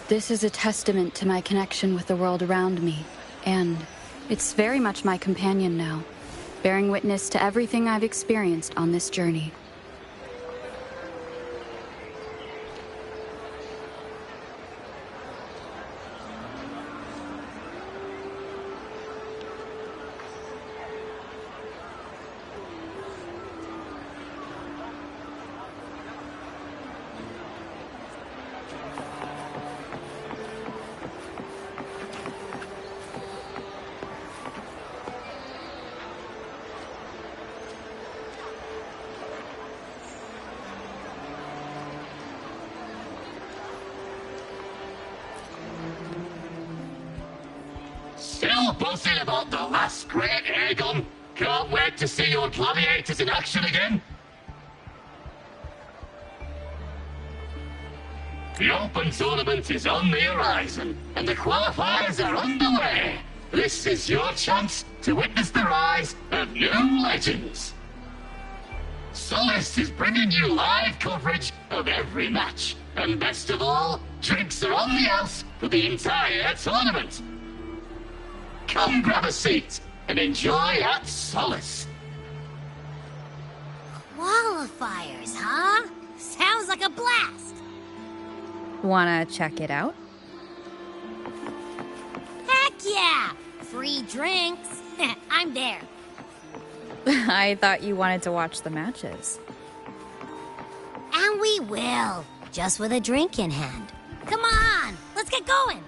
This is a testament to my connection with the world around me, and it's very much my companion now, bearing witness to everything I've experienced on this journey. Still buzzing about the last great airgun? Can't wait to see your gladiators in action again. The Open Tournament is on the horizon, and the qualifiers are underway. This is your chance to witness the rise of new legends. Solace is bringing you live coverage of every match, and best of all, drinks are on the house for the entire tournament. Come grab a seat and enjoy at Solace. Qualifiers, huh? Sounds like a blast. Wanna check it out? Heck yeah! Free drinks. I'm there. I thought you wanted to watch the matches. And we will. Just with a drink in hand. Come on, let's get going.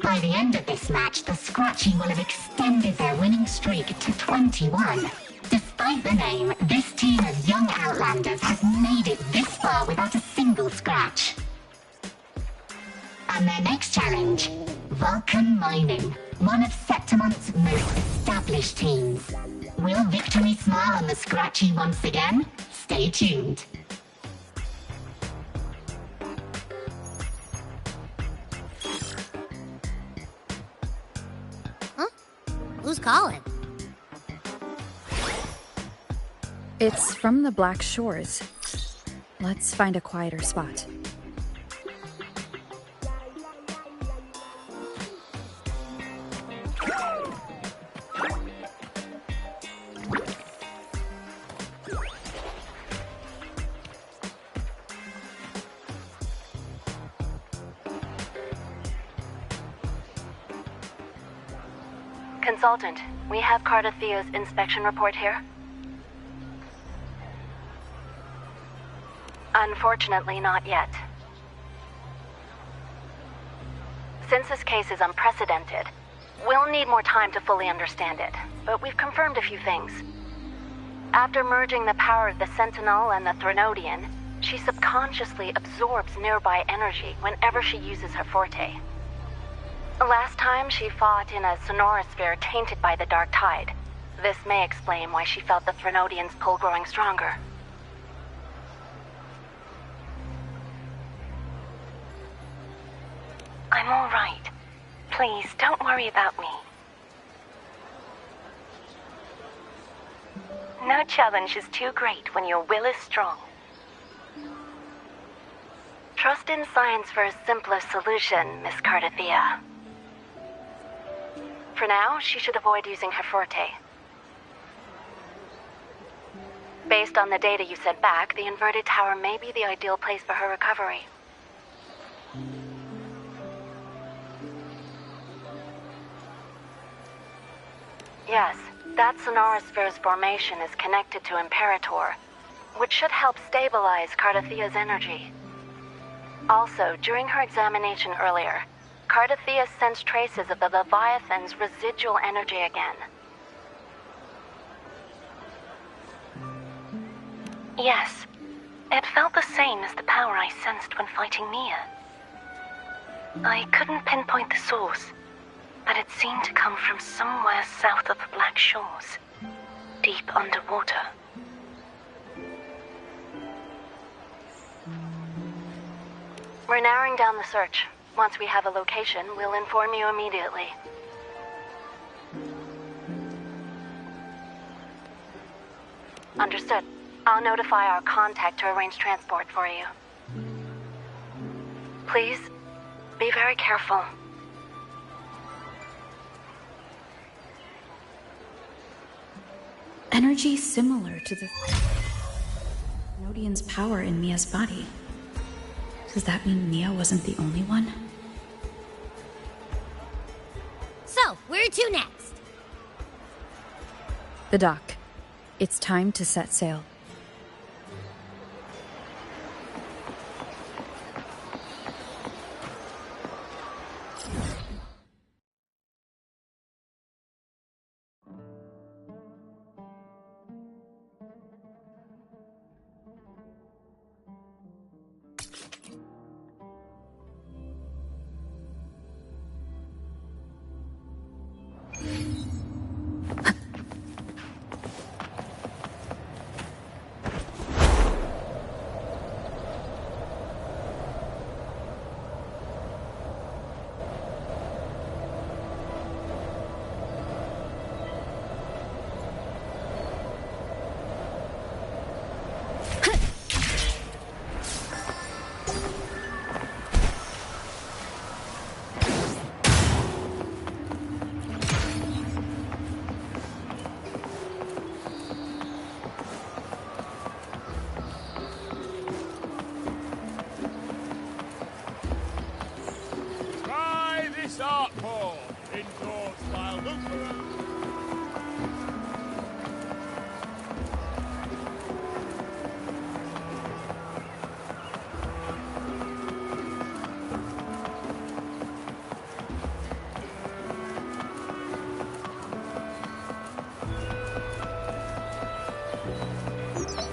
By the end of this match, the Scratchy will have extended their winning streak to 21. Despite the name, this team of young Outlanders has made it this far without a single scratch. And their next challenge, Vulcan Mining, one of Septimont's most established teams. Will victory smile on the Scratchy once again? Stay tuned. Who's calling? It's from the Black Shores. Let's find a quieter spot. Consultant, we have Cardathea's inspection report here. Unfortunately, not yet. Since this case is unprecedented, we'll need more time to fully understand it, but we've confirmed a few things. After merging the power of the Sentinel and the Threnodian, she subconsciously absorbs nearby energy whenever she uses her forte. Last time she fought in a sonorosphere tainted by the Dark Tide. This may explain why she felt the Threnodian's pull growing stronger. I'm all right. Please, don't worry about me. No challenge is too great when your will is strong. Trust in science for a simpler solution, Miss Cardathea. For now, she should avoid using her forte. Based on the data you sent back, the inverted tower may be the ideal place for her recovery. Yes, that Sonorosphere's formation is connected to Imperator, which should help stabilize Cardathia's energy. Also, during her examination earlier, Cardathia sensed traces of the Leviathan's residual energy again. Yes, it felt the same as the power I sensed when fighting Mia. I couldn't pinpoint the source, but it seemed to come from somewhere south of the Black Shores, deep underwater. We're narrowing down the search. Once we have a location, we'll inform you immediately. Understood. I'll notify our contact to arrange transport for you. Please, be very careful. Energy similar to the Nodian's power in Mia's body. Does that mean Mia wasn't the only one? So, where to next? The dock. It's time to set sail.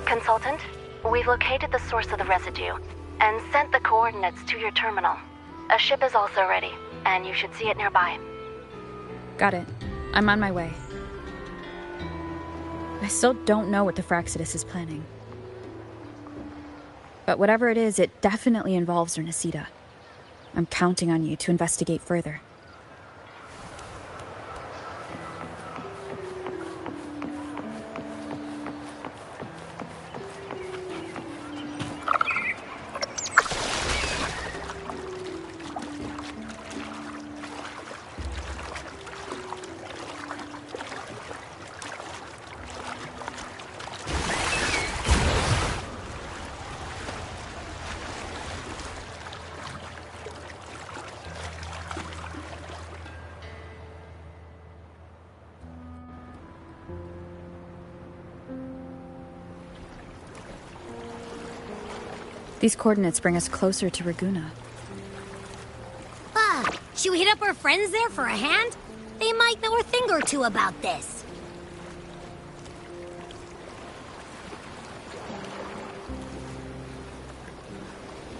Consultant, we've located the source of the residue and sent the coordinates to your terminal. A ship is also ready, and you should see it nearby. Got it. I'm on my way. I still don't know what the Fraxidus is planning. But whatever it is, it definitely involves Ernesita. I'm counting on you to investigate further. These coordinates bring us closer to Raguna. Should we hit up our friends there for a hand? They might know a thing or two about this.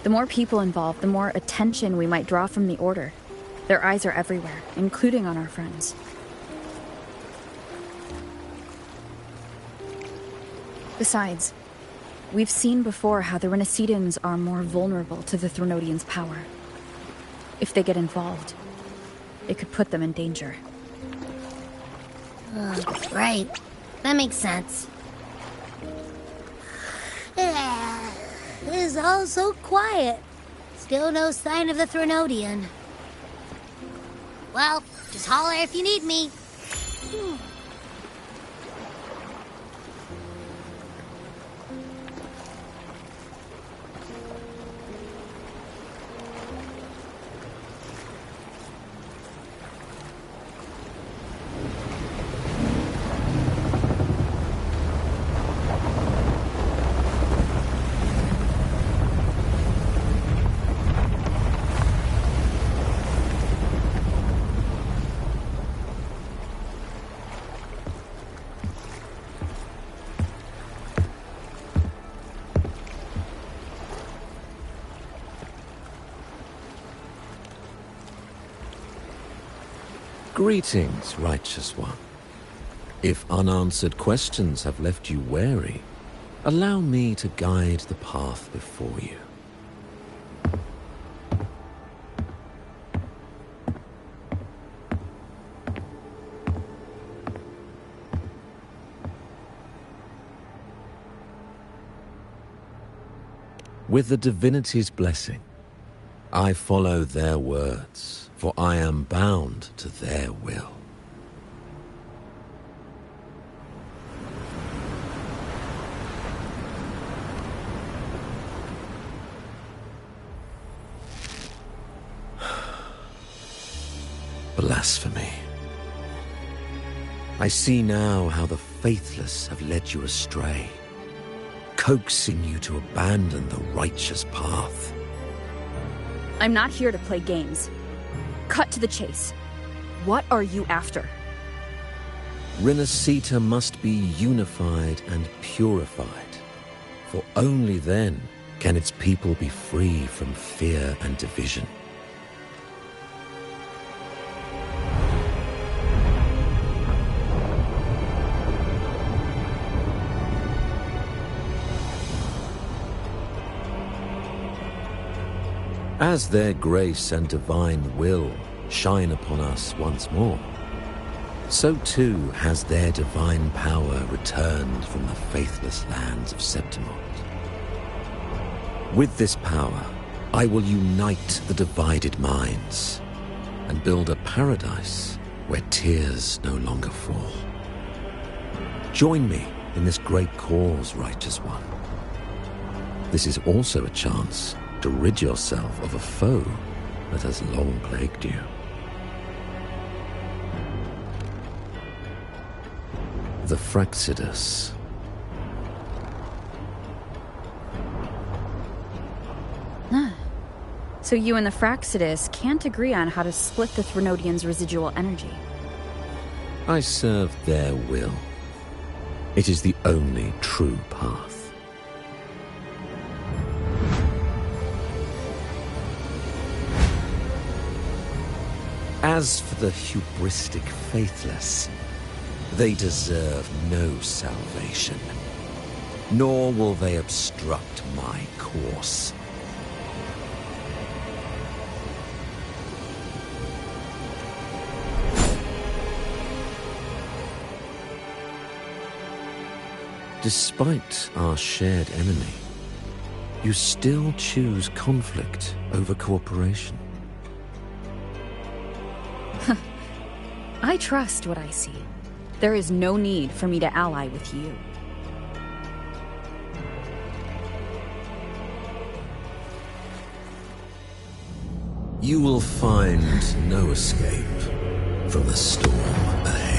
The more people involved, the more attention we might draw from the Order. Their eyes are everywhere, including on our friends. Besides, we've seen before how the Renacidans are more vulnerable to the Threnodians' power. If they get involved, it could put them in danger. Right. That makes sense. It's all so quiet. Still no sign of the Threnodian. Well, just holler if you need me. Greetings, righteous one. If unanswered questions have left you wary, allow me to guide the path before you. With the divinity's blessing, I follow their words, for I am bound to their will. Blasphemy. I see now how the faithless have led you astray, coaxing you to abandon the righteous path. I'm not here to play games. Cut to the chase. What are you after? Renacita must be unified and purified, for only then can its people be free from fear and division. As their grace and divine will shine upon us once more, so too has their divine power returned from the faithless lands of Septimont. With this power, I will unite the divided minds and build a paradise where tears no longer fall. Join me in this great cause, righteous one. This is also a chance to rid yourself of a foe that has long plagued you. The Fraxidus. So you and the Fraxidus can't agree on how to split the Threnodians' residual energy. I serve their will. It is the only true path. As for the hubristic faithless, they deserve no salvation, nor will they obstruct my course. Despite our shared enemy, you still choose conflict over cooperation. I trust what I see. There is no need for me to ally with you. You will find no escape from the storm ahead.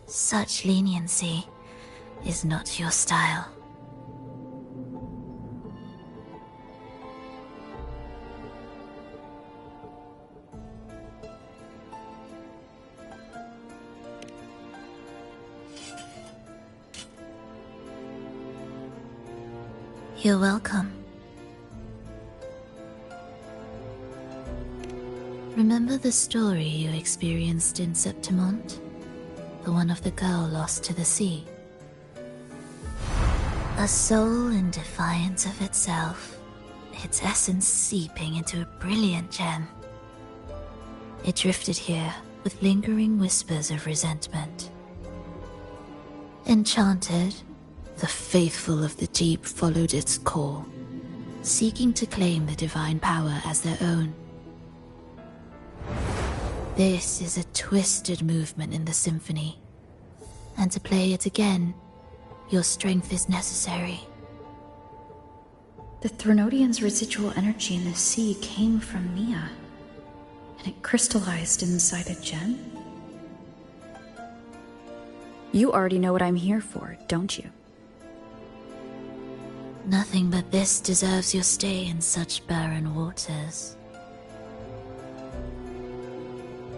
Such leniency is not your style. You're welcome. Remember the story you experienced in Septimont? The one of the girl lost to the sea. A soul in defiance of itself, its essence seeping into a brilliant gem. It drifted here with lingering whispers of resentment. Enchanted, the faithful of the deep followed its call, seeking to claim the divine power as their own. This is a twisted movement in the symphony. And to play it again, your strength is necessary. The Threnodian's residual energy in the sea came from Mia, and it crystallized inside a gem? You already know what I'm here for, don't you? Nothing but this deserves your stay in such barren waters.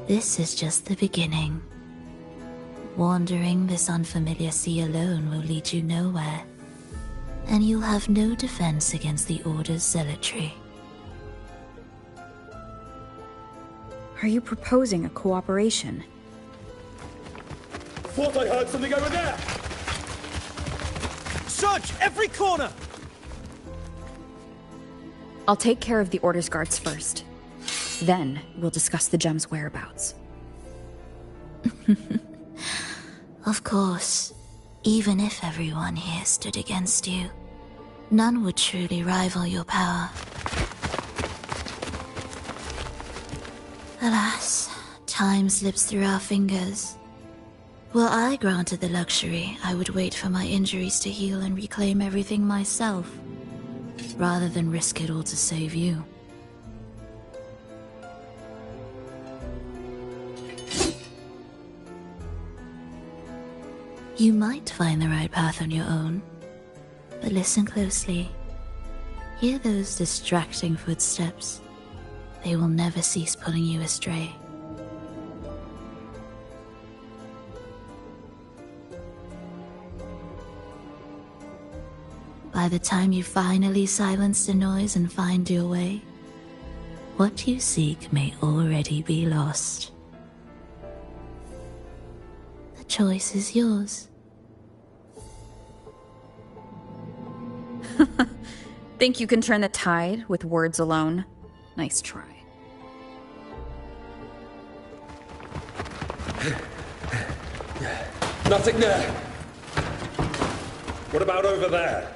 This is just the beginning. Wandering this unfamiliar sea alone will lead you nowhere, and you'll have no defense against the Order's zealotry. Are you proposing a cooperation? Thought I heard something over there! Search every corner! I'll take care of the Order's guards first. Then, we'll discuss the gem's whereabouts. Of course, even if everyone here stood against you, none would truly rival your power. Alas, time slips through our fingers. Were I granted the luxury, I would wait for my injuries to heal and reclaim everything myself, rather than risk it all to save you. You might find the right path on your own, but listen closely. Hear those distracting footsteps. They will never cease pulling you astray. By the time you finally silence the noise and find your way, what you seek may already be lost. The choice is yours. Think you can turn the tide with words alone? Nice try. Nothing there! What about over there?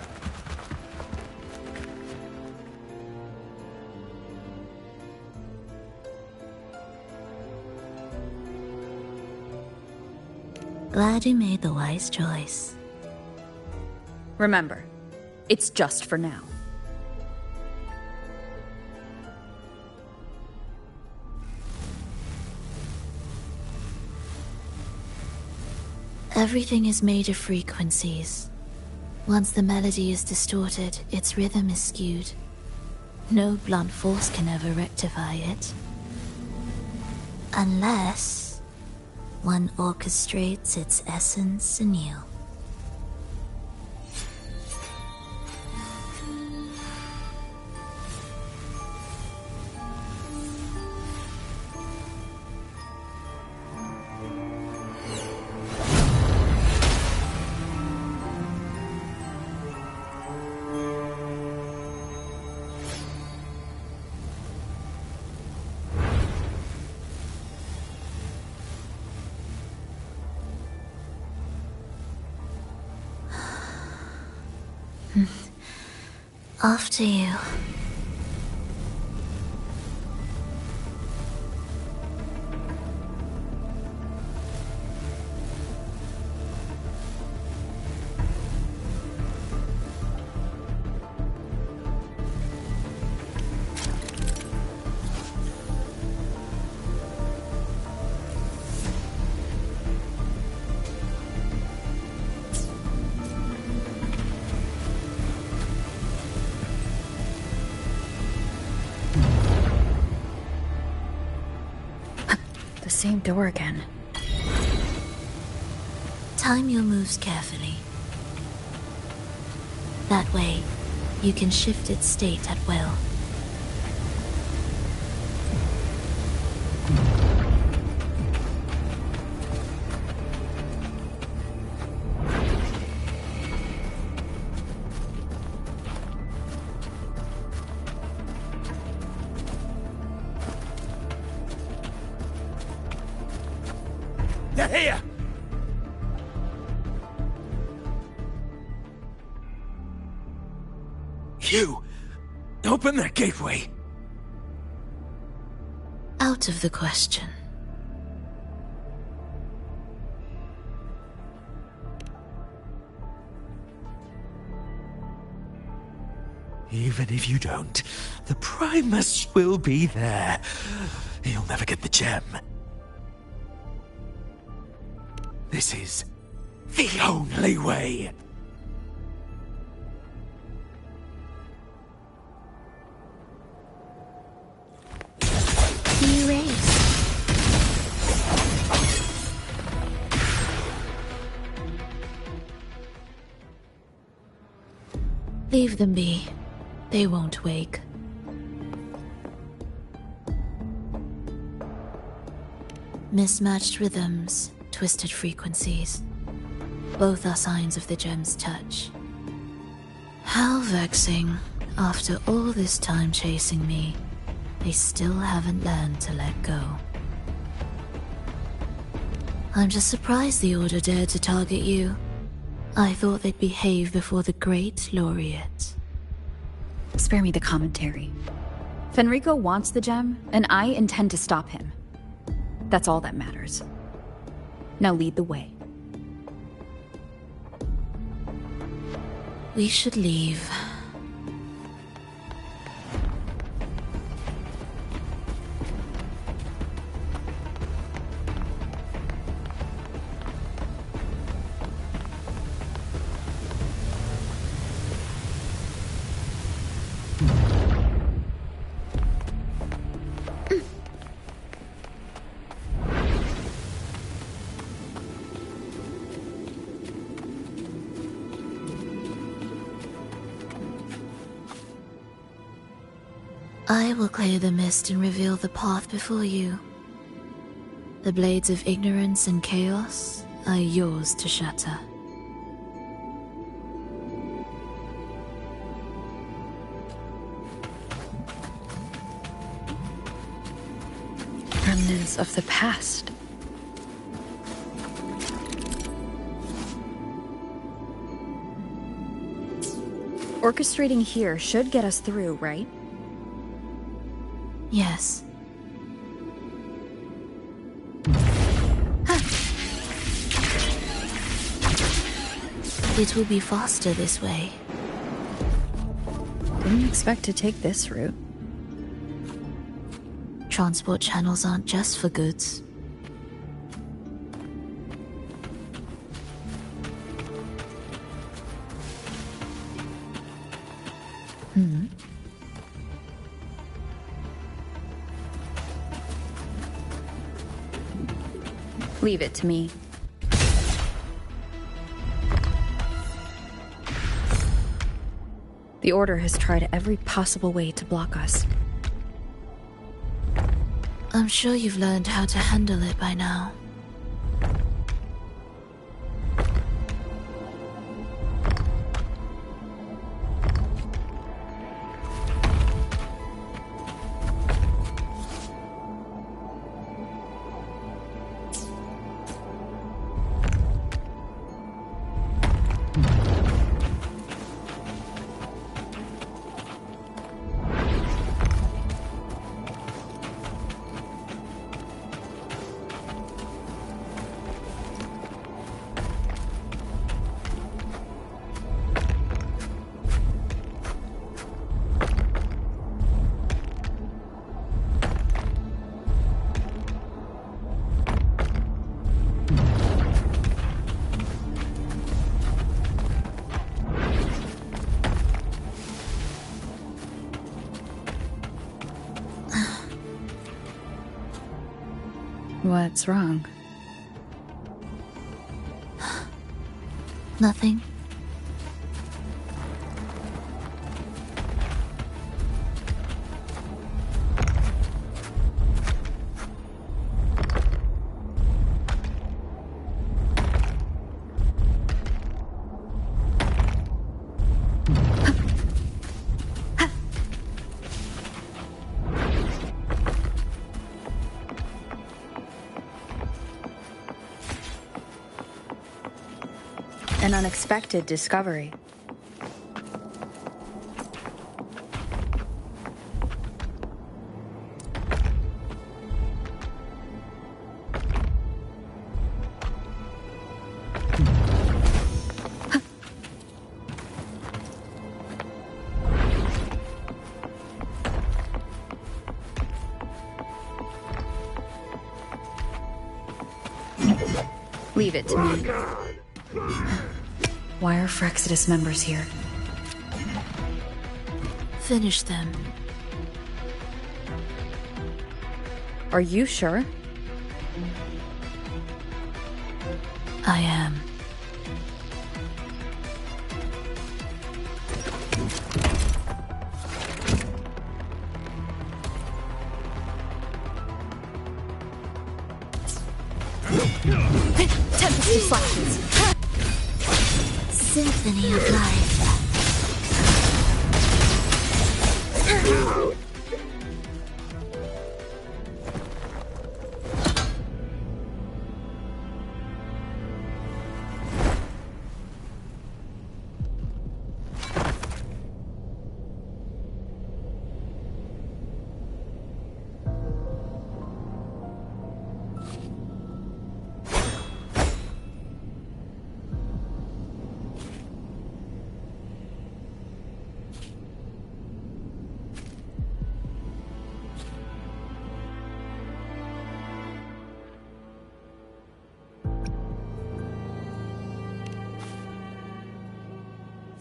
Glad you made the wise choice. Remember, it's just for now. Everything is made of frequencies. Once the melody is distorted, its rhythm is skewed. No blunt force can ever rectify it. Unless one orchestrates its essence anew. After you. Same door again. Time your moves carefully. That way, you can shift its state at will. They're here! You! Open that gateway! Out of the question. Even if you don't, the Primus will be there. You'll never get the gem. This is the only way. Erase. Leave them be. They won't wake. Mismatched rhythms, twisted frequencies. Both are signs of the gem's touch. How vexing. After all this time chasing me, they still haven't learned to let go. I'm just surprised the Order dared to target you. I thought they'd behave before the great laureate. Spare me the commentary. Fenrico wants the gem, and I intend to stop him. That's all that matters. Now lead the way. We should leave. I will clear the mist and reveal the path before you. The blades of ignorance and chaos are yours to shatter. Remnants of the past. Orchestrating here should get us through, right? Yes. It will be faster this way. Didn't expect to take this route. Transport channels aren't just for goods. Leave it to me. The Order has tried every possible way to block us. I'm sure you've learned how to handle it by now. What's wrong? Nothing. An unexpected discovery. Leave it to me. Why are Frexidus members here? Finish them. Are you sure? I am. Tempest deflections. Symphony of life.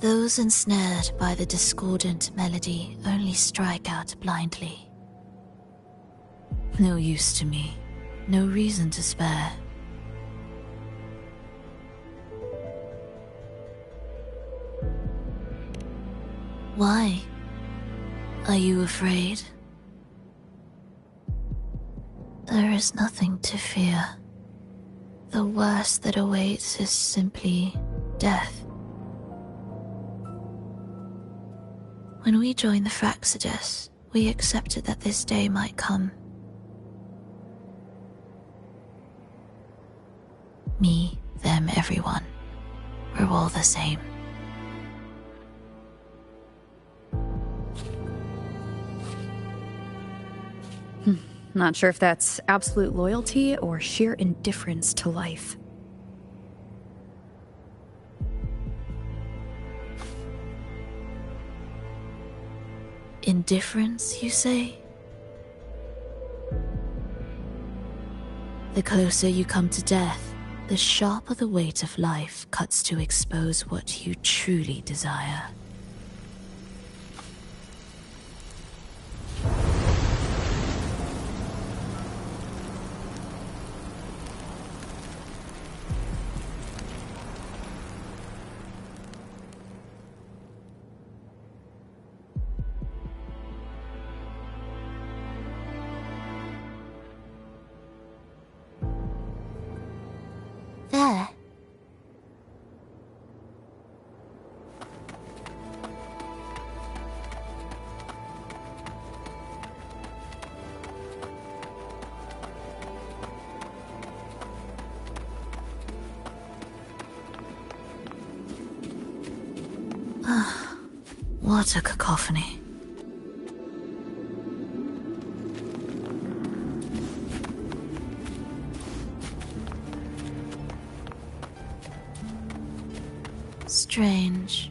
Those ensnared by the discordant melody only strike out blindly. No use to me, no reason to spare. Why? Are you afraid? There is nothing to fear. The worst that awaits is simply death. When we joined the Frexidus, we accepted that this day might come. Me, them, everyone. We're all the same. Not sure if that's absolute loyalty or sheer indifference to life. Indifference, you say? The closer you come to death, the sharper the weight of life cuts to expose what you truly desire. There. What a cacophony. Strange.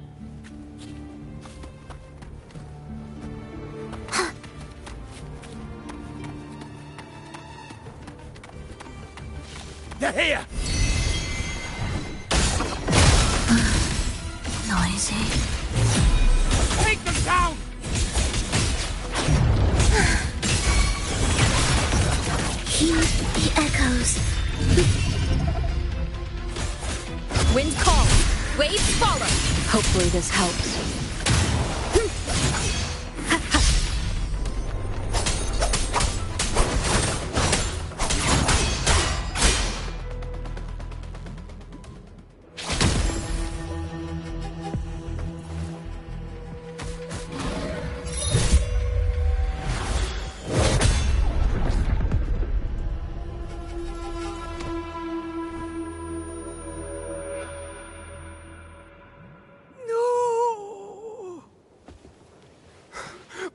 They're here! Noisy. Take them down! Heed the echoes. Wind call. Waves follow. Hopefully this helps.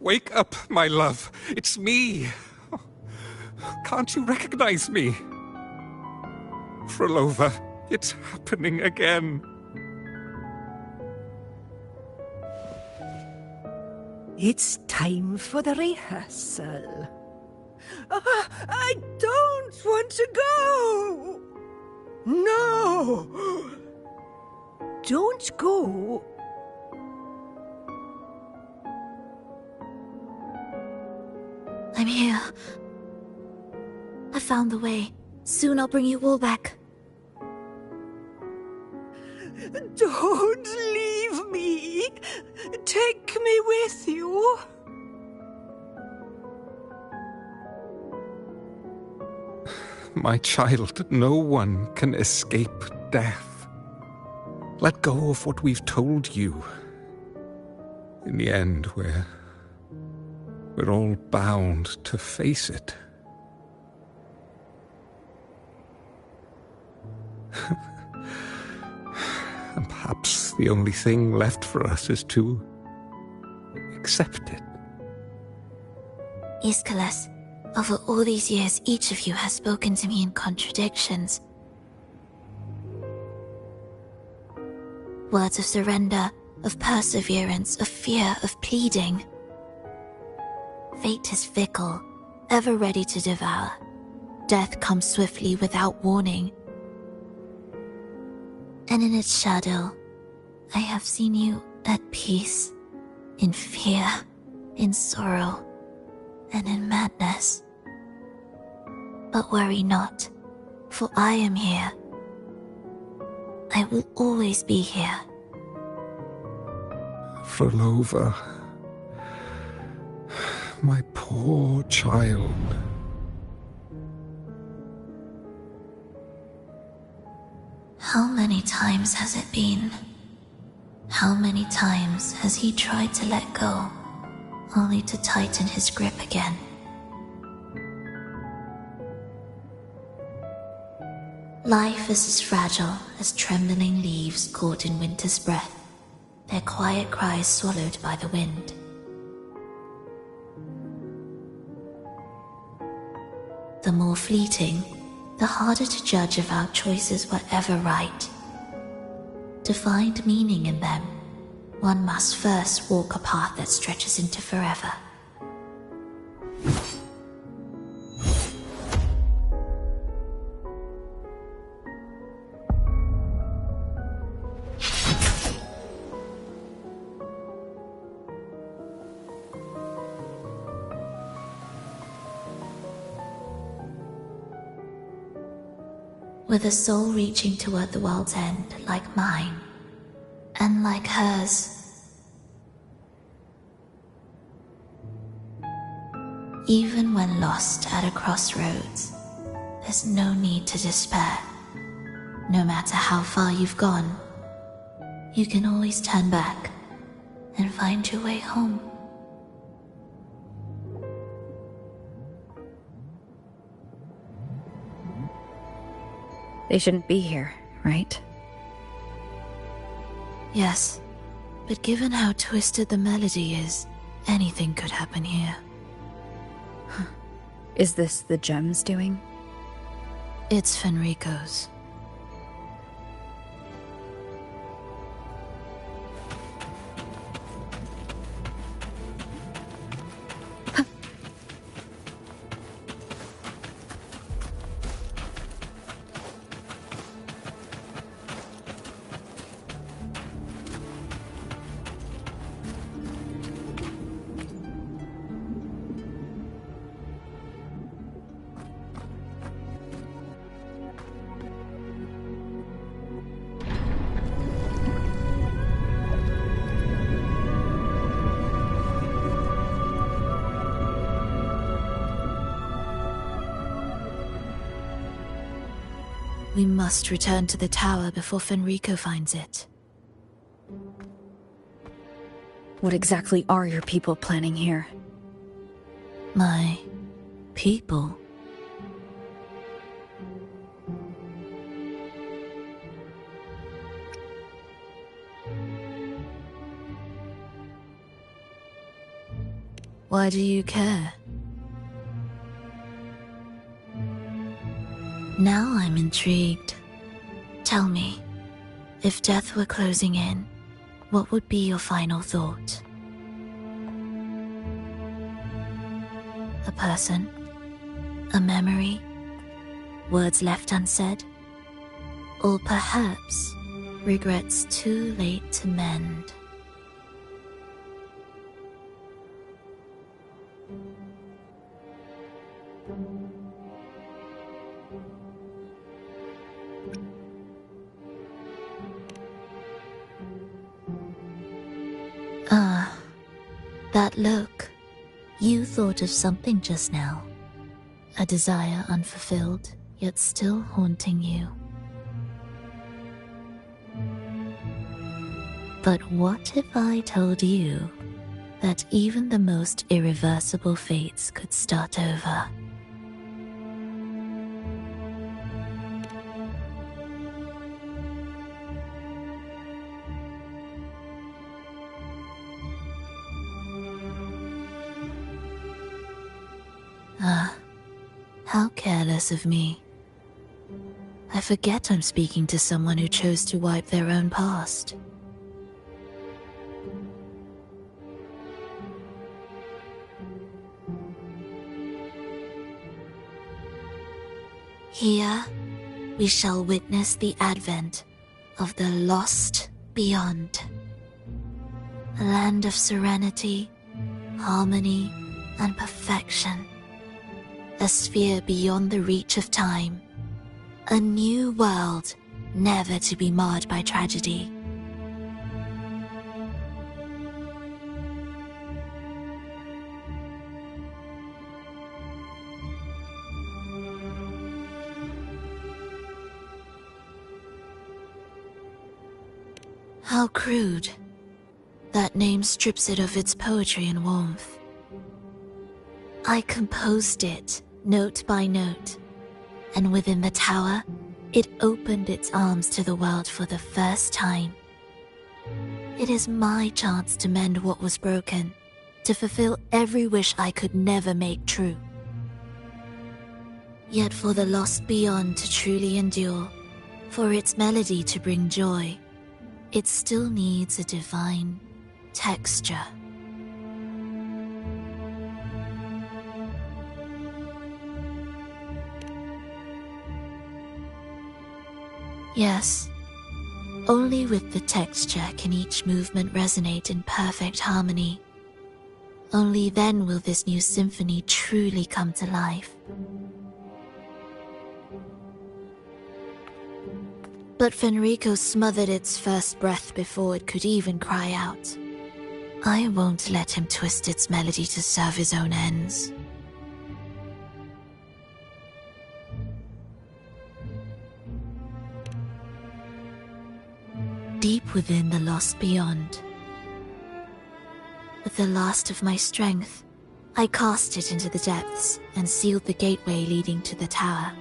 Wake up, my love. It's me. Can't you recognize me? Frolova, it's happening again. It's time for the rehearsal. I don't want to go! No! Don't go. I'm here. I found the way. Soon I'll bring you all back. Don't leave me. Take me with you. My child, no one can escape death. Let go of what we've told you. In the end, we're all bound to face it. And perhaps the only thing left for us is to accept it. Iskalas, over all these years, each of you has spoken to me in contradictions. Words of surrender, of perseverance, of fear, of pleading. Fate is fickle, ever ready to devour. Death comes swiftly without warning. And in its shadow, I have seen you at peace, in fear, in sorrow, and in madness. But worry not, for I am here. I will always be here. Frolova, my poor child. How many times has it been? How many times has he tried to let go, only to tighten his grip again? Life is as fragile as trembling leaves caught in winter's breath, their quiet cries swallowed by the wind. The more fleeting, the harder to judge if our choices were ever right. To find meaning in them, one must first walk a path that stretches into forever. With a soul reaching toward the world's end like mine, and like hers. Even when lost at a crossroads, there's no need to despair. No matter how far you've gone, you can always turn back and find your way home. They shouldn't be here, right? Yes, but given how twisted the melody is, anything could happen here. Is this the gem's doing? It's Fenrico's. We must return to the tower before Fenrico finds it. What exactly are your people planning here? My people? Why do you care? Now I'm intrigued. Tell me, if death were closing in, what would be your final thought? A person? A memory? Words left unsaid? Or perhaps regrets too late to mend. Ah, that look. You thought of something just now. A desire unfulfilled, yet still haunting you. But what if I told you that even the most irreversible fates could start over? Ah, how careless of me. I forget I'm speaking to someone who chose to wipe their own past. Here, we shall witness the advent of the lost beyond. A land of serenity, harmony, and perfection. A sphere beyond the reach of time. A new world, never to be marred by tragedy. How crude. That name strips it of its poetry and warmth. I composed it, note by note, and within the tower, it opened its arms to the world for the first time. It is my chance to mend what was broken, to fulfill every wish I could never make true. Yet for the lost beyond to truly endure, for its melody to bring joy, it still needs a divine texture. Yes, only with the texture can each movement resonate in perfect harmony. Only then will this new symphony truly come to life. But Fenrico smothered its first breath before it could even cry out. I won't let him twist its melody to serve his own ends. Deep within the lost beyond, with the last of my strength, I cast it into the depths and sealed the gateway leading to the tower.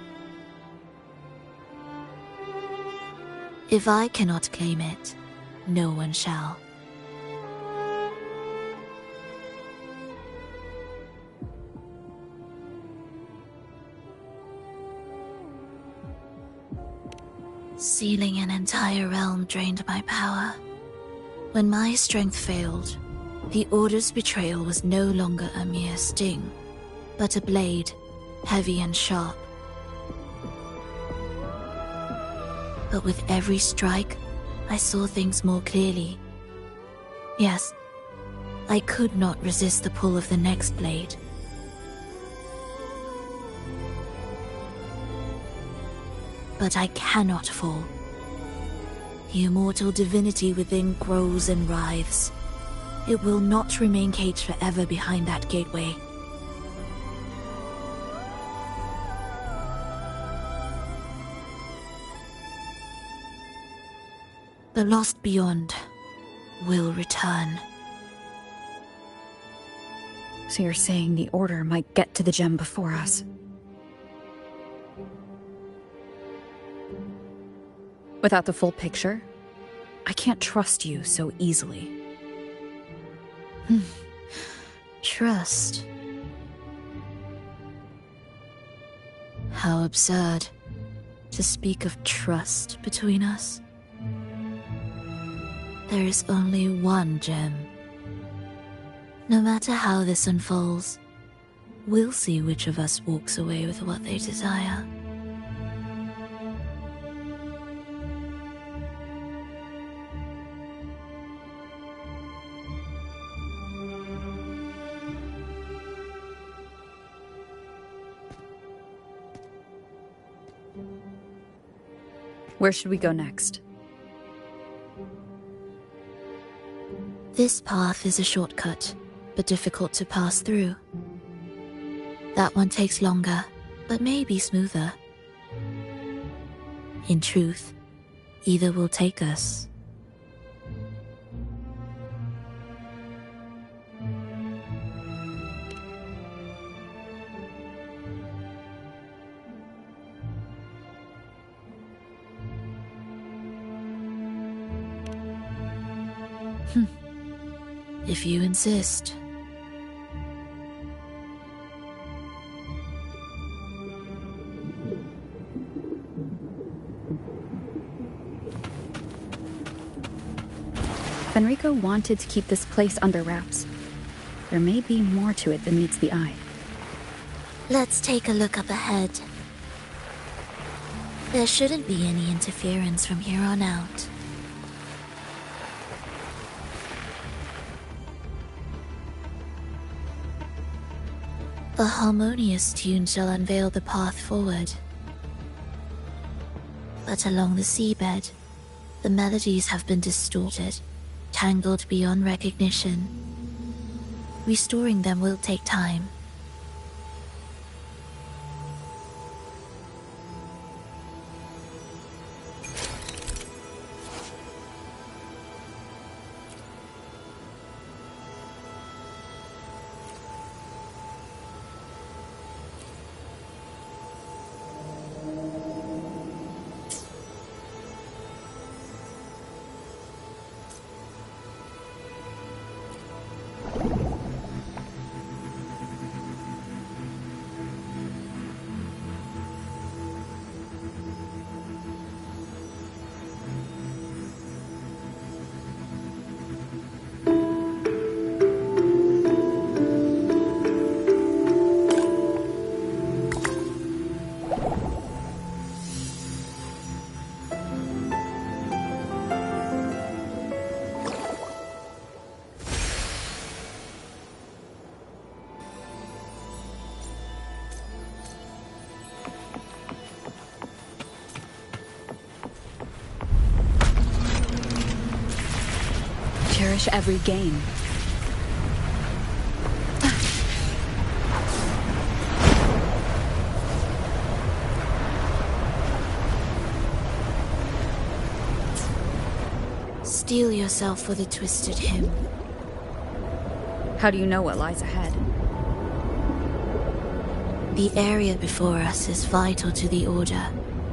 If I cannot claim it, no one shall. Sealing an entire realm drained my power. When my strength failed, the Order's betrayal was no longer a mere sting, but a blade, heavy and sharp. But with every strike, I saw things more clearly. Yes, I could not resist the pull of the next blade. But I cannot fall. The immortal divinity within grows and writhes. It will not remain caged forever behind that gateway. The lost beyond will return. So you're saying the Order might get to the gem before us? Without the full picture, I can't trust you so easily. Trust. How absurd to speak of trust between us. There is only one gem. No matter how this unfolds, we'll see which of us walks away with what they desire. Where should we go next? This path is a shortcut, but difficult to pass through. That one takes longer, but may be smoother. In truth, either will take us. If you insist. Fenrico wanted to keep this place under wraps. There may be more to it than meets the eye. Let's take a look up ahead. There shouldn't be any interference from here on out. A harmonious tune shall unveil the path forward. But along the seabed, the melodies have been distorted, tangled beyond recognition. Restoring them will take time. Cherish every gain. Steel yourself for the twisted hymn. How do you know what lies ahead? The area before us is vital to the Order.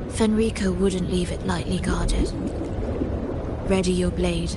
Fenrico wouldn't leave it lightly guarded. Ready your blade.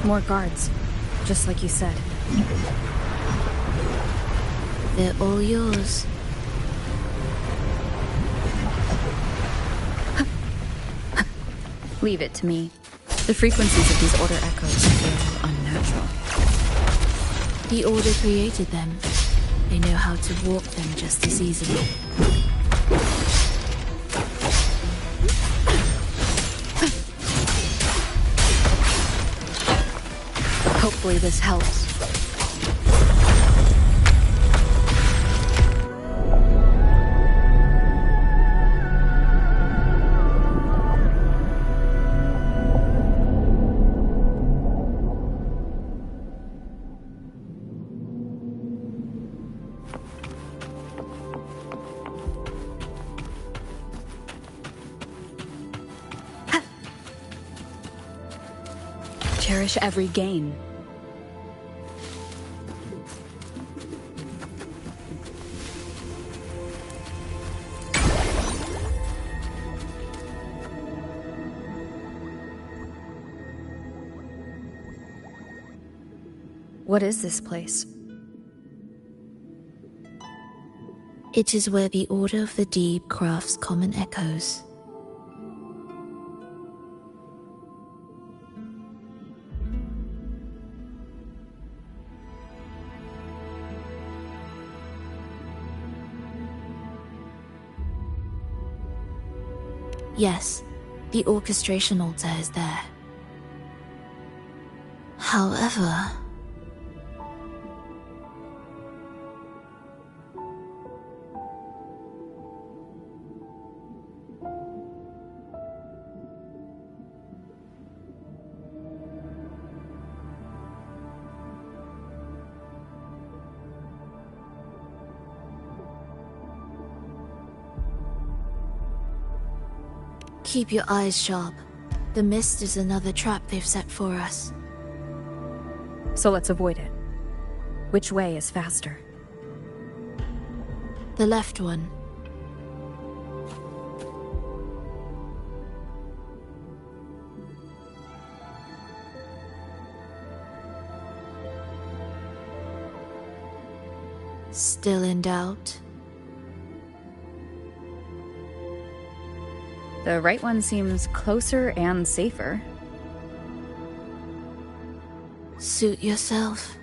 More guards, just like you said. They're all yours. Leave it to me. The frequencies of these Order echoes feel unnatural. The Order created them. They know how to warp them just as easily. Hopefully this helps. cherish every gain. What is this place? It is where the Order of the Deep crafts common echoes. Yes, the orchestration altar is there. However, keep your eyes sharp. The mist is another trap they've set for us. So let's avoid it. Which way is faster? The left one. Still in doubt? The right one seems closer and safer. Suit yourself.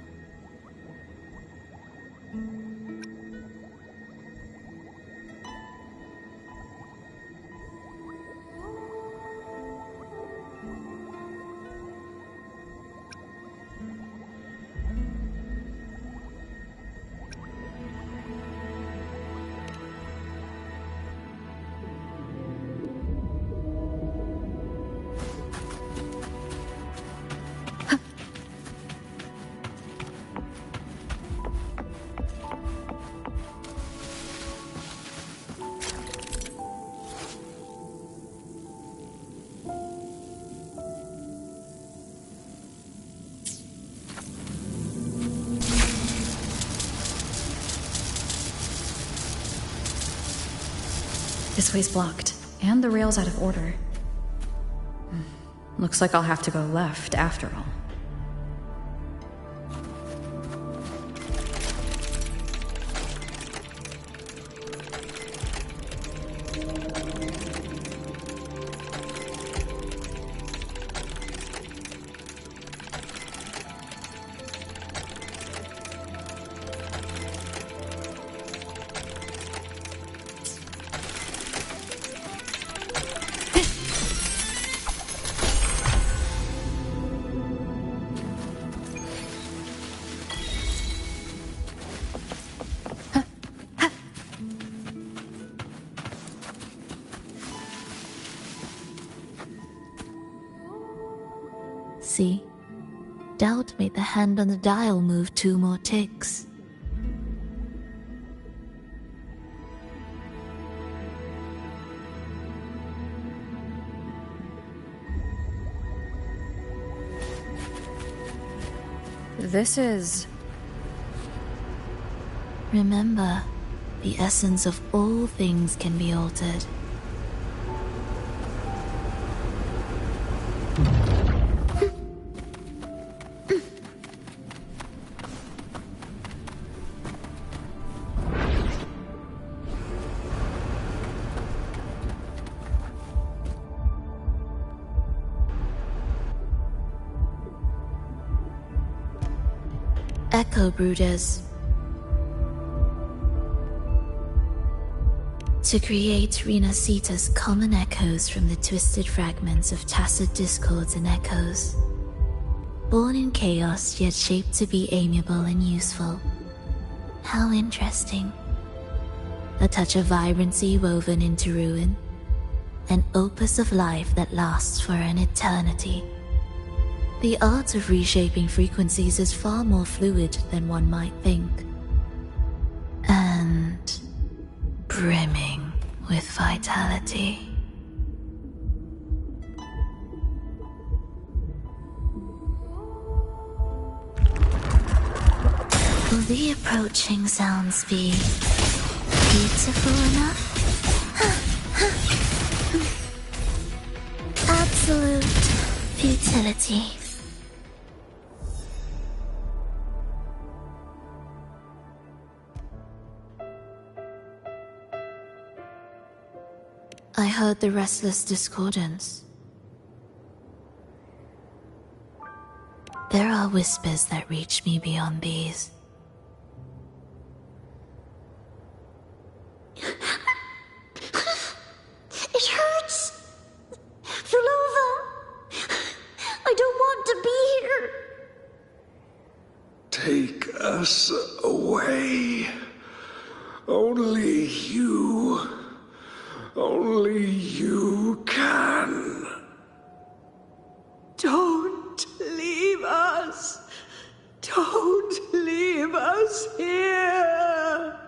This way's blocked, and the rail's out of order. Looks like I'll have to go left after all. See? Doubt made the hand on the dial move 2 more ticks. This is... Remember, the essence of all things can be altered. Echo Brooders. To create Rena Sita's common echoes from the twisted fragments of tacit discords and echoes. Born in chaos, yet shaped to be amiable and useful. How interesting. A touch of vibrancy woven into ruin. An opus of life that lasts for an eternity. The art of reshaping frequencies is far more fluid than one might think. And brimming with vitality. Will the approaching sounds be beautiful enough? Absolute futility. I heard the restless discordance. There are whispers that reach me beyond these. It hurts! Fulova! I don't want to be here! Take us away. Only you can. Don't leave us. Don't leave us here.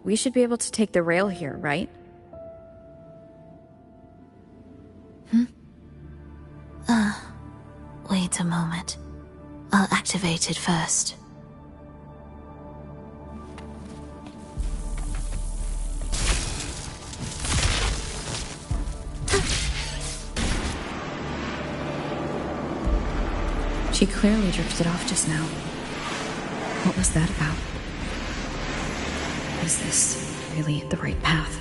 We should be able to take the rail here, right? Wait a moment. I'll activate it first. She clearly drifted off just now. What was that about? Is this really the right path?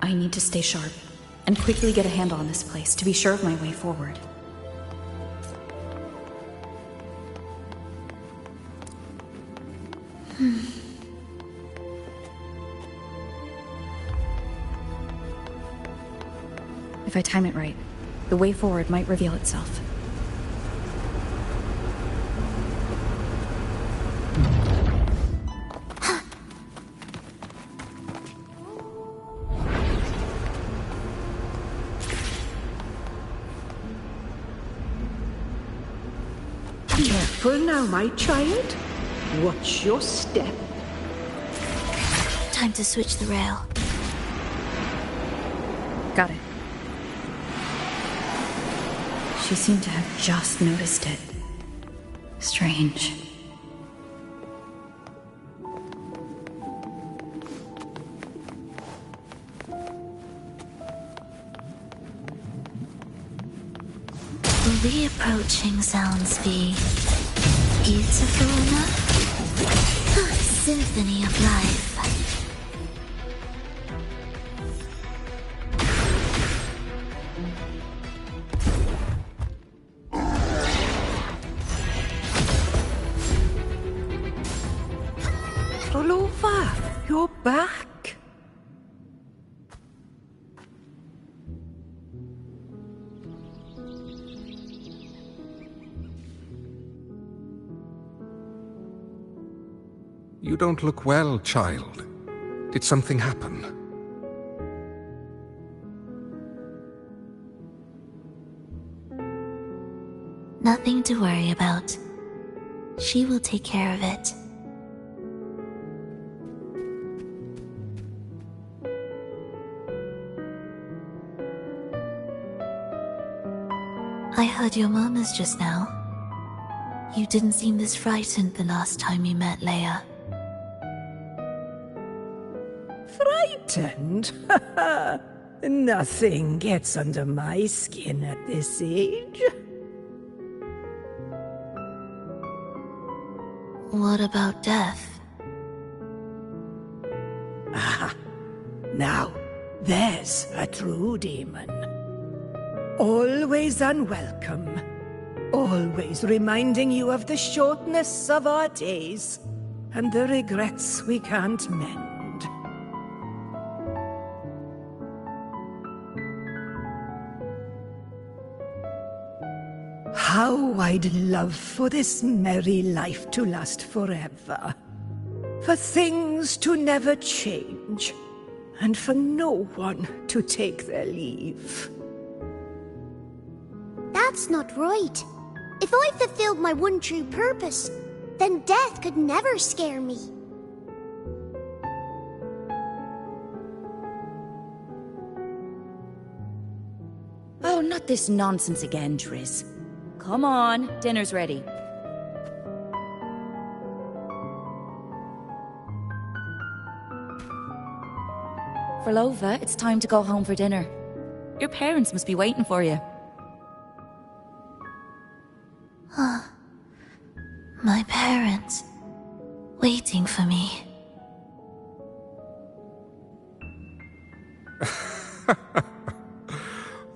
I need to stay sharp and quickly get a handle on this place to be sure of my way forward. If I time it right, the way forward might reveal itself. Careful now, my child. Watch your step. Time to switch the rail. Got it. She seemed to have just noticed it. Strange. Will the approaching sounds be beautiful enough? Symphony of life. Rolova, you're back. You don't look well, child. Did something happen? Nothing to worry about. She will take care of it. I heard your murmurs just now. You didn't seem this frightened the last time you met Leia. Frightened? Nothing gets under my skin at this age. What about death? Ah, now, there's a true demon. Always unwelcome. Always reminding you of the shortness of our days and the regrets we can't mend. How I'd love for this merry life to last forever. For things to never change, and for no one to take their leave. That's not right. If I fulfilled my one true purpose, then death could never scare me. Oh, not this nonsense again, Triss. Come on, dinner's ready. Verlova, it's time to go home for dinner. Your parents must be waiting for you. My parents, waiting for me.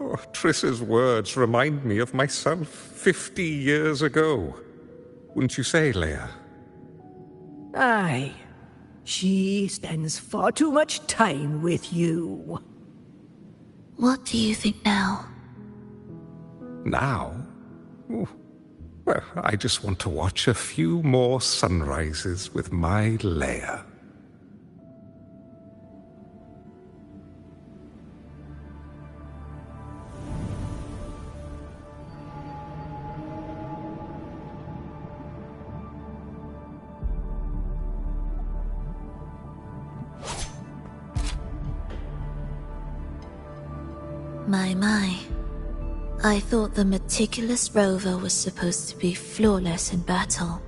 Oh, Triss's words remind me of myself 50 years ago. Wouldn't you say, Leia? Aye. She spends far too much time with you. What do you think now? Now? Oh, well, I just want to watch a few more sunrises with my Leia. My. I thought the meticulous rover was supposed to be flawless in battle.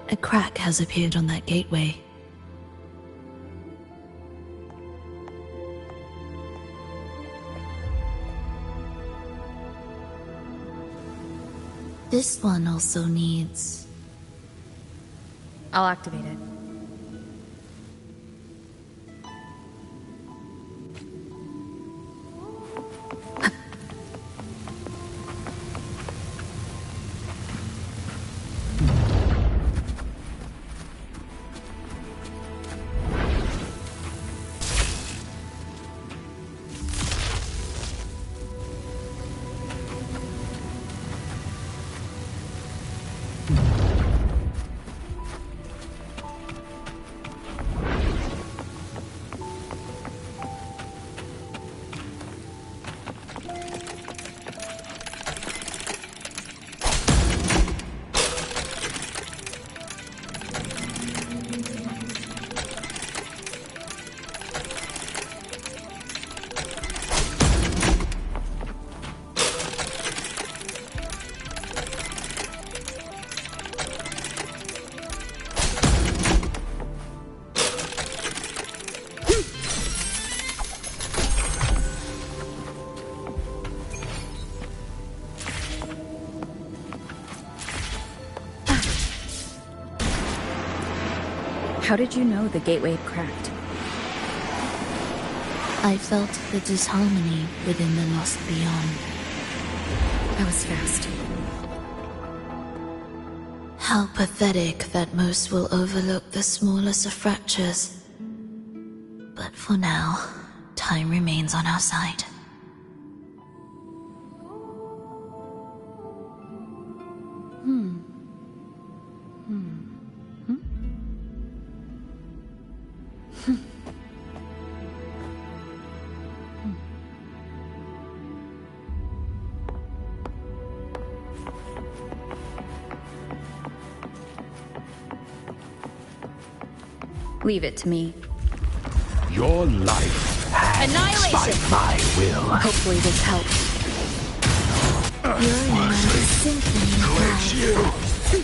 A crack has appeared on that gateway. This one also needs... I'll activate it. How did you know the gateway cracked? I felt the disharmony within the lost beyond. That was fast. How pathetic that most will overlook the smallest of fractures. But for now, time remains on our side. Leave it to me. Your life hangs by my will. Hopefully this helps. You're in my symphony of life.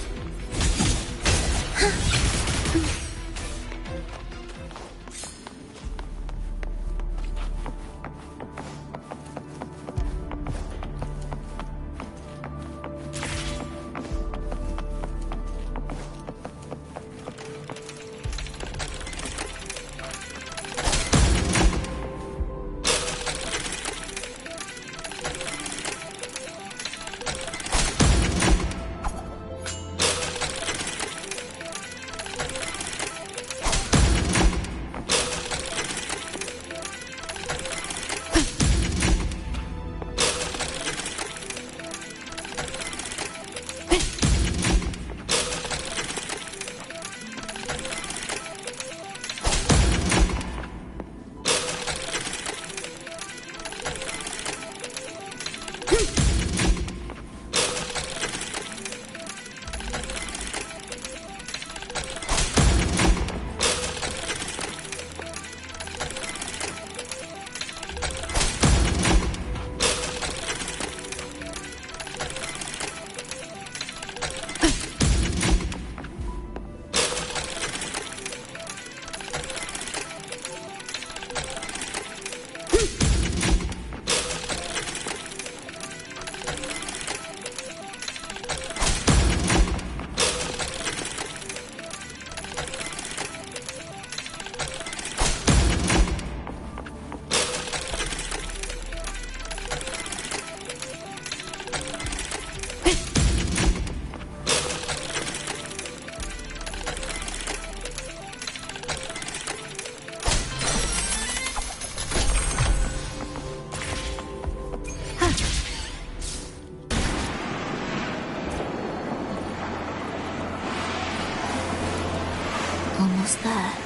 What's that?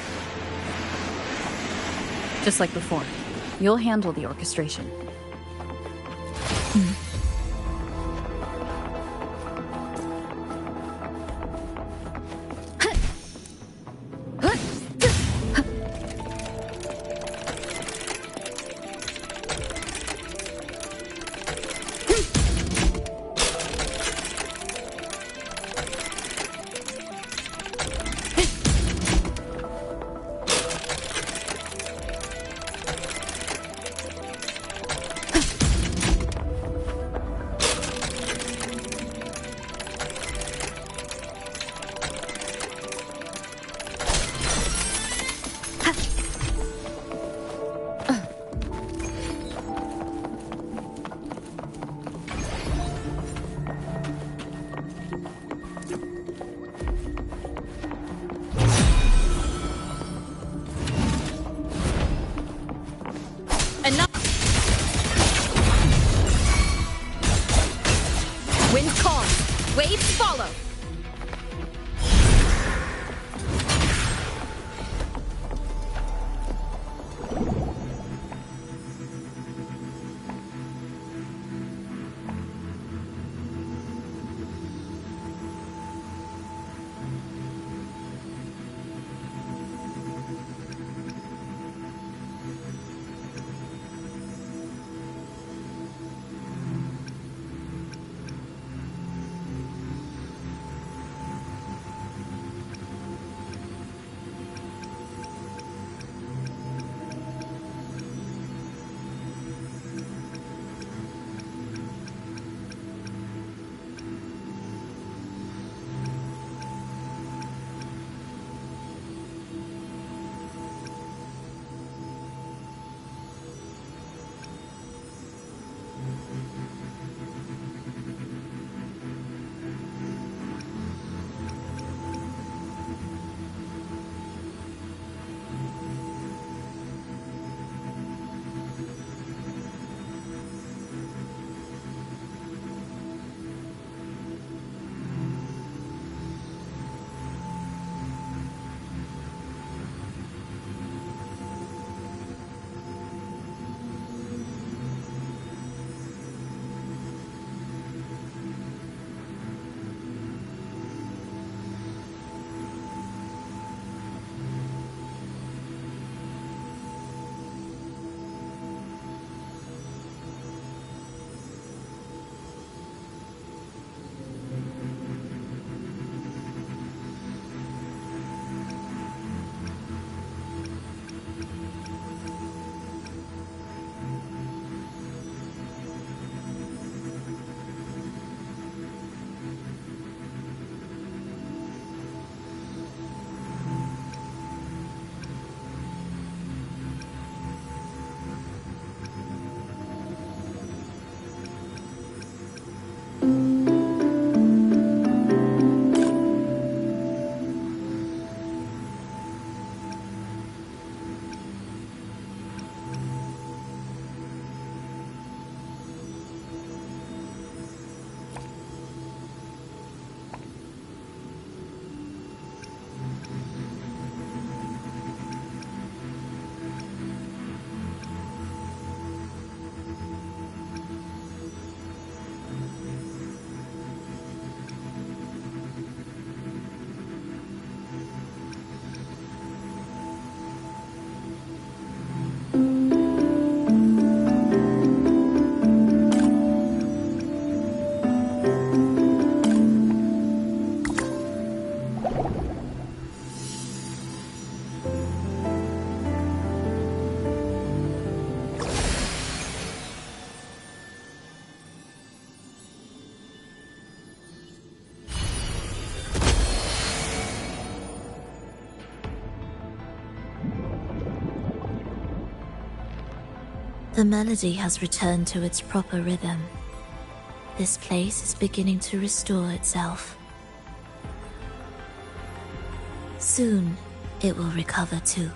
Just like before, you'll handle the orchestration. Wind calms. Waves follow. The melody has returned to its proper rhythm. This place is beginning to restore itself. Soon, it will recover too.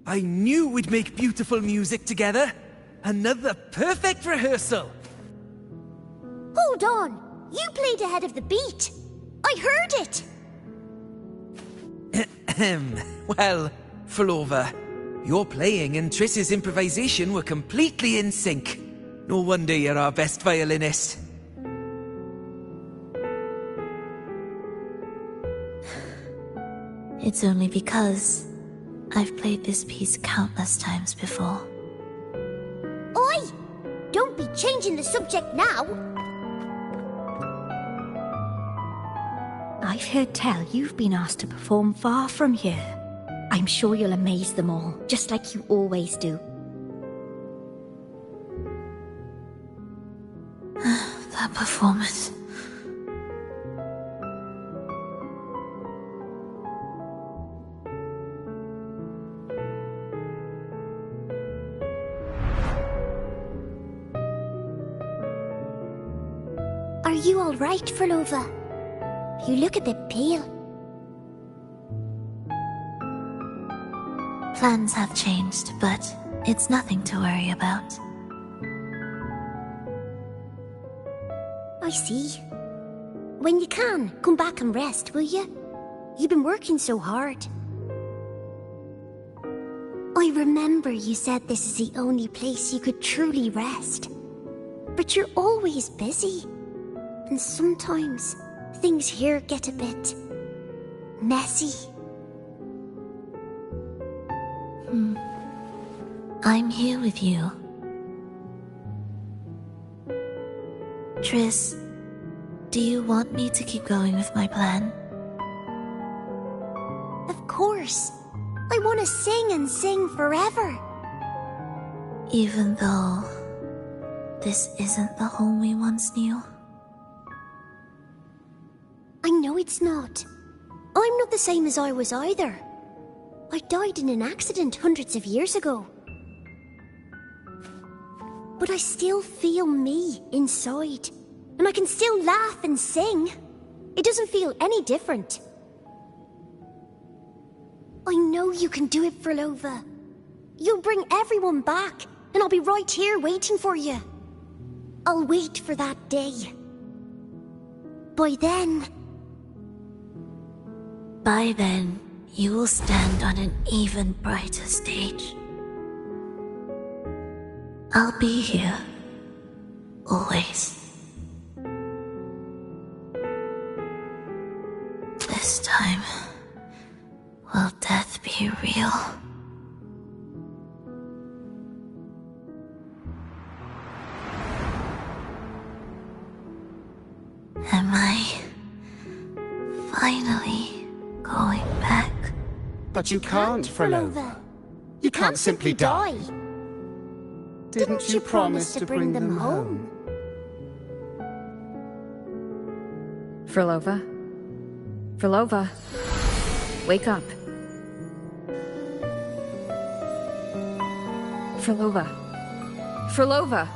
I knew we'd make beautiful music together. Another perfect rehearsal. Hold on! You played ahead of the beat! I heard it! Well, Flova, your playing and Triss's improvisation were completely in sync. No wonder you're our best violinist. It's only because I've played this piece countless times before. Oi! Don't be changing the subject now! I've heard tell you've been asked to perform far from here. I'm sure you'll amaze them all, just like you always do. That performance. Are you all right, Flova? You look a bit pale. Plans have changed, but it's nothing to worry about. I see. When you can, come back and rest, will you? You've been working so hard. I remember you said this is the only place you could truly rest. But you're always busy. And sometimes things here get a bit messy. I'm here with you. Triss, do you want me to keep going with my plan? Of course. I want to sing and sing forever. Even though this isn't the home we once knew? I know it's not. I'm not the same as I was either. I died in an accident hundreds of years ago. But I still feel me inside. And I can still laugh and sing. It doesn't feel any different. I know you can do it, Flova. You'll bring everyone back, and I'll be right here waiting for you. I'll wait for that day. By then, you will stand on an even brighter stage. I'll be here. Always. This time, will death be real? Am I finally going back? But you can't, Flova. You can't simply die. Didn't you promise to bring them home? Flova? Flova? Wake up. Flova? Flova?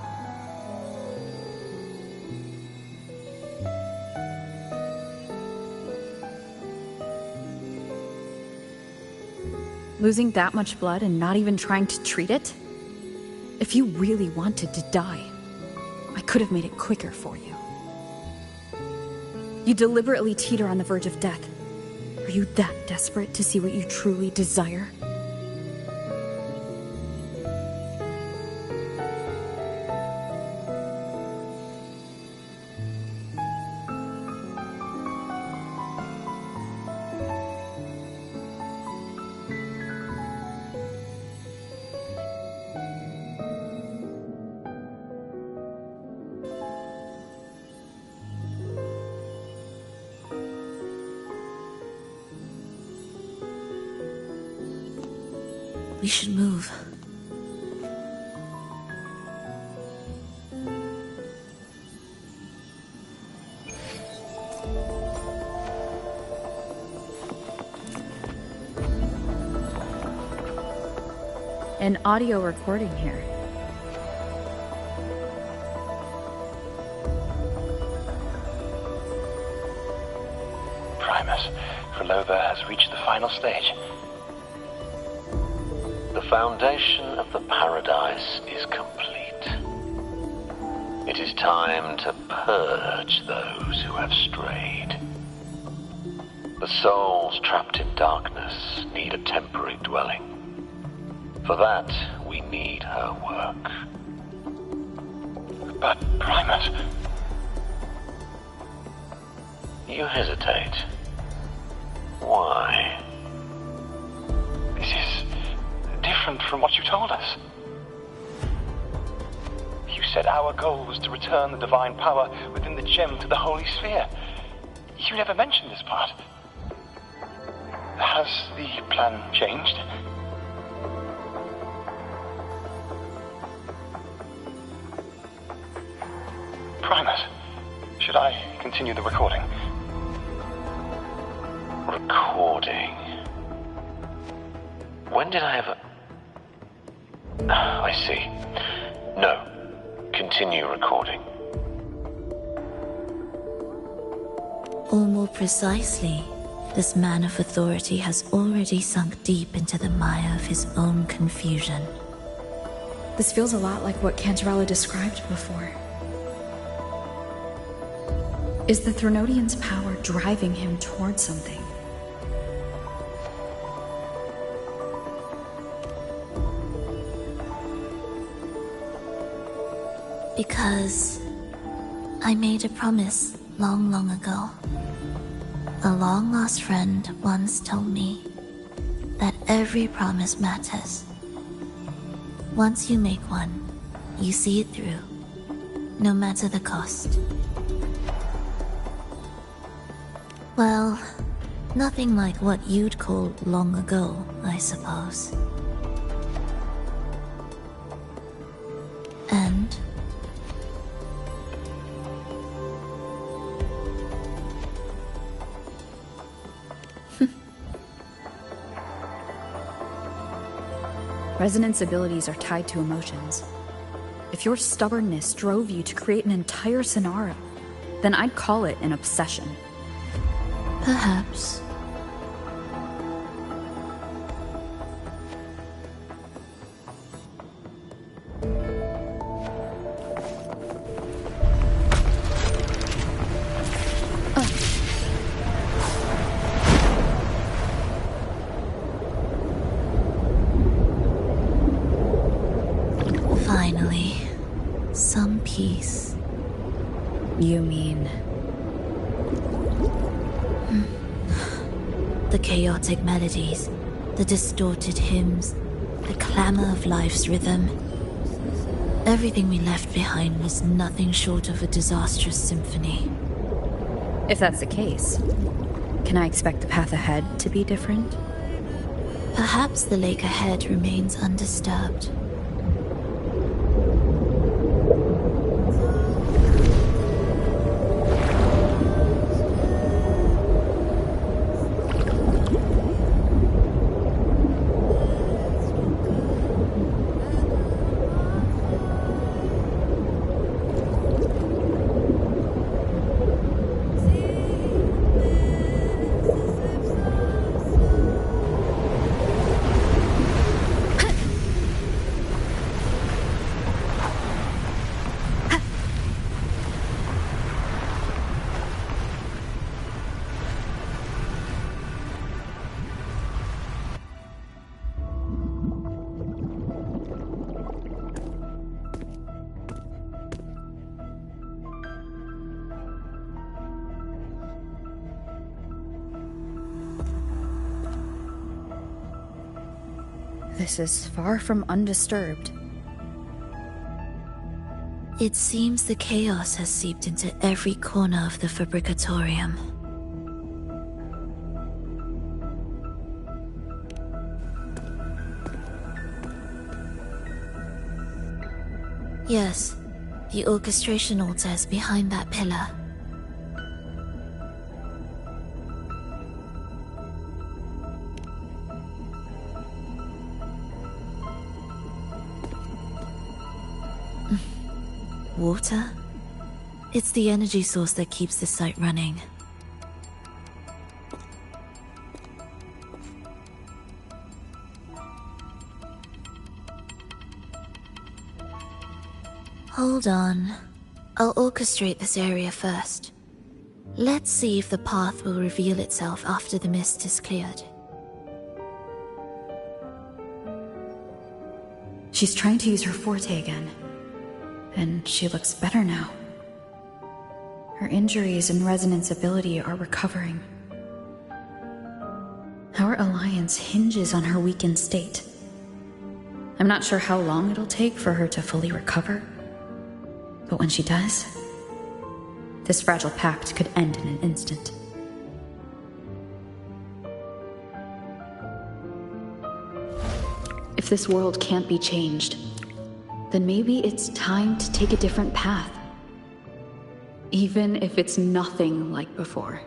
Losing that much blood and not even trying to treat it? If you really wanted to die, I could have made it quicker for you. You deliberately teeter on the verge of death. Are you that desperate to see what you truly desire? We should move. An audio recording here. Primus, Flova has reached the final stage. The The foundation of the paradise is complete. It is time to purge those who have strayed. The souls trapped in darkness need a temporary dwelling. For that, we need her work. But, Primus... You hesitate. Why? This is different from what you told us. You said our goal was to return the divine power within the gem to the Holy Sphere. You never mentioned this part. Has the plan changed? Primus, should I continue the recording? Recording? When did I ever... I see. No. Continue recording. Or more precisely, this man of authority has already sunk deep into the mire of his own confusion. This feels a lot like what Cantarella described before. Is the Threnodian's power driving him towards something? Because I made a promise long, long ago. A long-lost friend once told me that every promise matters. Once you make one, you see it through, no matter the cost. Well, nothing like what you'd call long ago, I suppose. And Resonance abilities are tied to emotions. If your stubbornness drove you to create an entire scenario, then I'd call it an obsession. Perhaps. Finally, some peace. You mean? The chaotic melodies, the distorted hymns, the clamor of life's rhythm. Everything we left behind was nothing short of a disastrous symphony. If that's the case, can I expect the path ahead to be different? Perhaps the lake ahead remains undisturbed. This is far from undisturbed. It seems the chaos has seeped into every corner of the Fabricatorium. Yes, the orchestration altar is behind that pillar. Water? It's the energy source that keeps the site running. Hold on. I'll orchestrate this area first. Let's see if the path will reveal itself after the mist is cleared. She's trying to use her forte again. And she looks better now. Her injuries and resonance ability are recovering. Our alliance hinges on her weakened state. I'm not sure how long it'll take for her to fully recover. But when she does, this fragile pact could end in an instant. If this world can't be changed, then maybe it's time to take a different path. Even if it's nothing like before.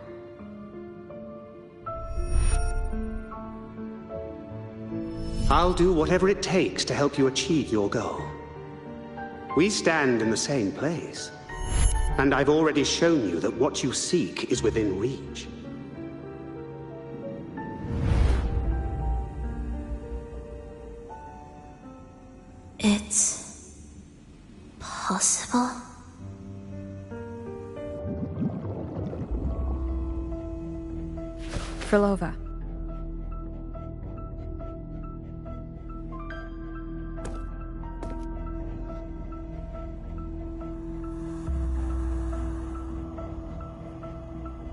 I'll do whatever it takes to help you achieve your goal. We stand in the same place, and I've already shown you that what you seek is within reach. It's possible? Frolova.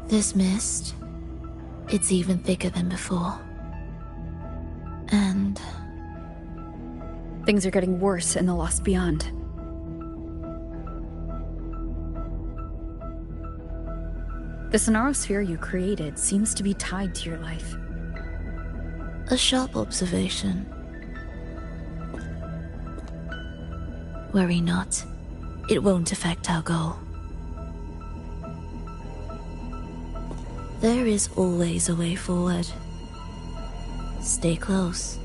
This mist, it's even thicker than before. And things are getting worse in the Lost Beyond. The Sonarosphere you created seems to be tied to your life. a sharp observation. Worry not. It won't affect our goal. There is always a way forward. Stay close.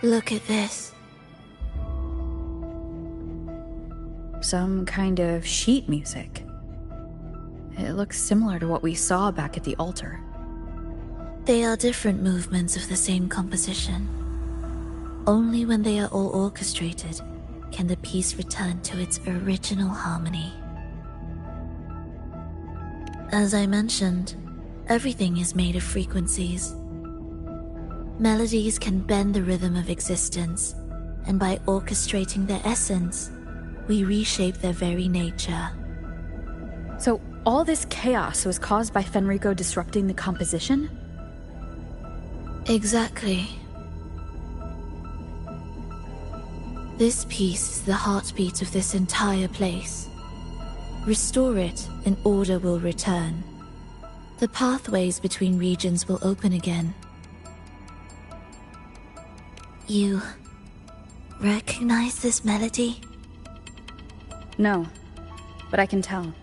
Look at this. Some kind of sheet music. It looks similar to what we saw back at the altar. They are different movements of the same composition. Only when they are all orchestrated can the piece return to its original harmony. As I mentioned, everything is made of frequencies. Melodies can bend the rhythm of existence, and by orchestrating their essence, we reshape their very nature. So all this chaos was caused by Fenrico disrupting the composition? Exactly. This piece is the heartbeat of this entire place. Restore it, and order will return. The pathways between regions will open again. You recognize this melody? No, but I can tell.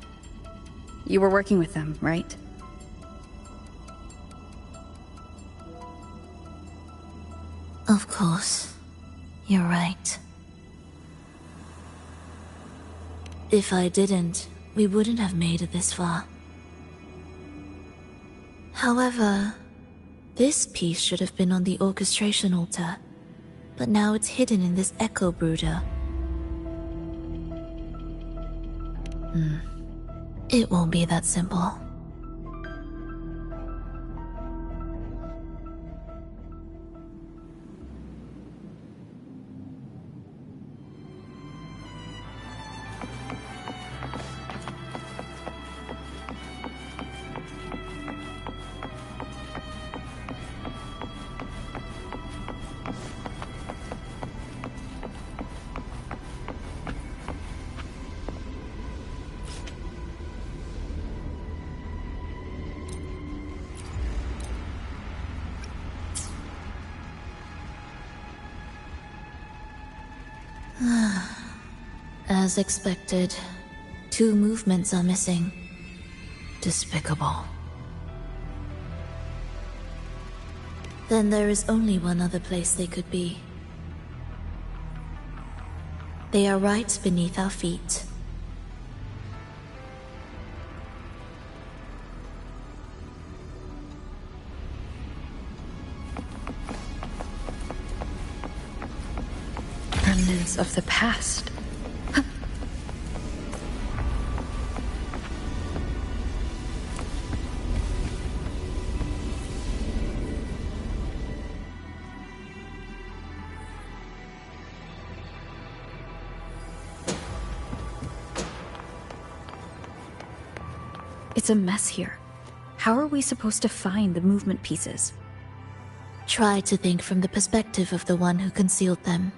You were working with them, right? Of course. You're right. If I didn't, we wouldn't have made it this far. However, this piece should have been on the orchestration altar, but now it's hidden in this echo brooder. It won't be that simple. As expected, 2 movements are missing. Despicable. Then there is only one other place they could be. They are right beneath our feet. Remnants of the past. It's a mess here. How are we supposed to find the movement pieces? Try to think from the perspective of the one who concealed them.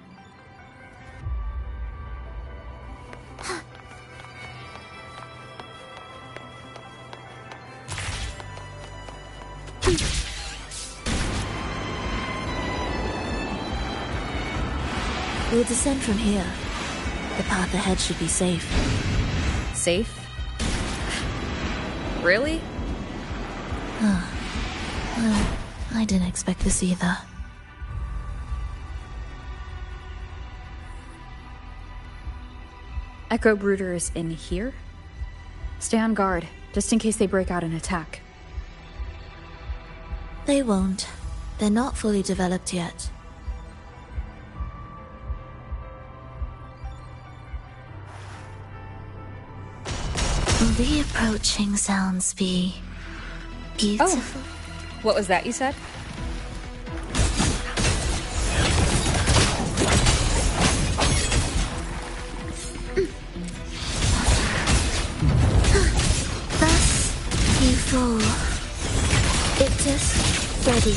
We'll descend from here. The path ahead should be safe. Safe? Really? Well, I didn't expect this either. Echo Brooder is in here? Stay on guard, just in case they break out and attack. They won't. They're not fully developed yet. The approaching sounds be beautiful. Oh, what was that you said? Thus you fall. Ictus, ready.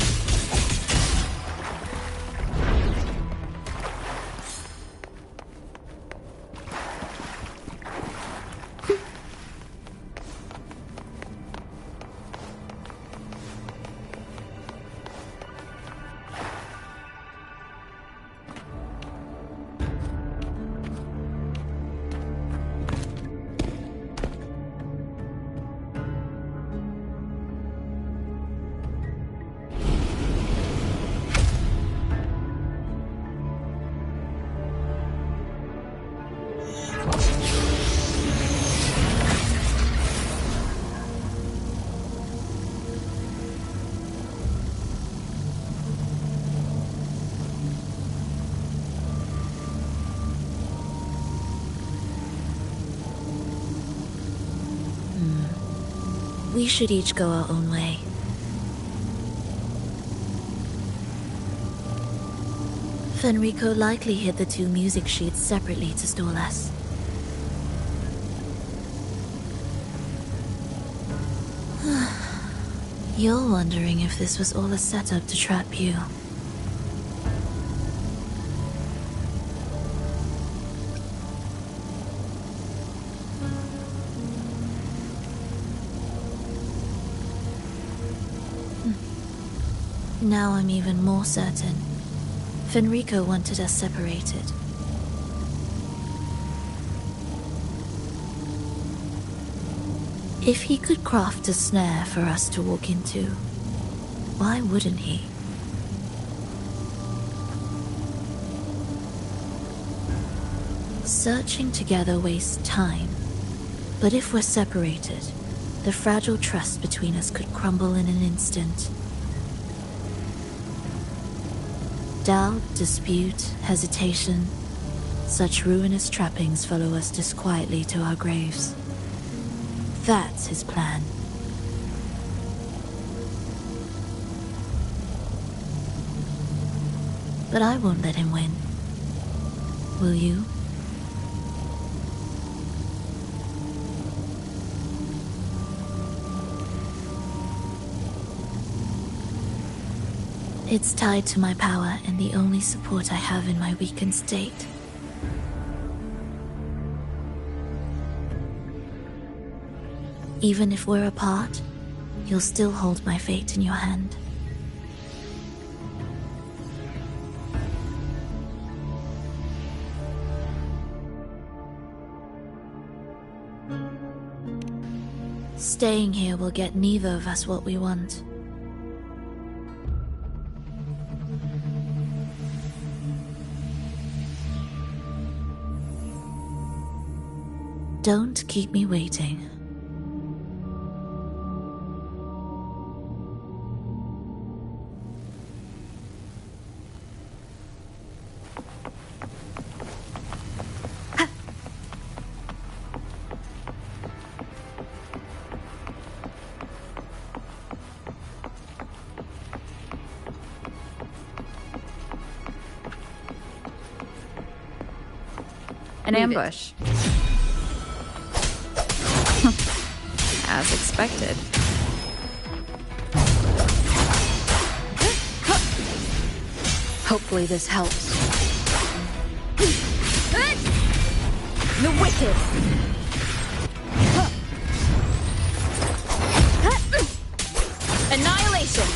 We should each go our own way. Fenrico likely hid the 2 music sheets separately to stall us. You're wondering if this was all a setup to trap you. Now I'm even more certain. Fenrico wanted us separated. If he could craft a snare for us to walk into, why wouldn't he? Searching together wastes time, but if we're separated, the fragile trust between us could crumble in an instant. Doubt, dispute, hesitation, such ruinous trappings follow us disquietly to our graves. That's his plan. But I won't let him win. Will you? It's tied to my power and the only support I have in my weakened state. Even if we're apart, you'll still hold my fate in your hand. Staying here will get neither of us what we want. Don't keep me waiting. An ambush. As expected. Hopefully this helps. The wicked! Annihilation!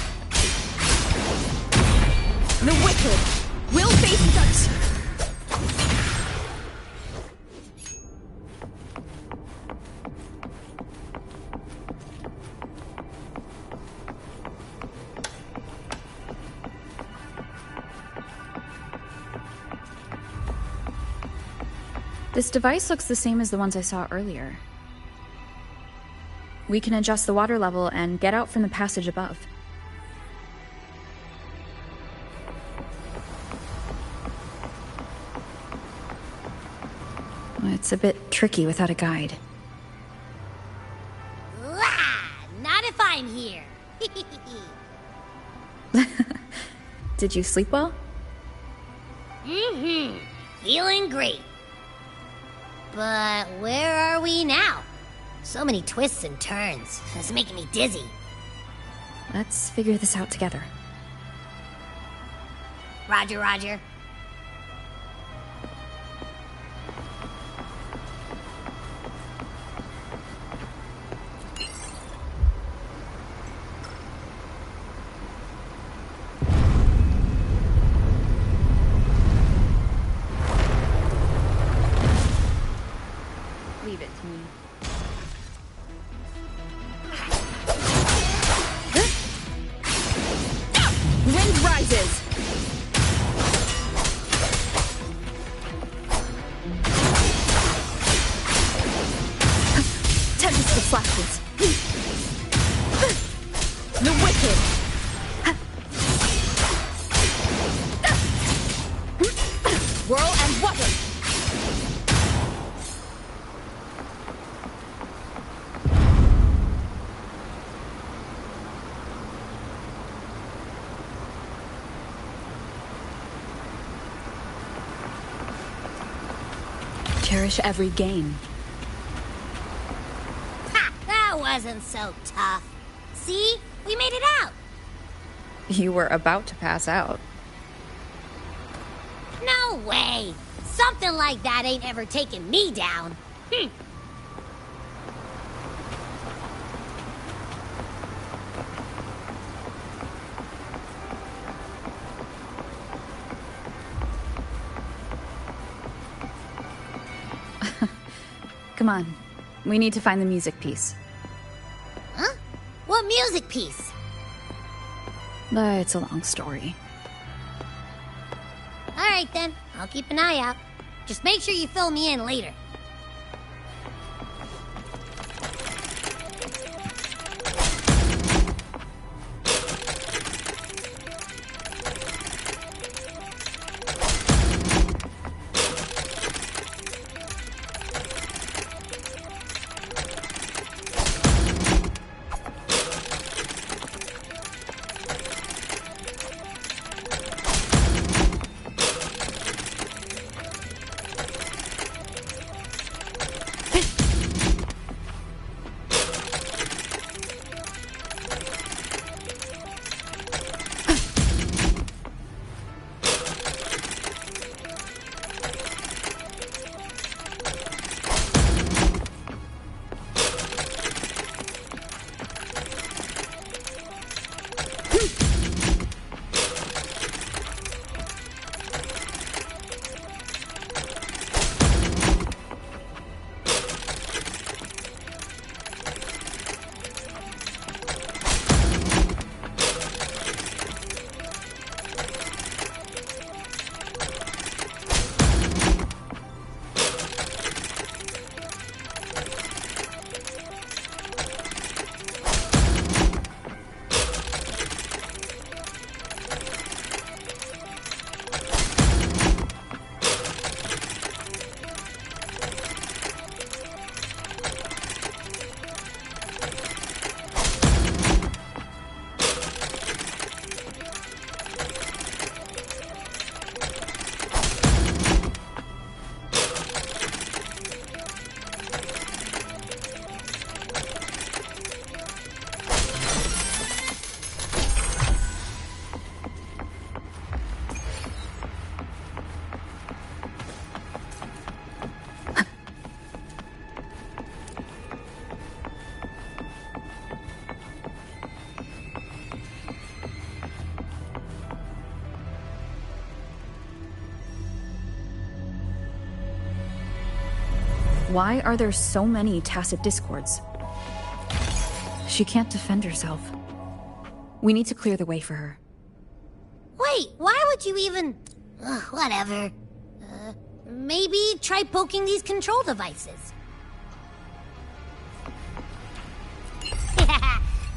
The wicked will face touch! This device looks the same as the ones I saw earlier. We can adjust the water level and get out from the passage above. It's a bit tricky without a guide. Not if I'm here. Did you sleep well? Feeling great. But where are we now? So many twists and turns. It's making me dizzy. Let's figure this out together. Roger, roger. Leave it to me. Wind rises! Tempest of flashes. The wicked! Whirl and water! Cherish every game. Ha! That wasn't so tough. See? We made it out. You were about to pass out. No way. Something like that ain't ever taken me down. Come on. We need to find the music piece. Huh? What music piece? It's a long story. Alright then, I'll keep an eye out. Just make sure you fill me in later. Why are there so many tacit discords? She can't defend herself. We need to clear the way for her. Wait, why would you even... whatever. Maybe try poking these control devices.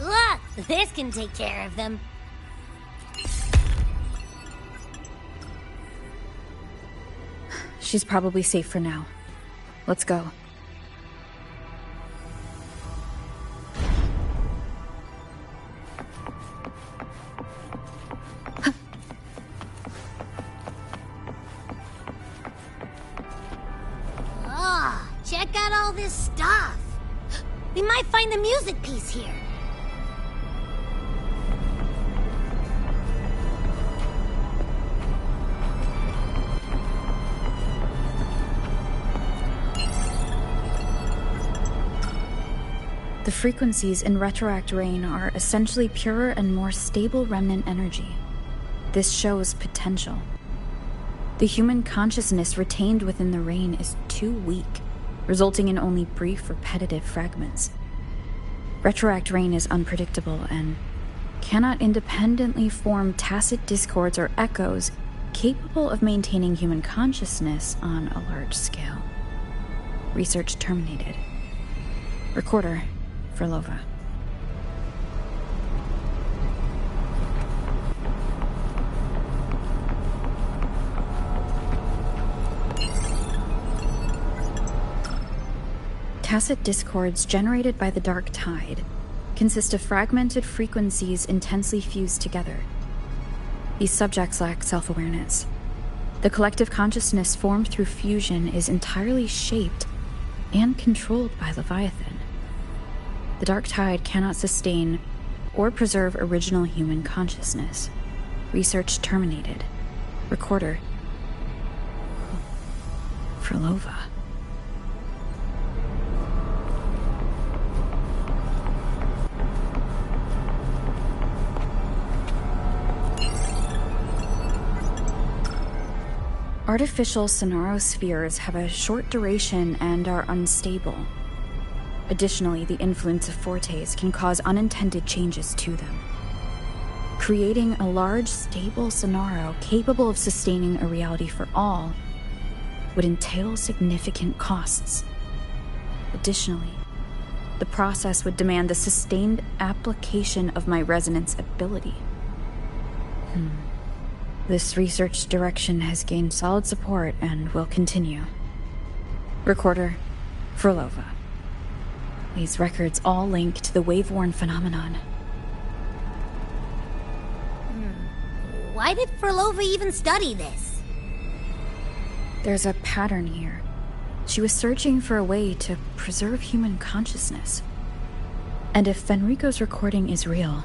Look, this can take care of them. She's probably safe for now. Let's go. Check out all this stuff. We might find the music piece here. The frequencies in Retroact Rain are essentially purer and more stable remnant energy. This shows potential. The human consciousness retained within the rain is too weak, resulting in only brief, repetitive fragments. Retroact Rain is unpredictable and cannot independently form tacit discords or echoes capable of maintaining human consciousness on a large scale. Research terminated. Recorder, Frolova. Tacit discords generated by the Dark Tide consist of fragmented frequencies intensely fused together. These subjects lack self-awareness. The collective consciousness formed through fusion is entirely shaped and controlled by Leviathan. The Dark Tide cannot sustain or preserve original human consciousness. Research terminated. Recorder. Frolova. Artificial sonarospheres have a short duration and are unstable. Additionally, the influence of fortes can cause unintended changes to them. Creating a large, stable sonaro capable of sustaining a reality for all would entail significant costs. Additionally, the process would demand the sustained application of my resonance ability. This research direction has gained solid support and will continue. Recorder, Frolova. These records all link to the wave-worn phenomenon. Why did Frolova even study this? There's a pattern here. She was searching for a way to preserve human consciousness. And if Fenrico's recording is real,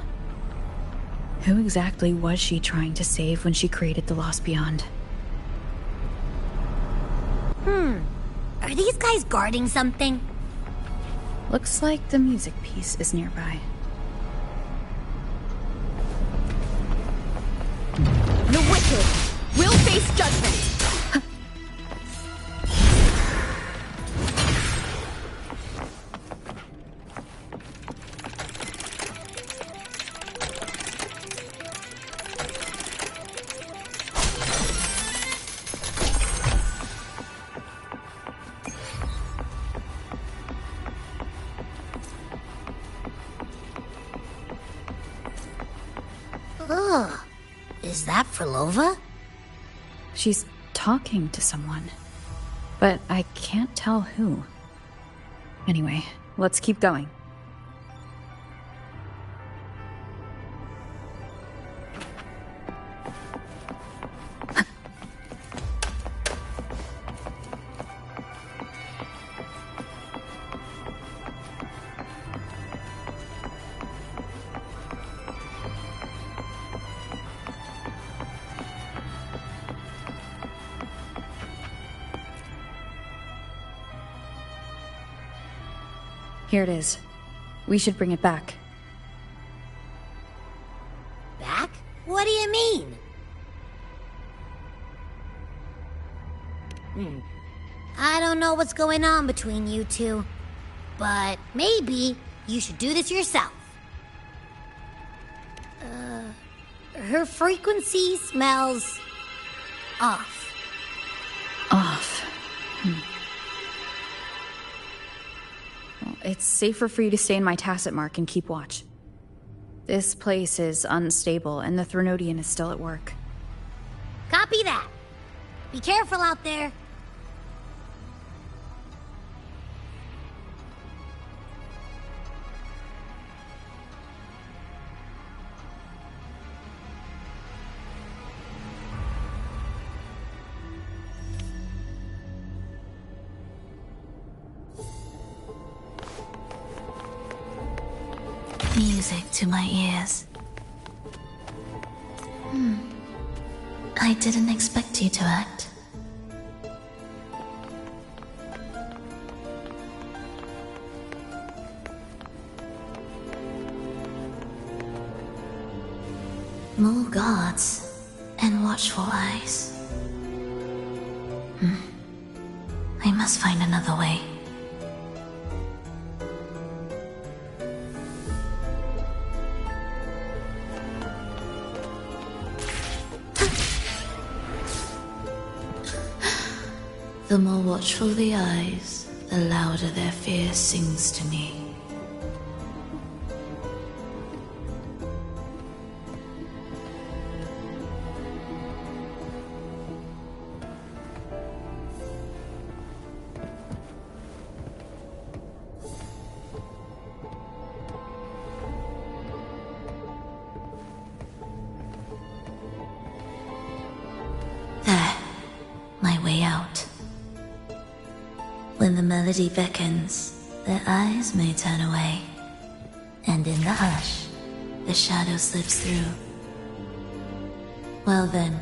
who exactly was she trying to save when she created the Lost Beyond? Are these guys guarding something? Looks like the music piece is nearby. The wicked will face judgment! Is that Frolova? She's talking to someone, but I can't tell who. Anyway, let's keep going. Here it is. We should bring it back. Back? What do you mean? I don't know what's going on between you two, but maybe you should do this yourself. Her frequency smells off. Off. Well, it's safer for you to stay in my tacit mark and keep watch. This place is unstable, and the Threnodian is still at work. Copy that. Be careful out there. Music to my ears. I didn't expect you to act. More guards and watchful eyes. I must find another way. The more watchful the eyes, the louder their fear sings to me. There, my way out. When the melody beckons, their eyes may turn away, and in the hush, the shadow slips through. Well then,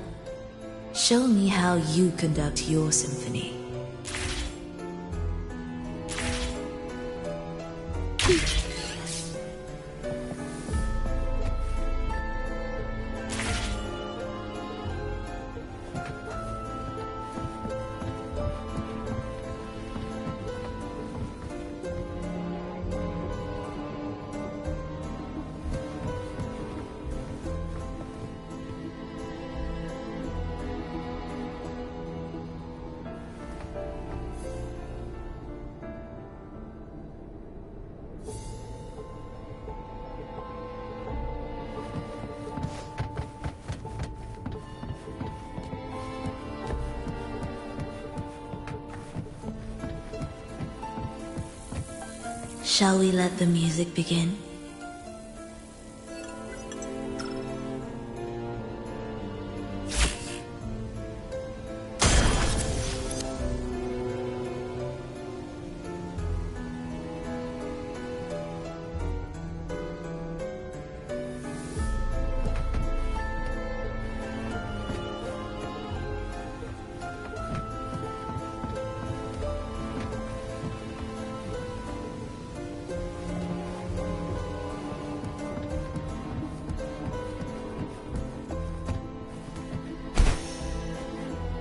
show me how you conduct your symphony. Shall we let the music begin?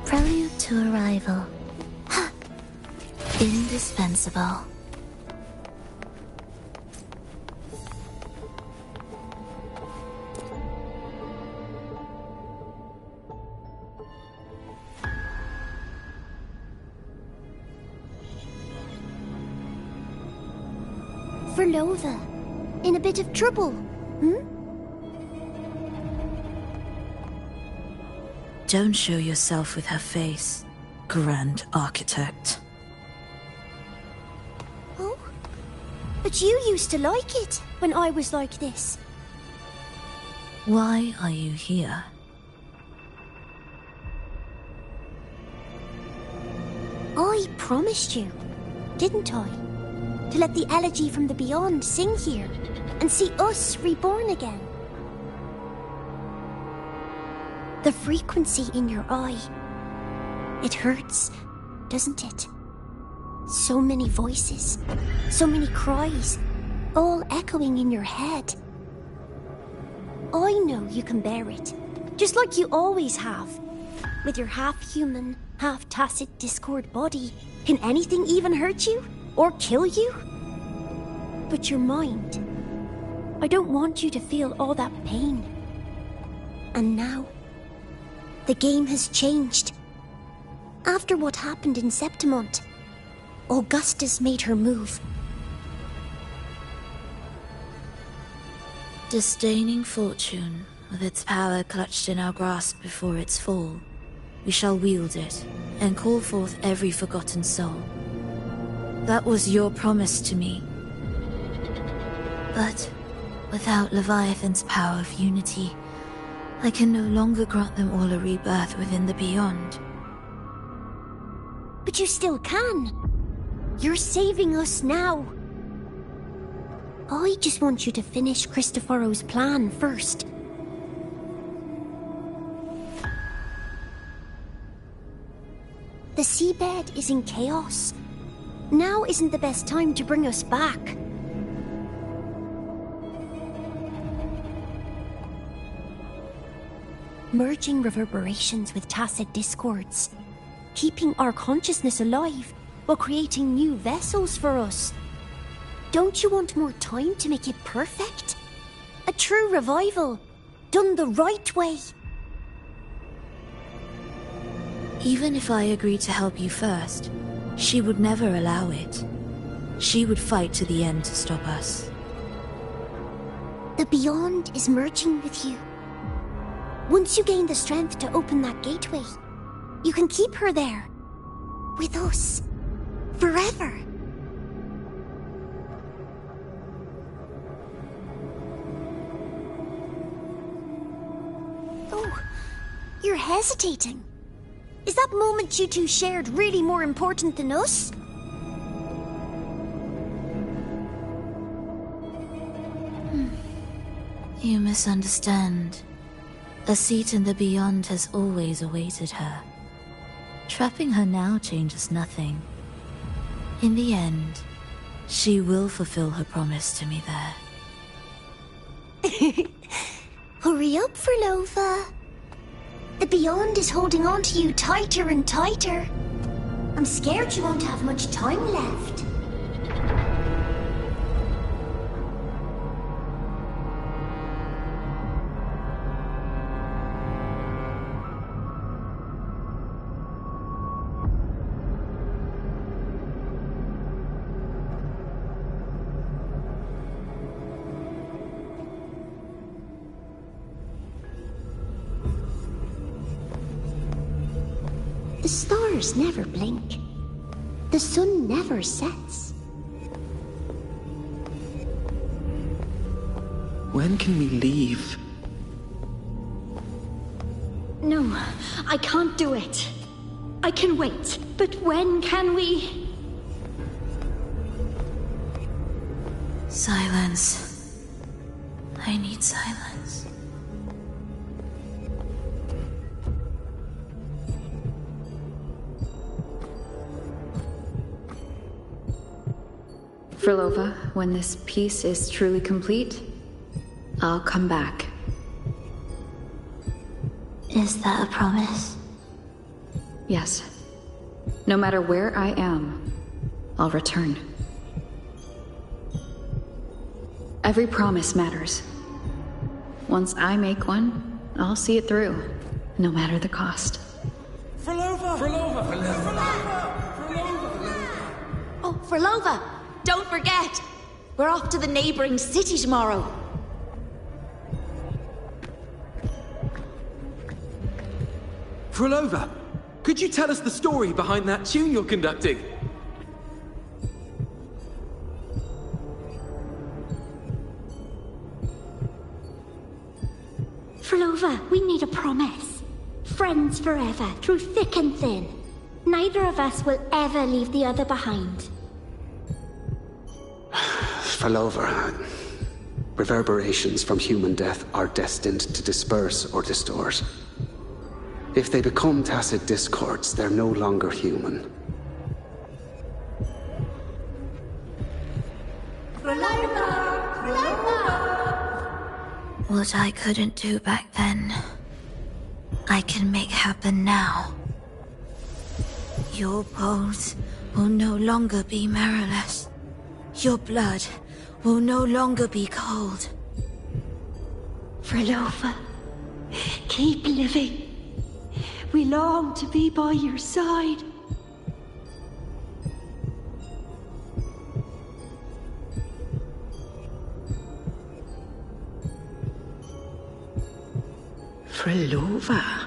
Prelude to arrival. Indispensable. Verlova, in a bit of trouble, Don't show yourself with her face, Grand Architect. Oh? But you used to like it when I was like this. Why are you here? I promised you, didn't I? To let the elegy from the beyond sing here and see us reborn again. The frequency in your eye. It hurts, doesn't it? So many voices, so many cries, all echoing in your head. I know you can bear it, just like you always have, with your half-human, half tacit discord body. Can anything even hurt you? Or kill you? But your mind... I don't want you to feel all that pain. And now... the game has changed. After what happened in Septimont, Augustus made her move. Disdaining fortune, with its power clutched in our grasp before its fall, we shall wield it, and call forth every forgotten soul. That was your promise to me. But without Leviathan's power of unity, I can no longer grant them all a rebirth within the beyond. But you still can. You're saving us now. I just want you to finish Cristoforo's plan first. The seabed is in chaos. Now isn't the best time to bring us back. Merging reverberations with tacit discords. Keeping our consciousness alive while creating new vessels for us. Don't you want more time to make it perfect? A true revival, done the right way. Even if I agreed to help you first, she would never allow it. She would fight to the end to stop us. The Beyond is merging with you. Once you gain the strength to open that gateway, you can keep her there. With us. Forever. Oh, you're hesitating. Is that moment you two shared really more important than us? You misunderstand. A seat in the Beyond has always awaited her. Trapping her now changes nothing. In the end, she will fulfill her promise to me there. Hurry up, Frolova. The Beyond is holding on to you tighter and tighter. I'm scared you won't have much time left. The stars never blink. The sun never sets. When can we leave? No, I can't do it. I can wait, but when can we? Silence. I need silence. Frolova, when this piece is truly complete, I'll come back. Is that a promise? Yes. No matter where I am, I'll return. Every promise matters. Once I make one, I'll see it through, no matter the cost. Frolova! Frolova! Oh, Frolova! Don't forget! We're off to the neighboring city tomorrow. Frolova, could you tell us the story behind that tune you're conducting? Frolova, we need a promise. Friends forever, through thick and thin. Neither of us will ever leave the other behind. Frolova, reverberations from human death are destined to disperse or distort. If they become tacit discords, they're no longer human. What I couldn't do back then, I can make happen now. Your bones will no longer be marrowless. Your blood will no longer be cold. Frelova, keep living. We long to be by your side. Frelova,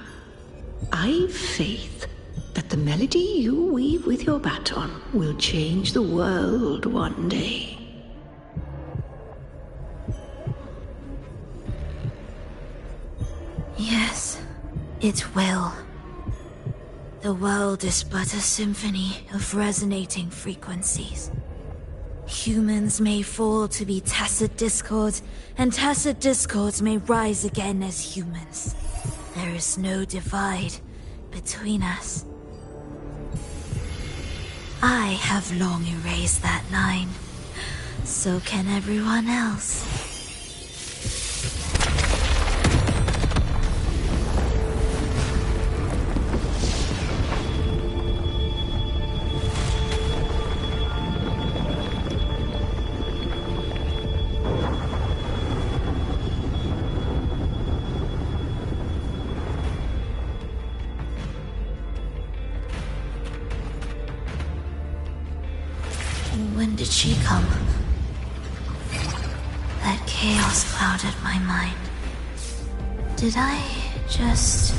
I've faith that the melody you weave with your baton will change the world one day. Yes, it will. The world is but a symphony of resonating frequencies. Humans may fall to be tacit discords, and tacit discords may rise again as humans. There is no divide between us. I have long erased that line. So can everyone else. When did she come? That chaos clouded my mind. Did I just...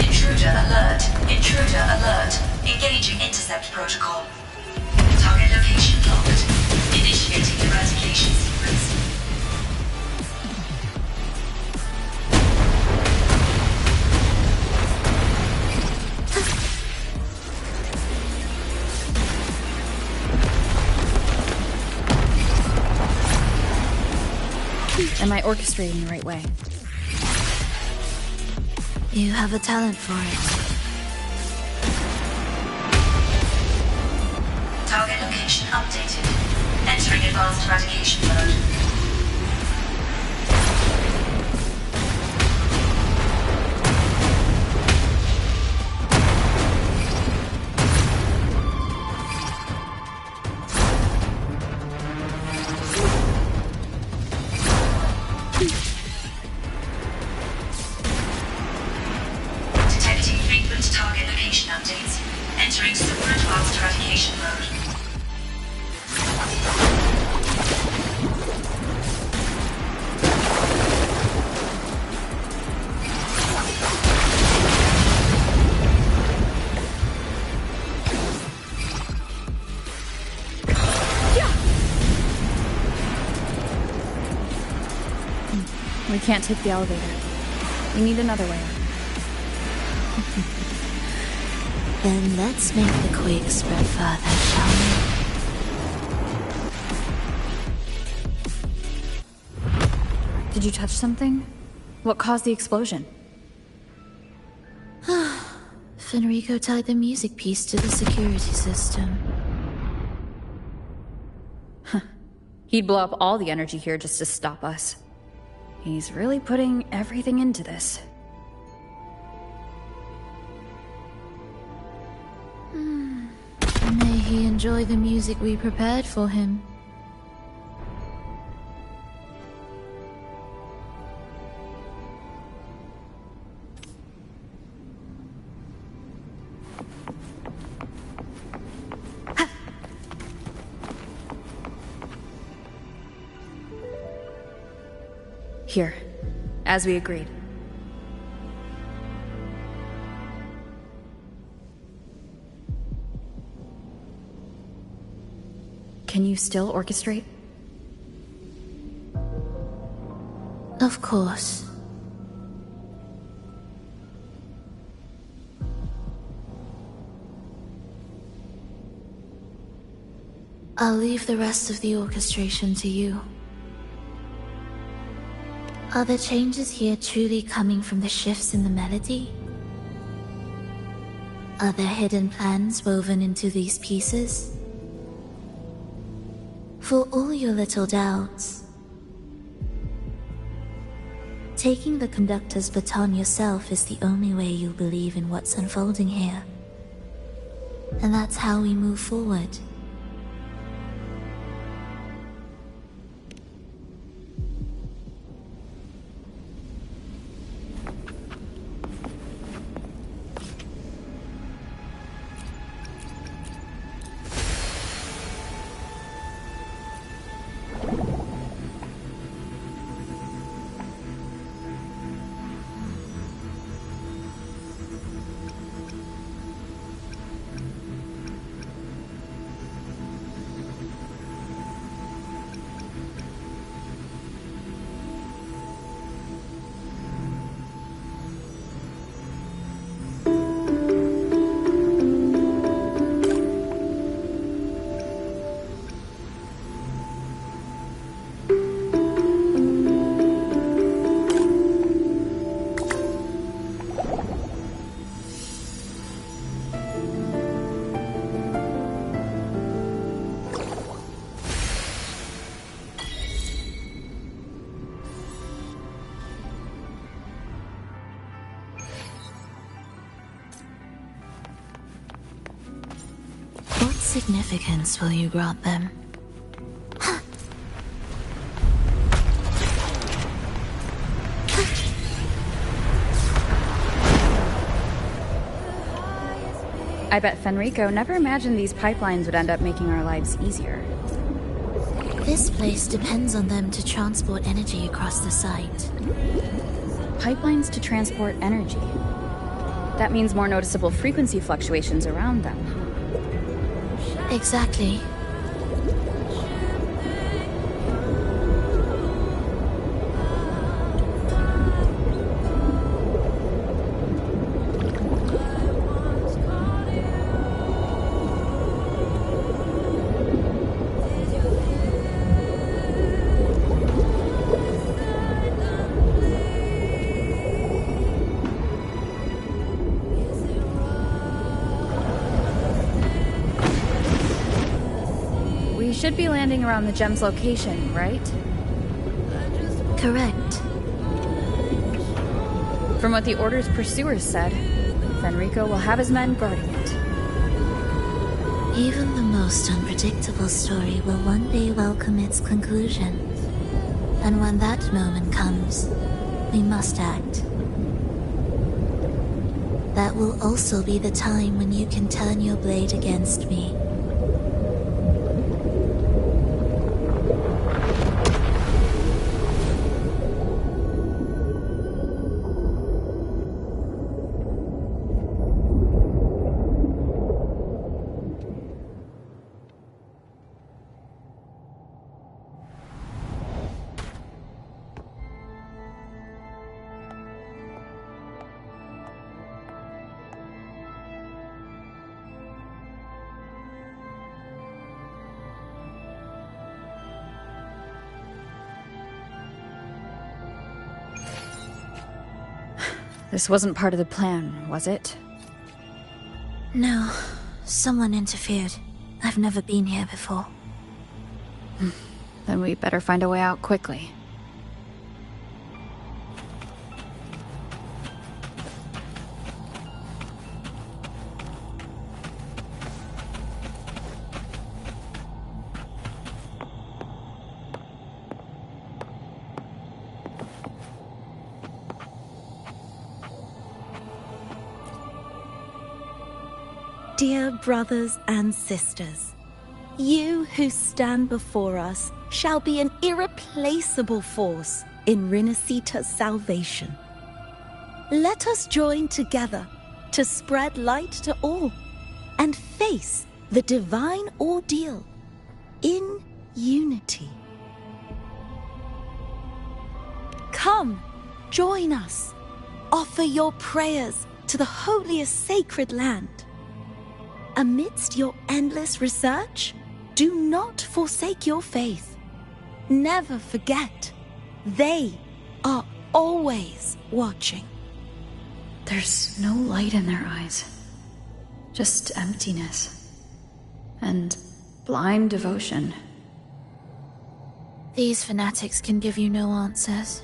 Intruder alert! Intruder alert! Engaging intercept protocol. Target location locked. Initiating eradication sequence. Am I orchestrating the right way? You have a talent for it. Target location updated. Entering advanced eradication mode. Detecting frequent target location updates. Entering super advanced eradication mode. We can't take the elevator. We need another way. Then let's make the quake spread further, shall we? Did you touch something? What caused the explosion? Fenrico tied the music piece to the security system. He'd blow up all the energy here just to stop us. He's really putting everything into this. May he enjoy the music we prepared for him. Here, as we agreed. Can you still orchestrate? Of course. I'll leave the rest of the orchestration to you. Are the changes here truly coming from the shifts in the melody? Are there hidden plans woven into these pieces? For all your little doubts, Taking the conductor's baton yourself is the only way you'll believe in what's unfolding here. And that's how we move forward. What significance will you grant them? I bet Fenrico never imagined these pipelines would end up making our lives easier. This place depends on them to transport energy across the site. Pipelines to transport energy. That means more noticeable frequency fluctuations around them. Exactly. We should be landing around the gem's location, right? Correct. From what the Order's pursuers said, Fenrico will have his men guarding it. Even the most unpredictable story will one day welcome its conclusion. And when that moment comes, we must act. That will also be the time when you can turn your blade against me. This wasn't part of the plan, was it? No. Someone interfered. I've never been here before. Then we better find a way out quickly. Dear brothers and sisters, you who stand before us shall be an irreplaceable force in Rinasita's salvation. Let us join together to spread light to all and face the divine ordeal in unity. Come, join us. Offer your prayers to the holiest sacred land. Amidst your endless research, do not forsake your faith. Never forget, they are always watching. There's no light in their eyes. Just emptiness. And blind devotion. These fanatics can give you no answers.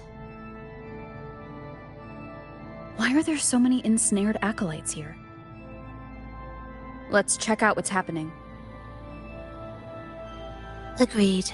Why are there so many ensnared acolytes here? Let's check out what's happening. Agreed.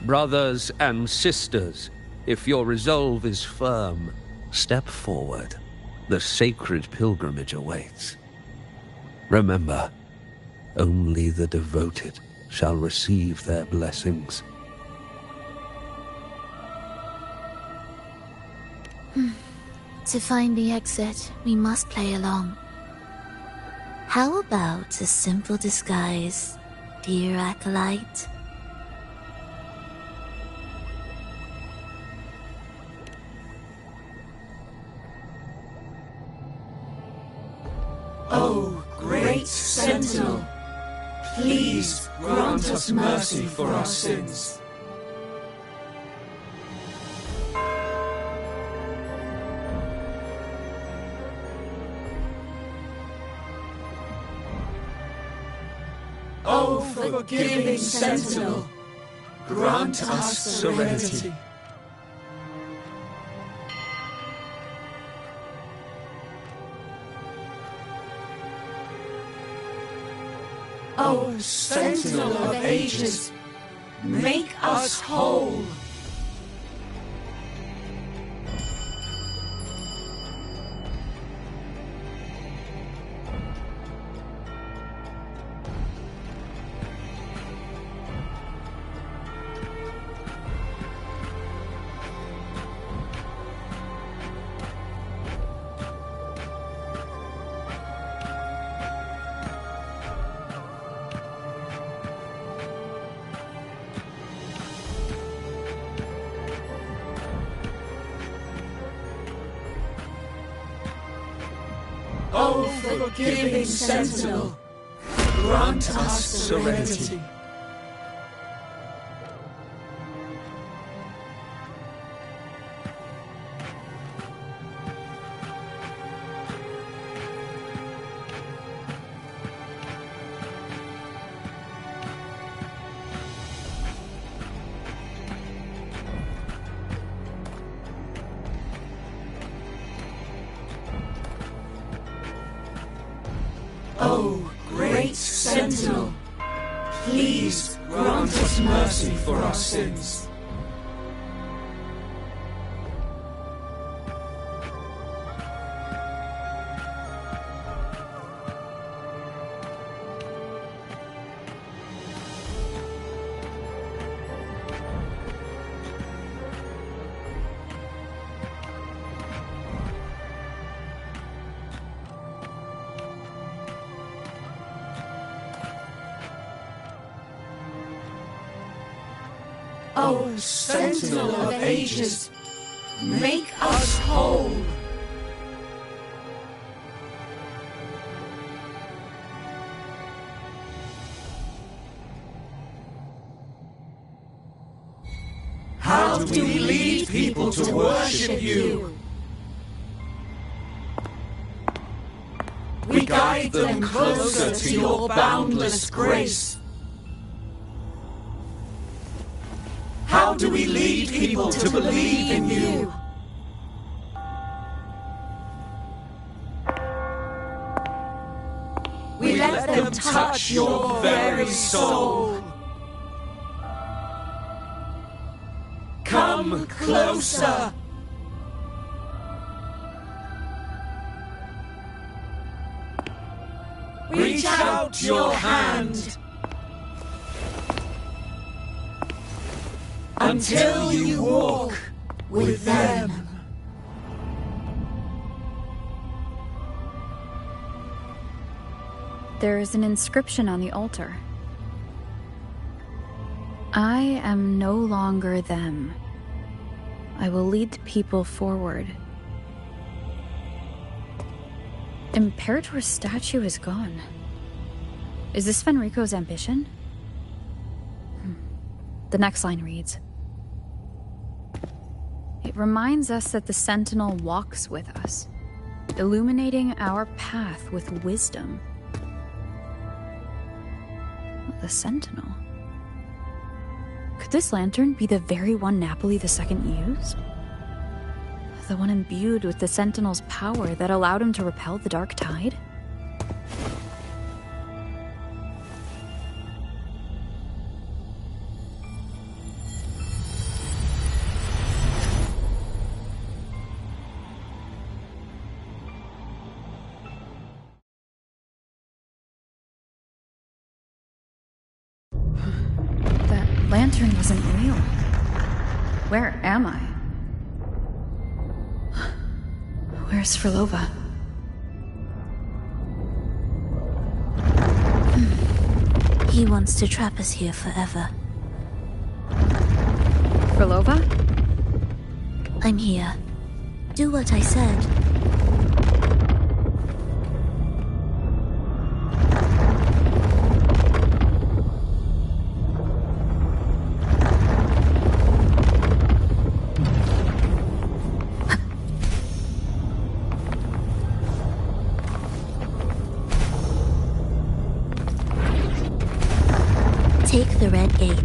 Brothers and sisters, if your resolve is firm, step forward. The sacred pilgrimage awaits. Remember, only the devoted shall receive their blessings. To find the exit, we must play along. How about a simple disguise, dear acolyte? O great Sentinel, please grant us mercy for our sins. O forgiving Sentinel, grant us serenity. O Sentinel of Ages, make us whole. O forgiving Sentinel, grant us serenity. O great Sentinel, please grant us mercy for our sins. O Sentinel of Ages, make us whole. How do we lead people to worship you? We guide them closer to your boundless grace. How do we lead people to believe in you? We let them touch your very soul. Come closer. Reach out your hand. Until you walk with them. There is an inscription on the altar. I am no longer them. I will lead the people forward. Imperator's statue is gone. Is this Fenrico's ambition? The next line reads, "It reminds us that the Sentinel walks with us, illuminating our path with wisdom." The Sentinel? Could this lantern be the very one Napoli II used? The one imbued with the Sentinel's power that allowed him to repel the dark tide? That lantern wasn't real. Where am I? Where's Frolova? He wants to trap us here forever. Frolova? I'm here. Do what I said. Take the red gate.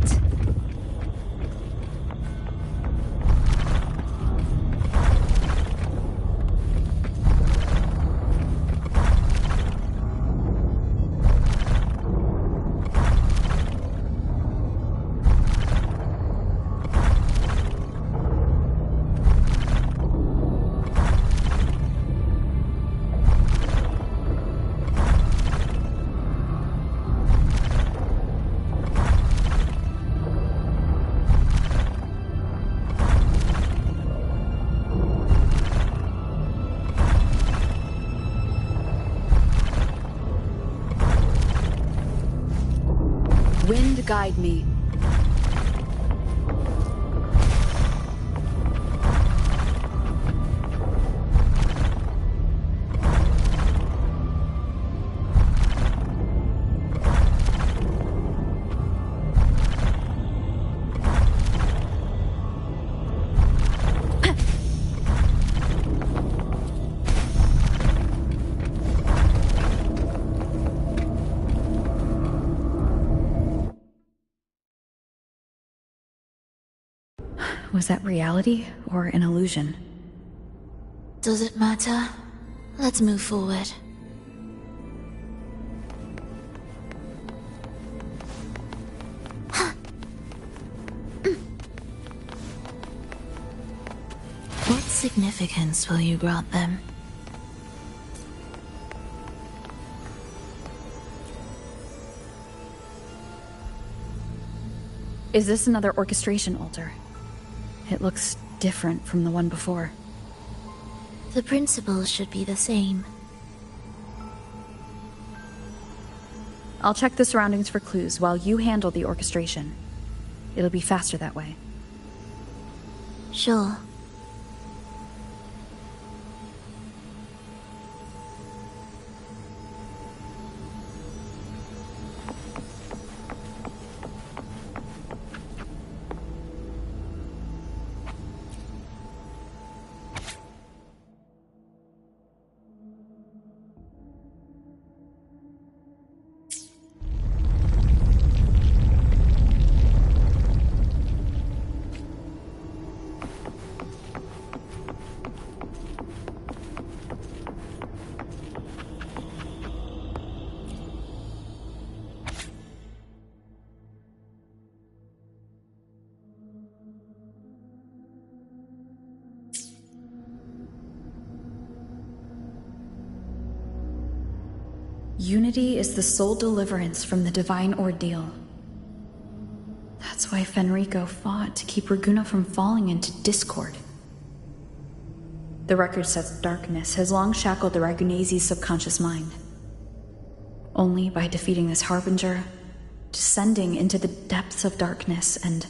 Wind guide me. Was that reality or an illusion? Does it matter? Let's move forward. What significance will you grant them? Is this another orchestration altar? It looks different from the one before. The principles should be the same. I'll check the surroundings for clues while you handle the orchestration. It'll be faster that way. Sure. Unity is the sole deliverance from the divine ordeal. That's why Fenrico fought to keep Raguna from falling into discord. The record says darkness has long shackled the Ragunese's subconscious mind. Only by defeating this harbinger, descending into the depths of darkness, and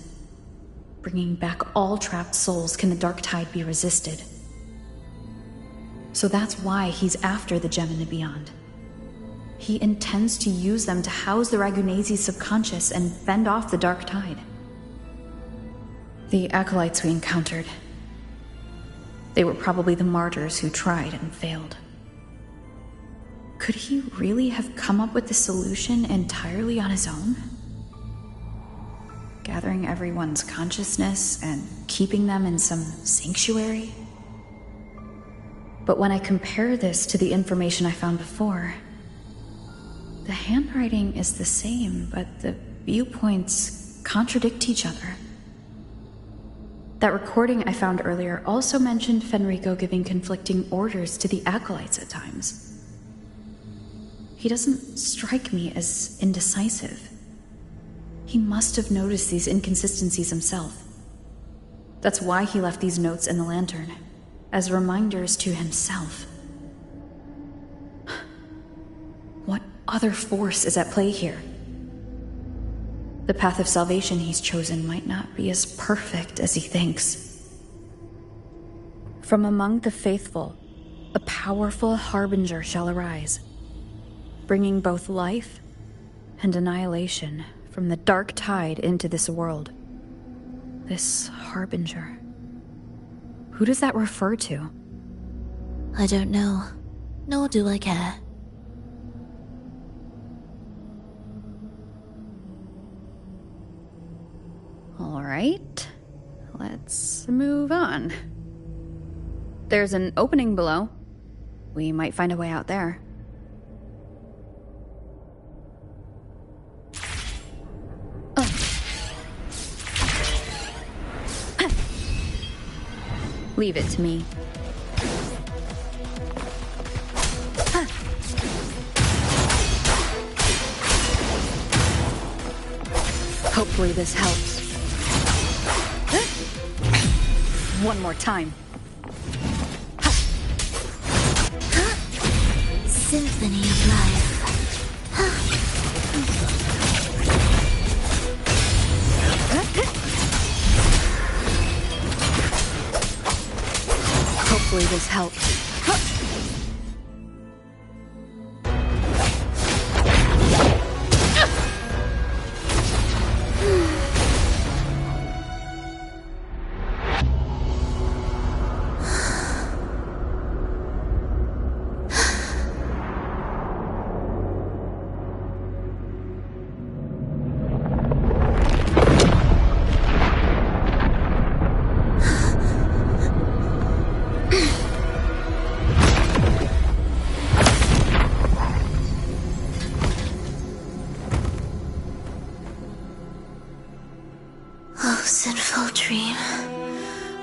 bringing back all trapped souls can the dark tide be resisted. So that's why he's after the gem in the beyond. He intends to use them to house the Ragunese's subconscious and fend off the dark tide. The acolytes we encountered. They were probably the martyrs who tried and failed. Could he really have come up with the solution entirely on his own? Gathering everyone's consciousness and keeping them in some sanctuary? But when I compare this to the information I found before, the handwriting is the same, but the viewpoints contradict each other. That recording I found earlier also mentioned Fenrico giving conflicting orders to the acolytes at times. He doesn't strike me as indecisive. He must have noticed these inconsistencies himself. That's why he left these notes in the lantern, as reminders to himself. What other force is at play here? The path of salvation he's chosen might not be as perfect as he thinks. From among the faithful, a powerful harbinger shall arise, bringing both life and annihilation from the dark tide into this world. This harbinger. Who does that refer to? I don't know, nor do I care. All right, let's move on. There's an opening below. We might find a way out there. Leave it to me. Hopefully this helps. One more time. Symphony of life. Hopefully this helps. Sinful dream,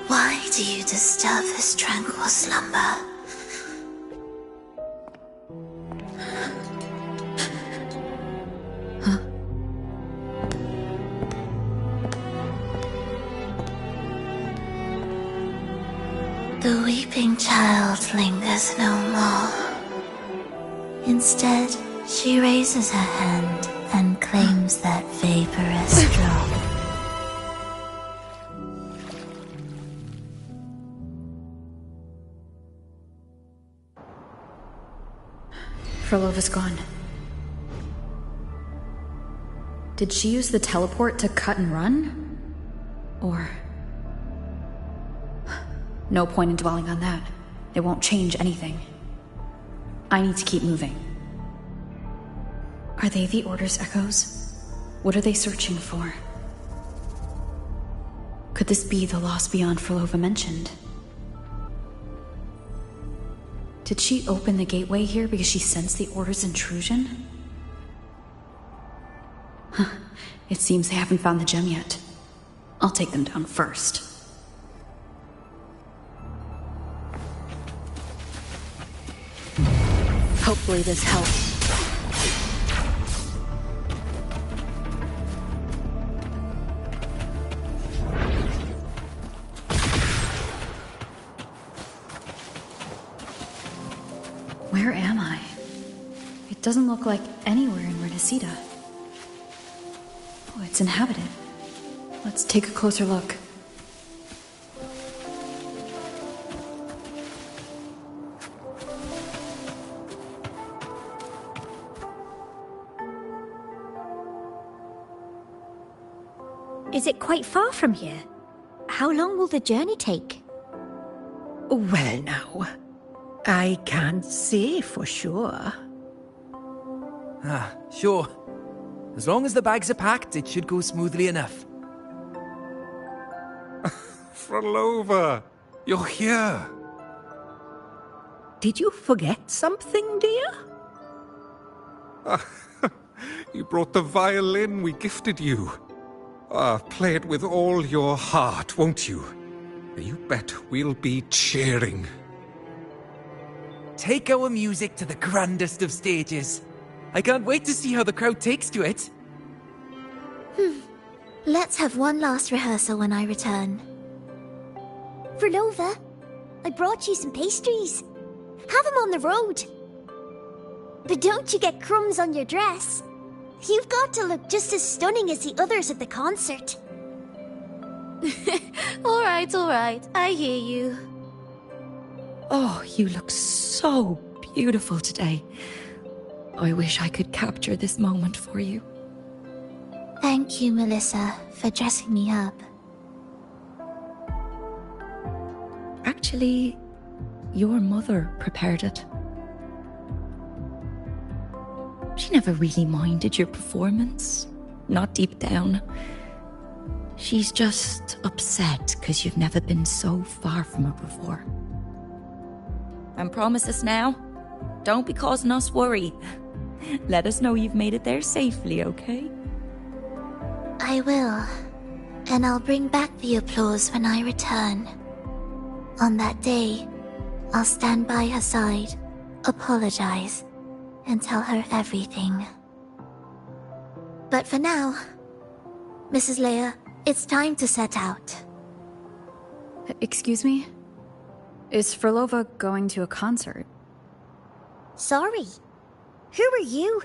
why do you disturb this tranquil slumber? The weeping child lingers no more. Instead, she raises her hand and claims that vaporous drop. Frolova's gone. Did she use the teleport to cut and run? Or... No point in dwelling on that. It won't change anything. I need to keep moving. Are they the Order's echoes? What are they searching for? Could this be the lost beyond Frolova mentioned? Did she open the gateway here because she sensed the Order's intrusion? Huh. It seems they haven't found the gem yet. I'll take them down first. Hopefully this helps. Where am I? It doesn't look like anywhere in Renacita. Oh, it's inhabited. Let's take a closer look. Is it quite far from here? how long will the journey take? Well, now, I can't say for sure. Sure. As long as the bags are packed, it should go smoothly enough. Frolova, you're here. Did you forget something, dear? You brought the violin we gifted you. Play it with all your heart, won't you? You bet we'll be cheering. Take our music to the grandest of stages. I can't wait to see how the crowd takes to it. Let's have one last rehearsal when I return. Frolova, I brought you some pastries. Have them on the road. But don't you get crumbs on your dress. You've got to look just as stunning as the others at the concert. All right. I hear you. Oh, you look so beautiful today. I wish I could capture this moment for you. Thank you, Melissa, for dressing me up. Actually, your mother prepared it. She never really minded your performance, not deep down. She's just upset because you've never been so far from her before. And promise us now, don't be causing us worry. Let us know you've made it there safely, okay? I will. And I'll bring back the applause when I return. On that day, I'll stand by her side, apologize, and tell her everything. But for now, Mrs. Leia, it's time to set out. Excuse me? Is Frolova going to a concert? Sorry. Who are you?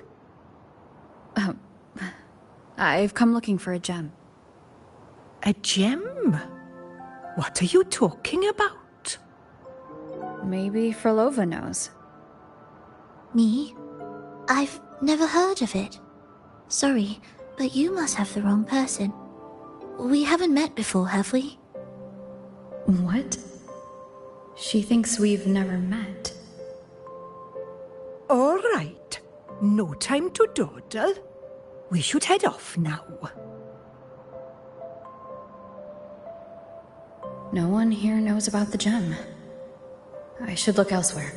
I've come looking for a gem. A gem? What are you talking about? Maybe Frolova knows. Me? I've never heard of it. Sorry, but you must have the wrong person. We haven't met before, have we? What? She thinks we've never met. All right. No time to dawdle. We should head off now. No one here knows about the gem. I should look elsewhere.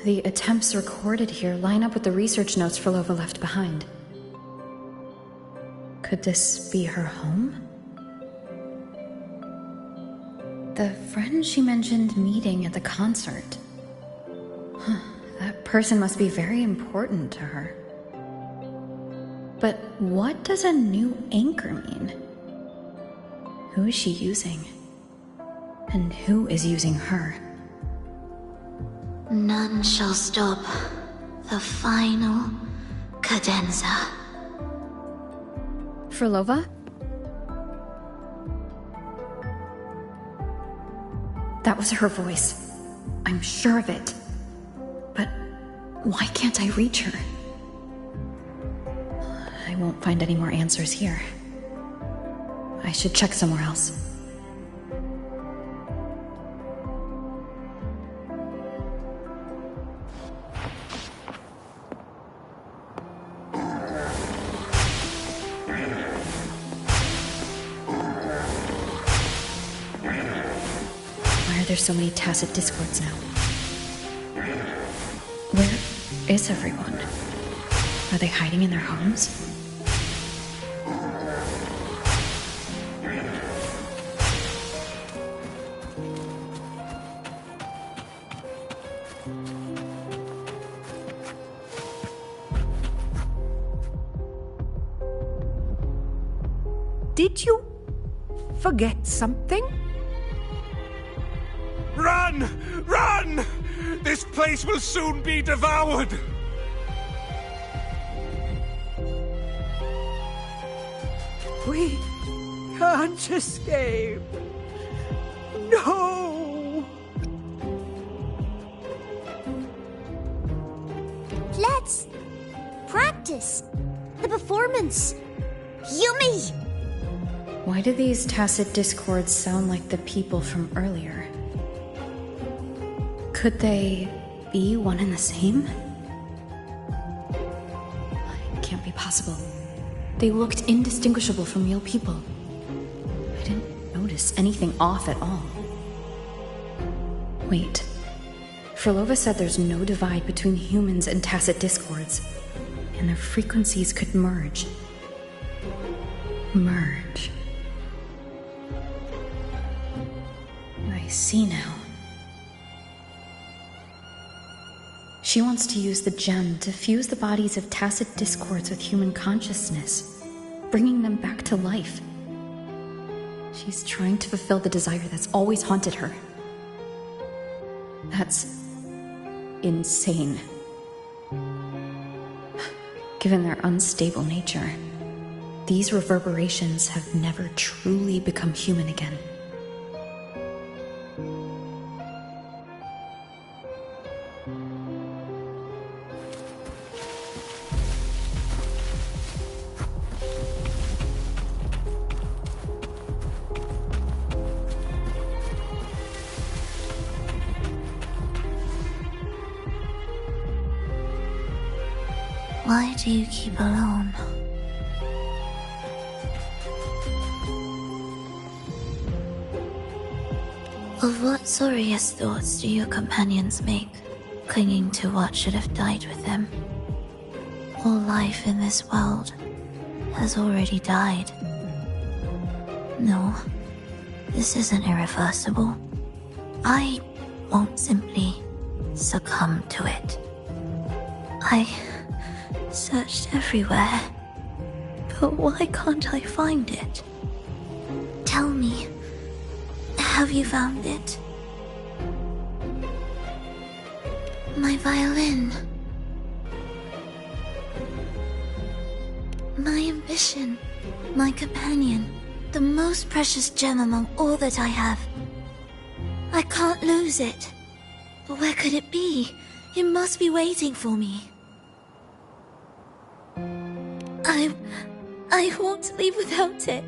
The attempts recorded here line up with the research notes Frolova left behind. Could this be her home? The friend she mentioned meeting at the concert. That person must be very important to her. But what does a new anchor mean? Who is she using? And who is using her? None shall stop the final cadenza. Frolova? That was her voice. I'm sure of it. But why can't I reach her? won't find any more answers here. I should check somewhere else. Why are there so many tacit discords now? Where is everyone? Are they hiding in their homes? Did you forget something? Run! Run! This place will soon be devoured! We can't escape. No! Let's practice the performance. Yummy! Why do these tacit discords sound like the people from earlier? Could they be one and the same? It can't be possible. They looked indistinguishable from real people. I didn't notice anything off at all. Wait. Frolova said there's no divide between humans and tacit discords, and their frequencies could merge. Merge. I see now. She wants to use the gem to fuse the bodies of tacit discords with human consciousness, bringing them back to life. She's trying to fulfill the desire that's always haunted her. That's insane. Given their unstable nature, these reverberations have never truly become human again. Why do you keep alone? Of what sorriest thoughts do your companions make, clinging to what should have died with them? All life in this world has already died. No, this isn't irreversible. I won't simply succumb to it. I searched everywhere, but why can't I find it? Tell me, have you found it? My violin. My ambition. My companion. The most precious gem among all that I have. I can't lose it. But where could it be? It must be waiting for me. I won't leave without it.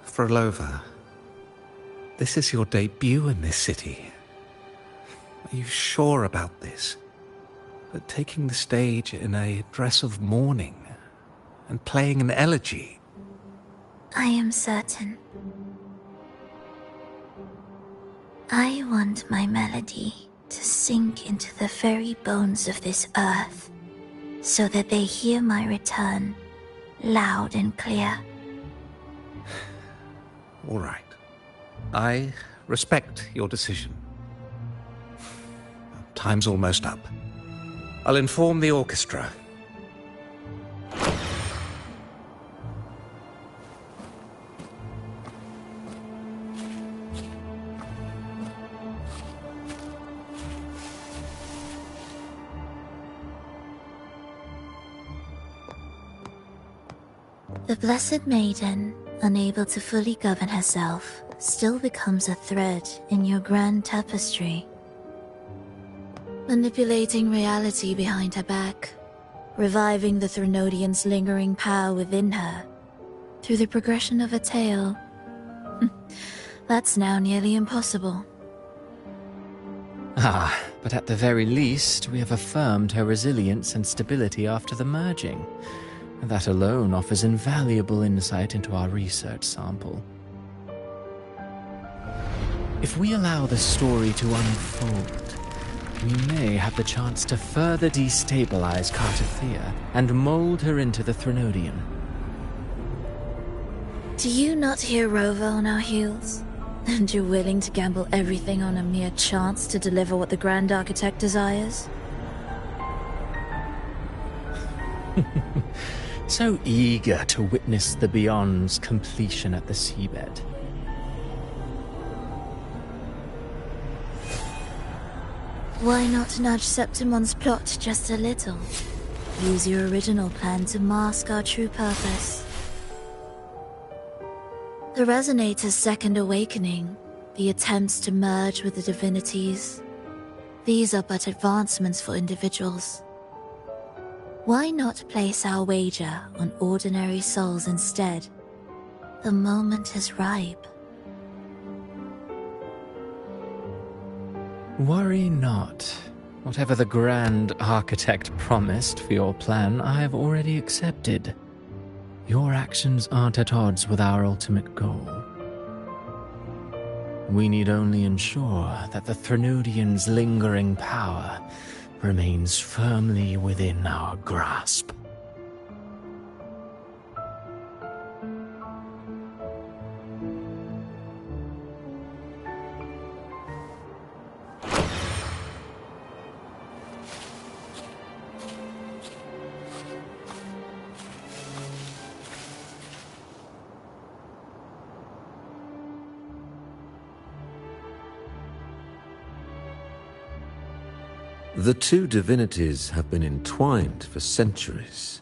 Frolova, this is your debut in this city. Are you sure about this? That taking the stage in a dress of mourning and playing an elegy? I am certain. I want my melody to sink into the very bones of this earth, so that they hear my return, loud and clear. All right. I respect your decision. Time's almost up. I'll inform the orchestra. The Blessed Maiden, unable to fully govern herself, still becomes a thread in your grand tapestry. Manipulating reality behind her back, reviving the Threnodian's lingering power within her, through the progression of a tale. That's now nearly impossible. Ah, but at the very least, we have affirmed her resilience and stability after the merging. That alone offers invaluable insight into our research sample. If we allow the story to unfold, we may have the chance to further destabilize Cartothea and mold her into the Threnodian. Do you not hear Rover on our heels? And you're willing to gamble everything on a mere chance to deliver what the Grand Architect desires? So eager to witness the Beyond's completion at the seabed. Why not nudge Septimon's plot just a little? Use your original plan to mask our true purpose. The Resonator's second awakening, the attempts to merge with the divinities, these are but advancements for individuals. Why not place our wager on ordinary souls instead? The moment is ripe. Worry not. Whatever the Grand Architect promised for your plan, I have already accepted. Your actions aren't at odds with our ultimate goal. We need only ensure that the Threnodian's lingering power remains firmly within our grasp. The two divinities have been entwined for centuries.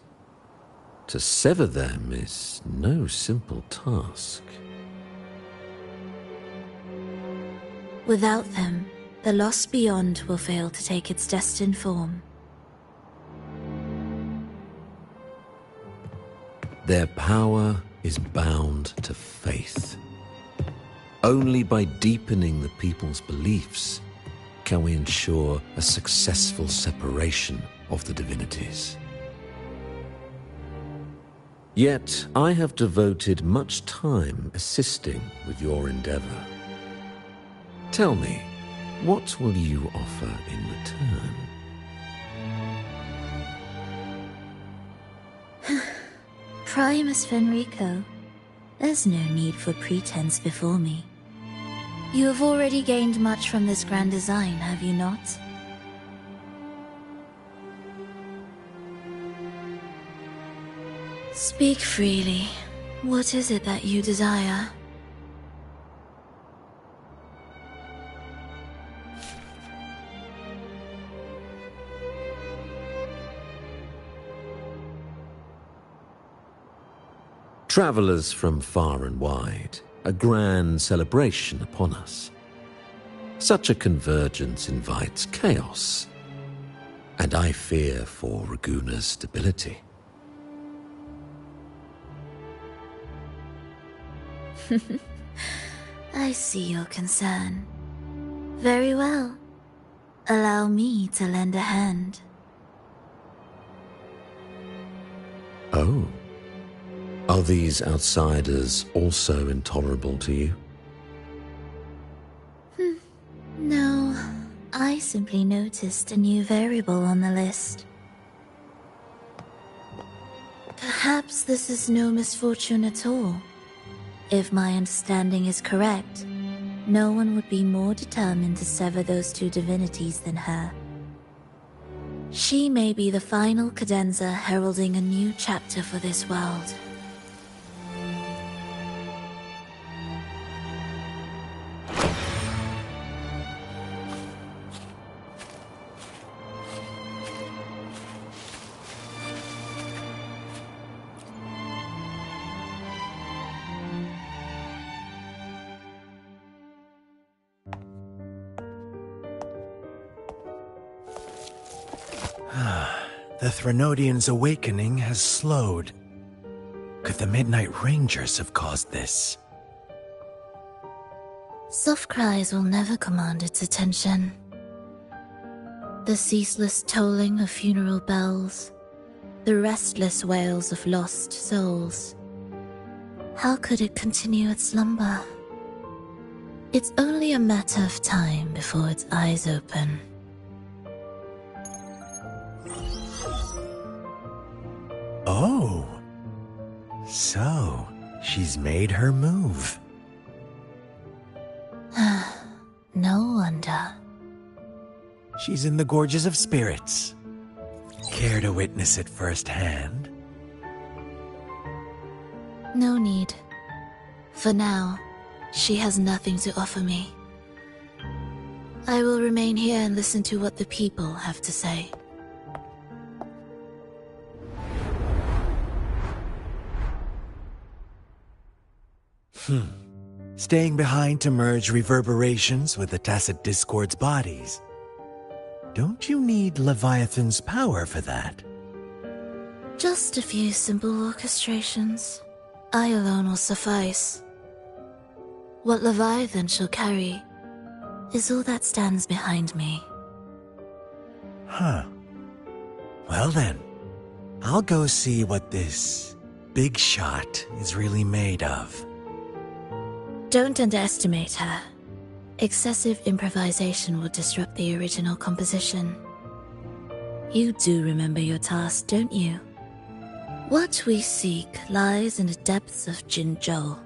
To sever them is no simple task. Without them, the lost beyond will fail to take its destined form. Their power is bound to faith. Only by deepening the people's beliefs can we ensure a successful separation of the divinities. Yet I have devoted much time assisting with your endeavor. Tell me, what will you offer in return? Primus Fenrico, there's no need for pretense before me. You have already gained much from this grand design, have you not? Speak freely. What is it that you desire? Travelers from far and wide, a grand celebration upon us. Such a convergence invites chaos, and I fear for Raguna's stability. I see your concern. Very well. Allow me to lend a hand. Oh. Are these outsiders also intolerable to you? No, I simply noticed a new variable on the list. Perhaps this is no misfortune at all. If my understanding is correct, no one would be more determined to sever those two divinities than her. She may be the final cadenza heralding a new chapter for this world. The Threnodian's awakening has slowed. Could the Midnight Rangers have caused this? Soft cries will never command its attention. The ceaseless tolling of funeral bells, the restless wails of lost souls. How could it continue its slumber? It's only a matter of time before its eyes open. Oh. So, she's made her move. No wonder. She's in the Gorges of Spirits. Care to witness it firsthand? No need. For now, she has nothing to offer me. I will remain here and listen to what the people have to say. Staying behind to merge reverberations with the Tacit Discord's bodies. Don't you need Leviathan's power for that? Just a few simple orchestrations. I alone will suffice. What Leviathan shall carry is all that stands behind me. Huh. Well then, I'll go see what this big shot is really made of. Don't underestimate her. Excessive improvisation will disrupt the original composition. You do remember your task, don't you? What we seek lies in the depths of Jinzhou.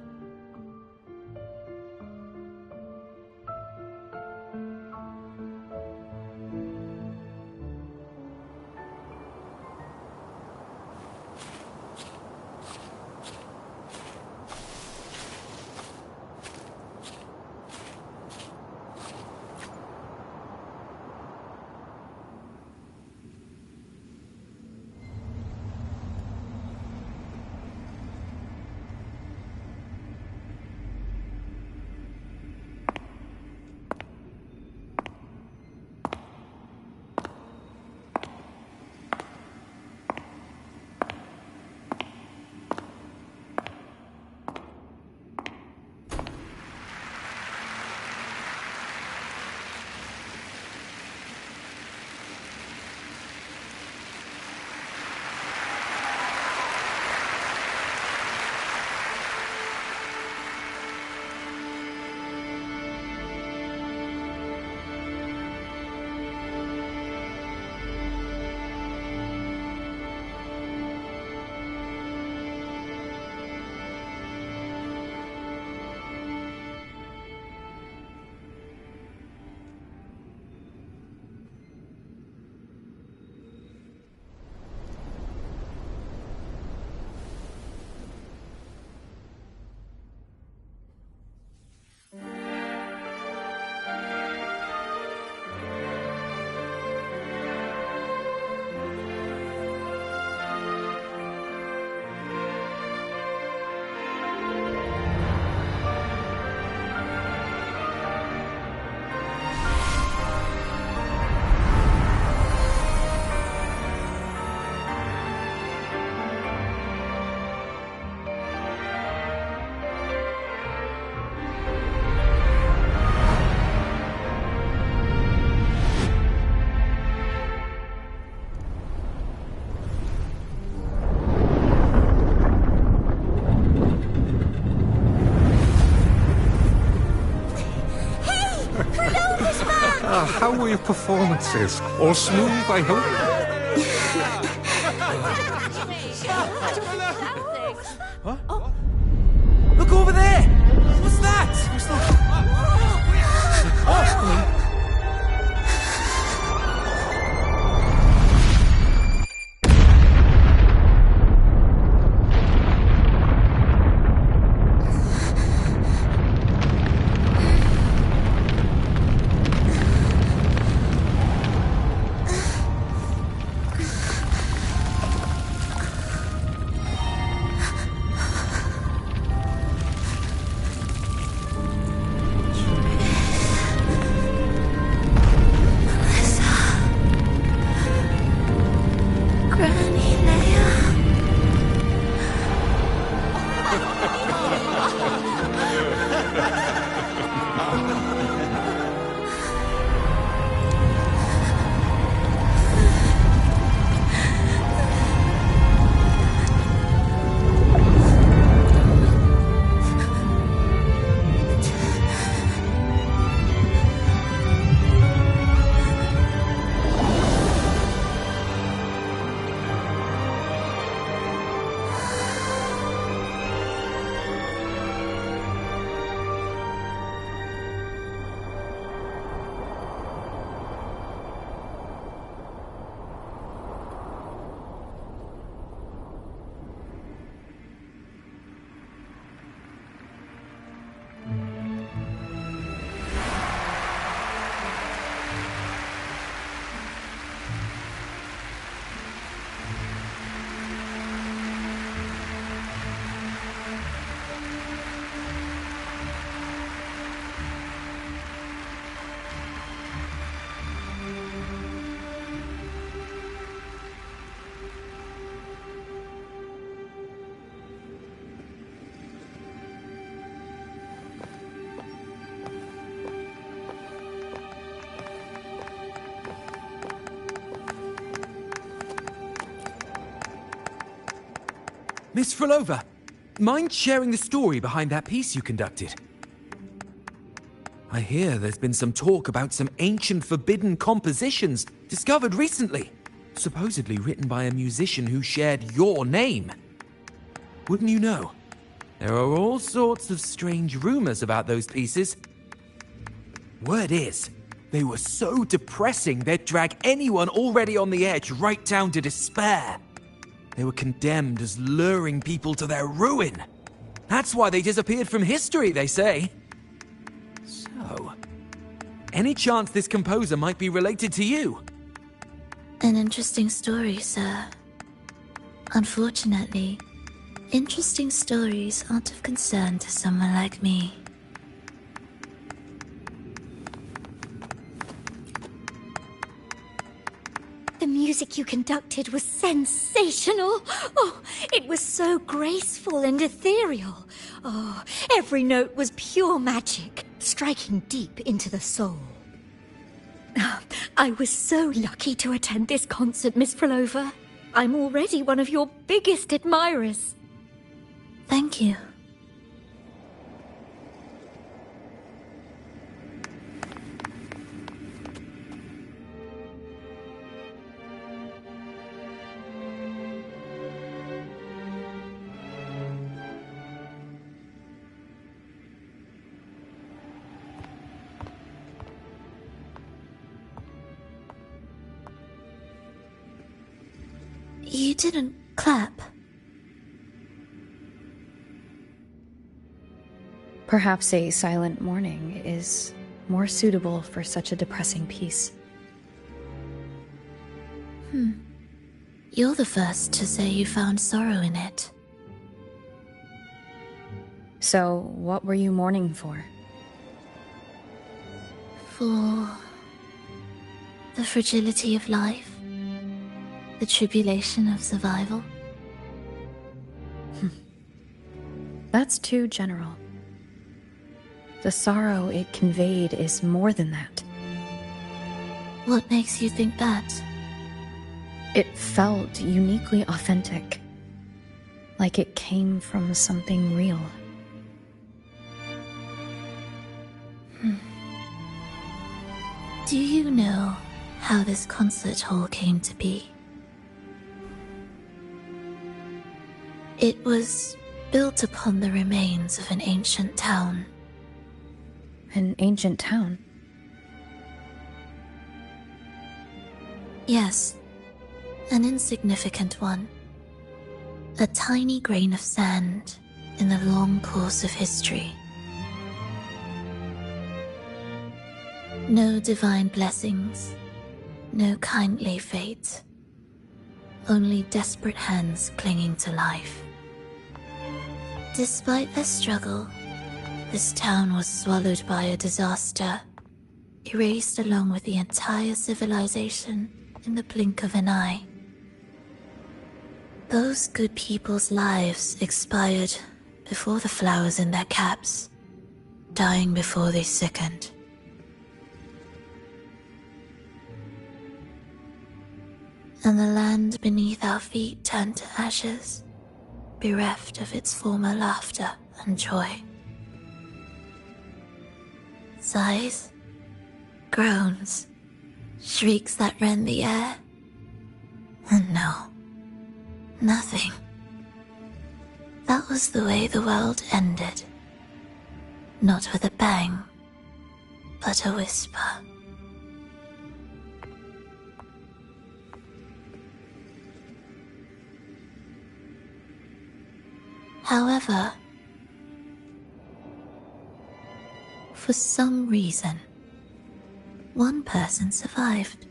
How were your performances? All smooth, I hope? Huh? Look over there! What's that? Oh! Miss Frolova, mind sharing the story behind that piece you conducted? I hear there's been some talk about some ancient forbidden compositions discovered recently, supposedly written by a musician who shared your name. Wouldn't you know? There are all sorts of strange rumors about those pieces. Word is, they were so depressing they'd drag anyone already on the edge right down to despair. They were condemned as luring people to their ruin. That's why they disappeared from history, they say. So, any chance this composer might be related to you? An interesting story, sir. Unfortunately, interesting stories aren't of concern to someone like me. The music you conducted was sensational. Oh, it was so graceful and ethereal. Oh, every note was pure magic, striking deep into the soul. I was so lucky to attend this concert, Miss Frolova. I'm already one of your biggest admirers. Thank you. You didn't clap. Perhaps a silent mourning is more suitable for such a depressing piece. You're the first to say you found sorrow in it. So, what were you mourning for? For the fragility of life. The tribulation of survival. That's too general. The sorrow it conveyed is more than that. What makes you think that? It felt uniquely authentic. Like it came from something real. Do you know how this concert hall came to be? It was built upon the remains of an ancient town. An ancient town? Yes, an insignificant one. A tiny grain of sand in the long course of history. No divine blessings, no kindly fate. Only desperate hands clinging to life. Despite their struggle, this town was swallowed by a disaster, erased along with the entire civilization in the blink of an eye. Those good people's lives expired before the flowers in their caps, dying before they sickened. And the land beneath our feet turned to ashes, bereft of its former laughter and joy. Sighs, groans, shrieks that rend the air. And no, nothing. That was the way the world ended. Not with a bang, but a whisper. However, for some reason, one person survived.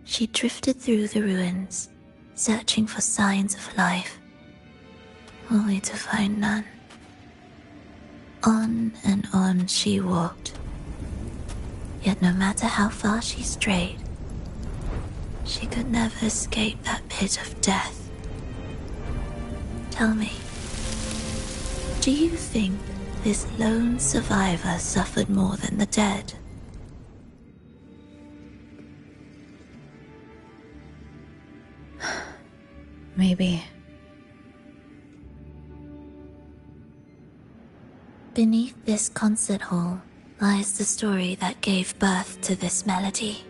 She drifted through the ruins, searching for signs of life, only to find none. On and on she walked, yet no matter how far she strayed, she could never escape that pit of death. Tell me, do you think this lone survivor suffered more than the dead? Maybe. Beneath this concert hall lies the story that gave birth to this melody.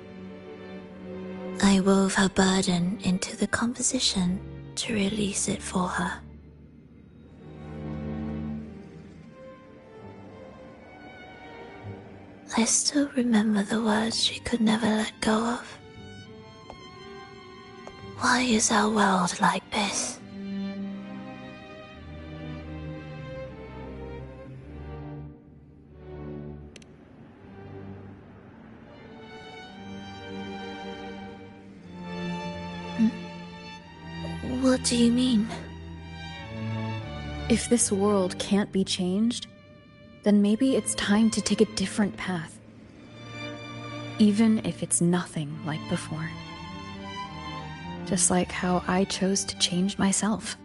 I wove her burden into the composition to release it for her. I still remember the words she could never let go of. Why is our world like this? What do you mean? If this world can't be changed, then maybe it's time to take a different path. Even if it's nothing like before. Just like how I chose to change myself.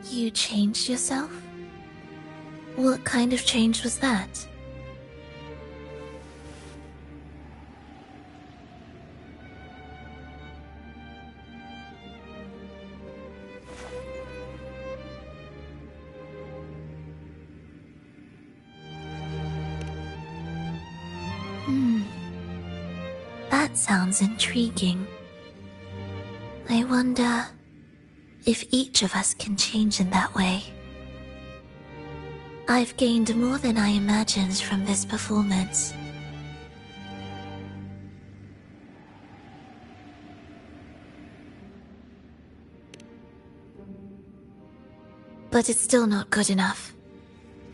You changed yourself? What kind of change was that? That sounds intriguing. I wonder if each of us can change in that way. I've gained more than I imagined from this performance. But it's still not good enough.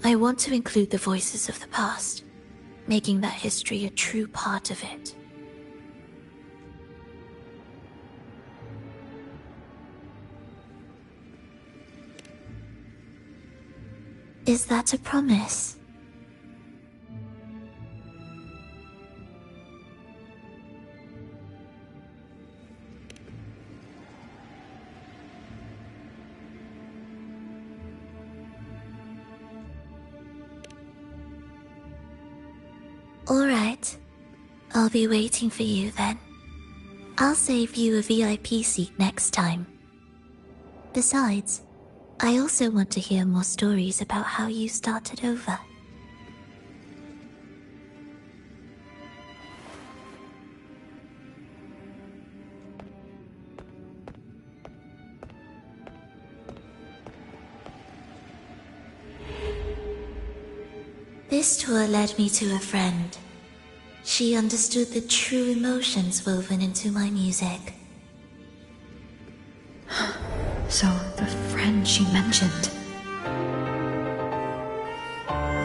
I want to include the voices of the past, making that history a true part of it. Is that a promise? All right. I'll be waiting for you then. I'll save you a VIP seat next time. Besides, I also want to hear more stories about how you started over. This tour led me to a friend. She understood the true emotions woven into my music. So, the friend she mentioned...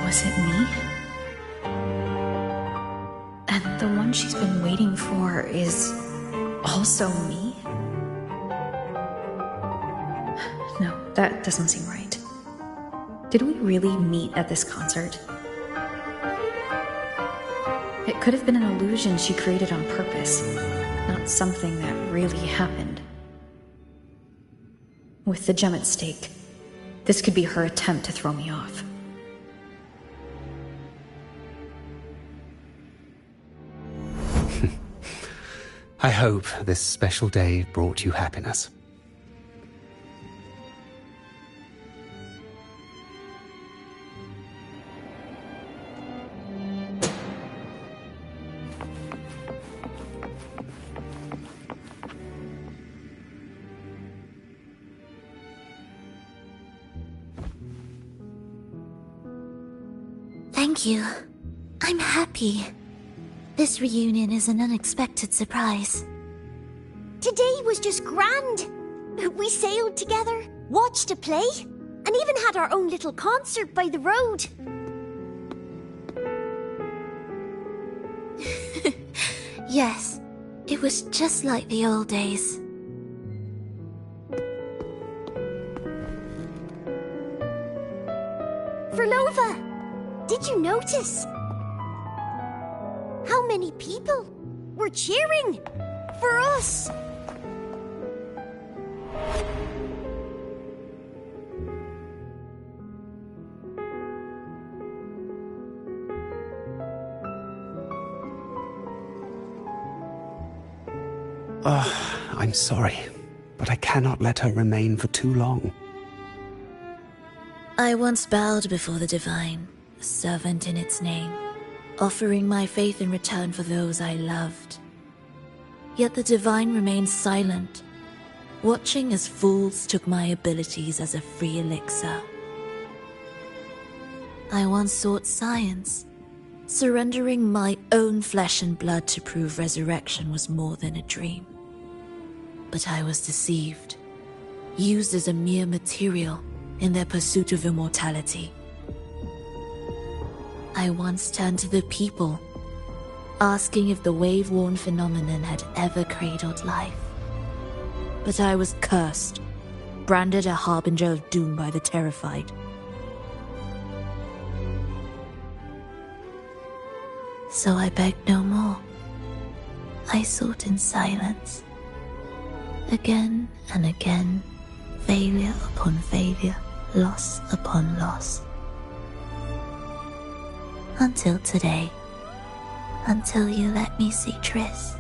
was it me? And the one she's been waiting for is... also me? No, that doesn't seem right. Did we really meet at this concert? It could have been an illusion she created on purpose, not something that really happened. With the gem at stake, this could be her attempt to throw me off. I hope this special day brought you happiness. Thank you. I'm happy. This reunion is an unexpected surprise. Today was just grand. We sailed together, watched a play, and even had our own little concert by the road. Yes, it was just like the old days. Verlova, did you notice? How many people were cheering for us? I'm sorry, but I cannot let her remain for too long. I once bowed before the divine, a servant in its name, offering my faith in return for those I loved. Yet the divine remained silent, watching as fools took my abilities as a free elixir. I once sought science, surrendering my own flesh and blood to prove resurrection was more than a dream. But I was deceived, used as a mere material in their pursuit of immortality. I once turned to the people, asking if the wave-worn phenomenon had ever cradled life. But I was cursed, branded a harbinger of doom by the terrified. So I begged no more. I sought in silence. Again and again, failure upon failure, loss upon loss. Until today. Until you let me see Triss.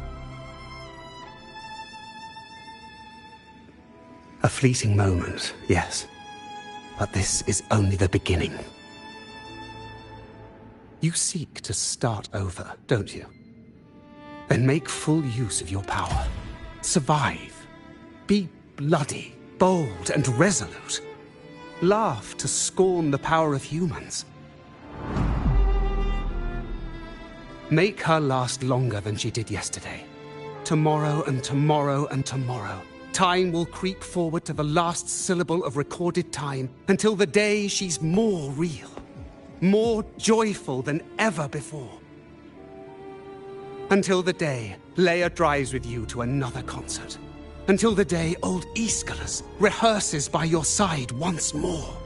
A fleeting moment, yes. But this is only the beginning. You seek to start over, don't you? Then make full use of your power. Survive. Be bloody, bold, and resolute. Laugh to scorn the power of humans. Make her last longer than she did yesterday. Tomorrow and tomorrow and tomorrow. Time will creep forward to the last syllable of recorded time until the day she's more real, more joyful than ever before. Until the day Leia drives with you to another concert. Until the day old Aeschylus rehearses by your side once more.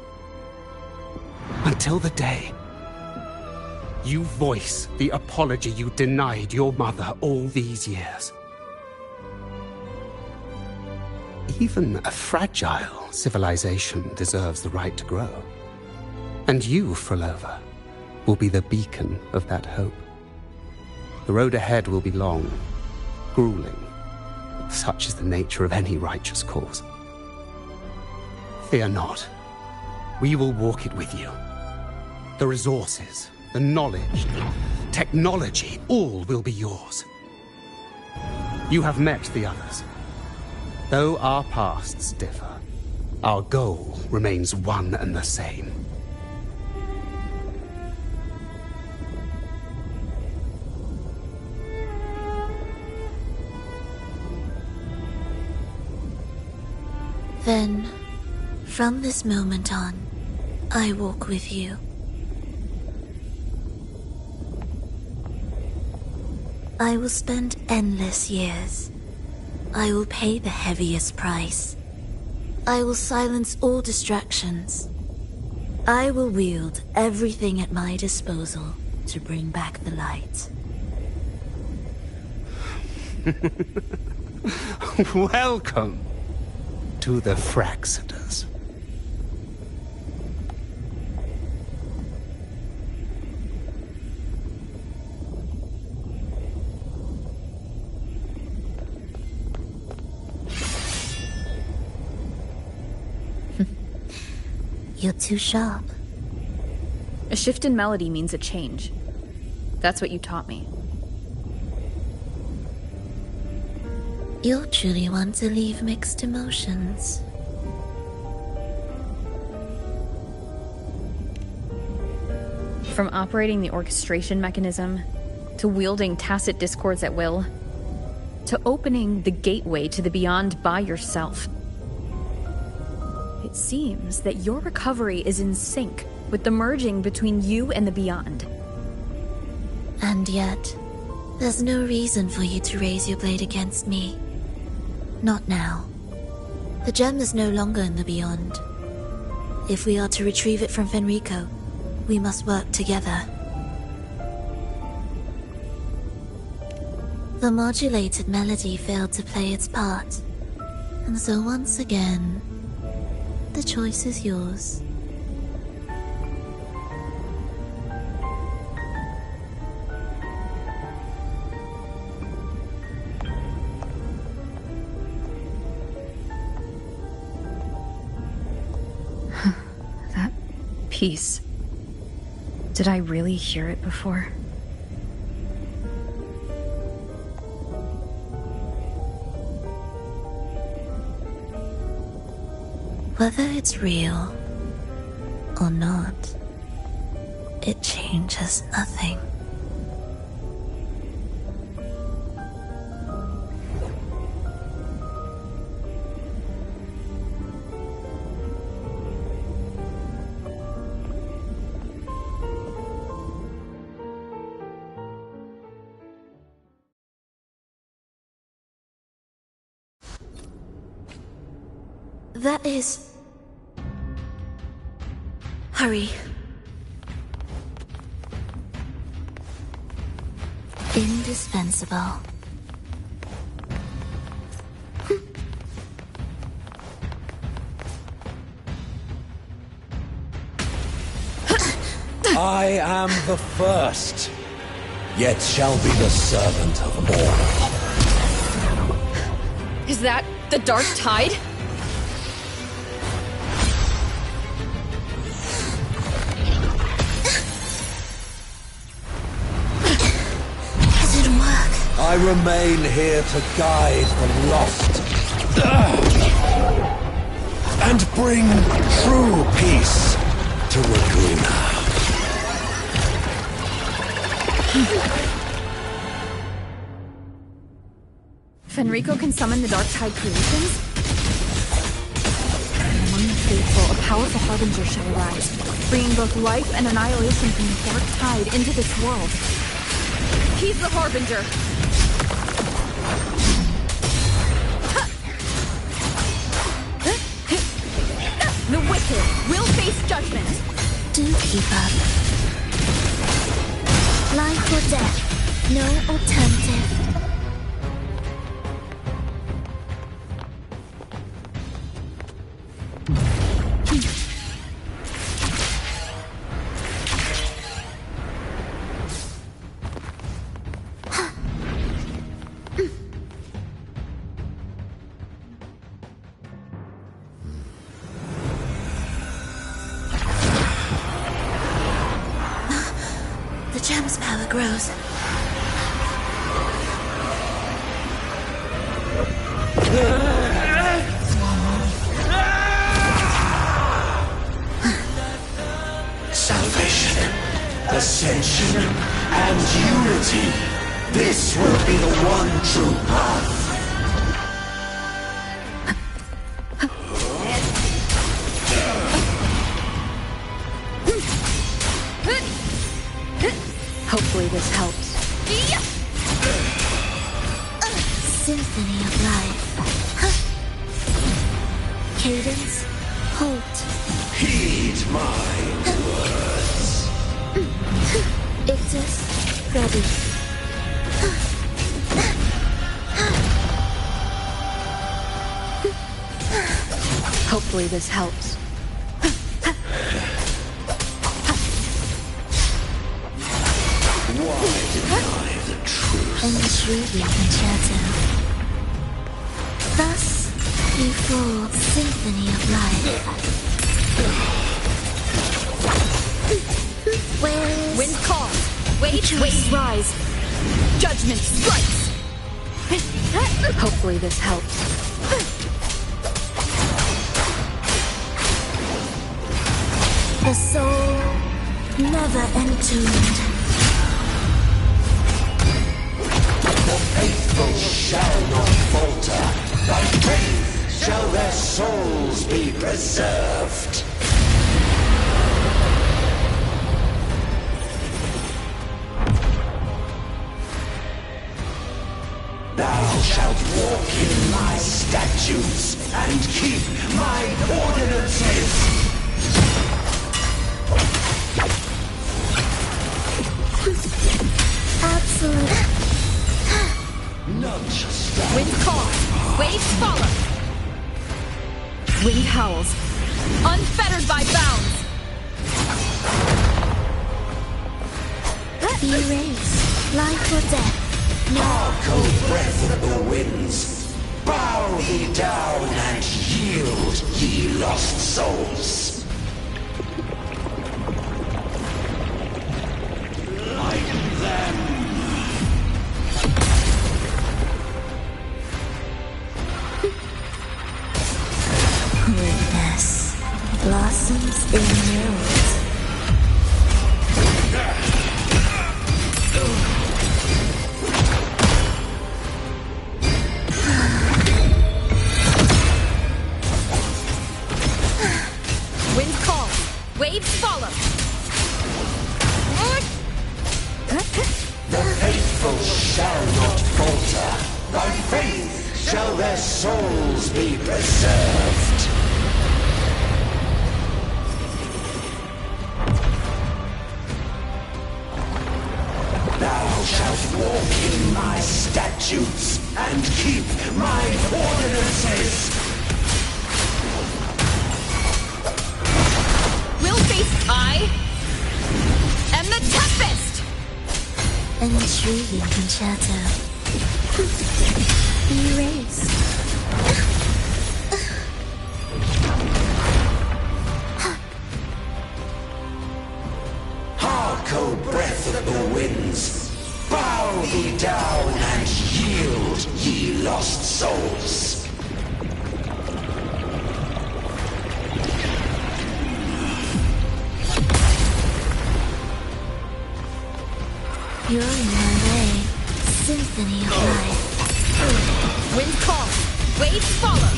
Until the day you voice the apology you denied your mother all these years. Even a fragile civilization deserves the right to grow. And you, Frolova, will be the beacon of that hope. The road ahead will be long, grueling. Such is the nature of any righteous cause. Fear not. We will walk it with you. The resources, the knowledge, technology, all will be yours. You have met the others. Though our pasts differ, our goal remains one and the same. Then, from this moment on, I walk with you. I will spend endless years. I will pay the heaviest price. I will silence all distractions. I will wield everything at my disposal to bring back the light. Welcome to the Fraxiters. You're too sharp. A shift in melody means a change. That's what you taught me. You'll truly want to leave mixed emotions. From operating the orchestration mechanism, to wielding tacit discords at will, to opening the gateway to the beyond by yourself. It seems that your recovery is in sync with the merging between you and the beyond. And yet, there's no reason for you to raise your blade against me. Not now. The gem is no longer in the beyond. If we are to retrieve it from Fenrico, we must work together. The modulated melody failed to play its part, and so once again, the choice is yours. That piece. Did I really hear it before? Whether it's real or not, it changes nothing. That is... Hurry. Indispensable. I am the first, yet shall be the servant of all. Is that the Dark Tide? I remain here to guide the lost and bring true peace to Laguna. Fenrico can summon the Dark Tide creations? Among the faithful, a powerful harbinger shall arise, bringing both life and annihilation from the Dark Tide into this world. He's the harbinger! The wicked will face judgment! Do keep up. Life or death, no alternative. The gem's power grows. Salvation, ascension, and unity. This will be the one true path. Symphony of life. Cadence, halt. Heed my words. Ictus, ready. Hopefully this helps. Why deny the truth? Intriguing concerto. Thus, you fall Symphony of life. Wind calls. Waves rise. Judgment strikes. Hopefully this helps. The soul never entombed. The faithful shall not falter. By faith shall their souls be preserved. Thou shalt walk in my statutes and keep my ordinances. Absolute. None shall stand. Wind calls. Waves follow. Wind howls. Unfettered by bounds. Erase. Life or death. Hark, O breath of the winds. Bow thee down and yield, ye lost souls. Lighten them. Goodness blossoms in rose. Wind calls. Waves follow. The faithful shall not falter. By faith shall their souls be preserved. Thou shalt walk in my statutes and keep my ordinances. We'll face I am the Tempest. Intriguing concerto. Erase. Hark, O breath of the winds. Bow thee down and yield, ye lost souls. You're in my way. Symphony of life. Wind calls. Waves follow.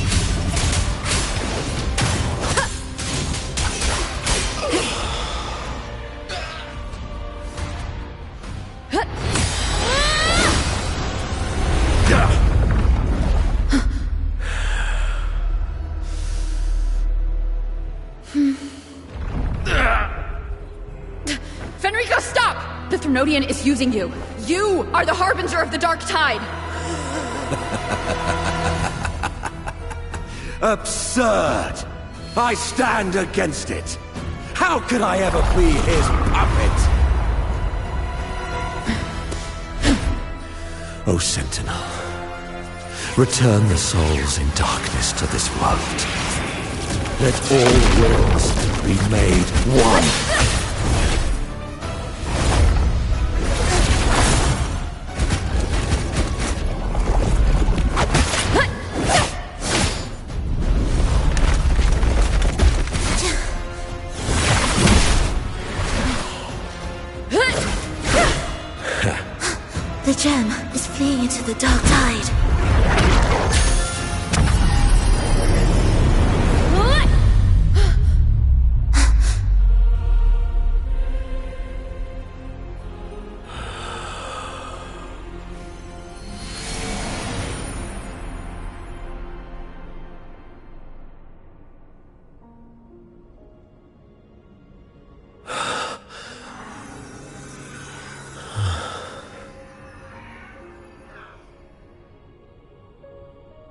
Fenrico, stop! The Threnodian is using you. You are the harbinger of the dark tide. Absurd! I stand against it. How could I ever be his puppet? O Sentinel, return the souls in darkness to this world. Let all wills be made one. The gem is fleeing into the dark tide.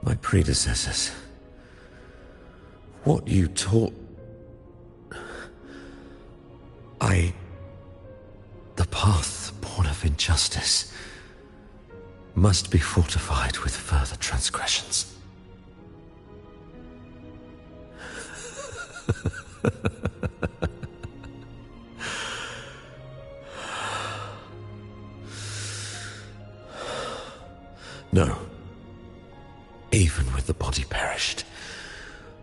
my predecessors. What you taught... The path born of injustice must be fortified with further transgressions. No. Even with the body perished,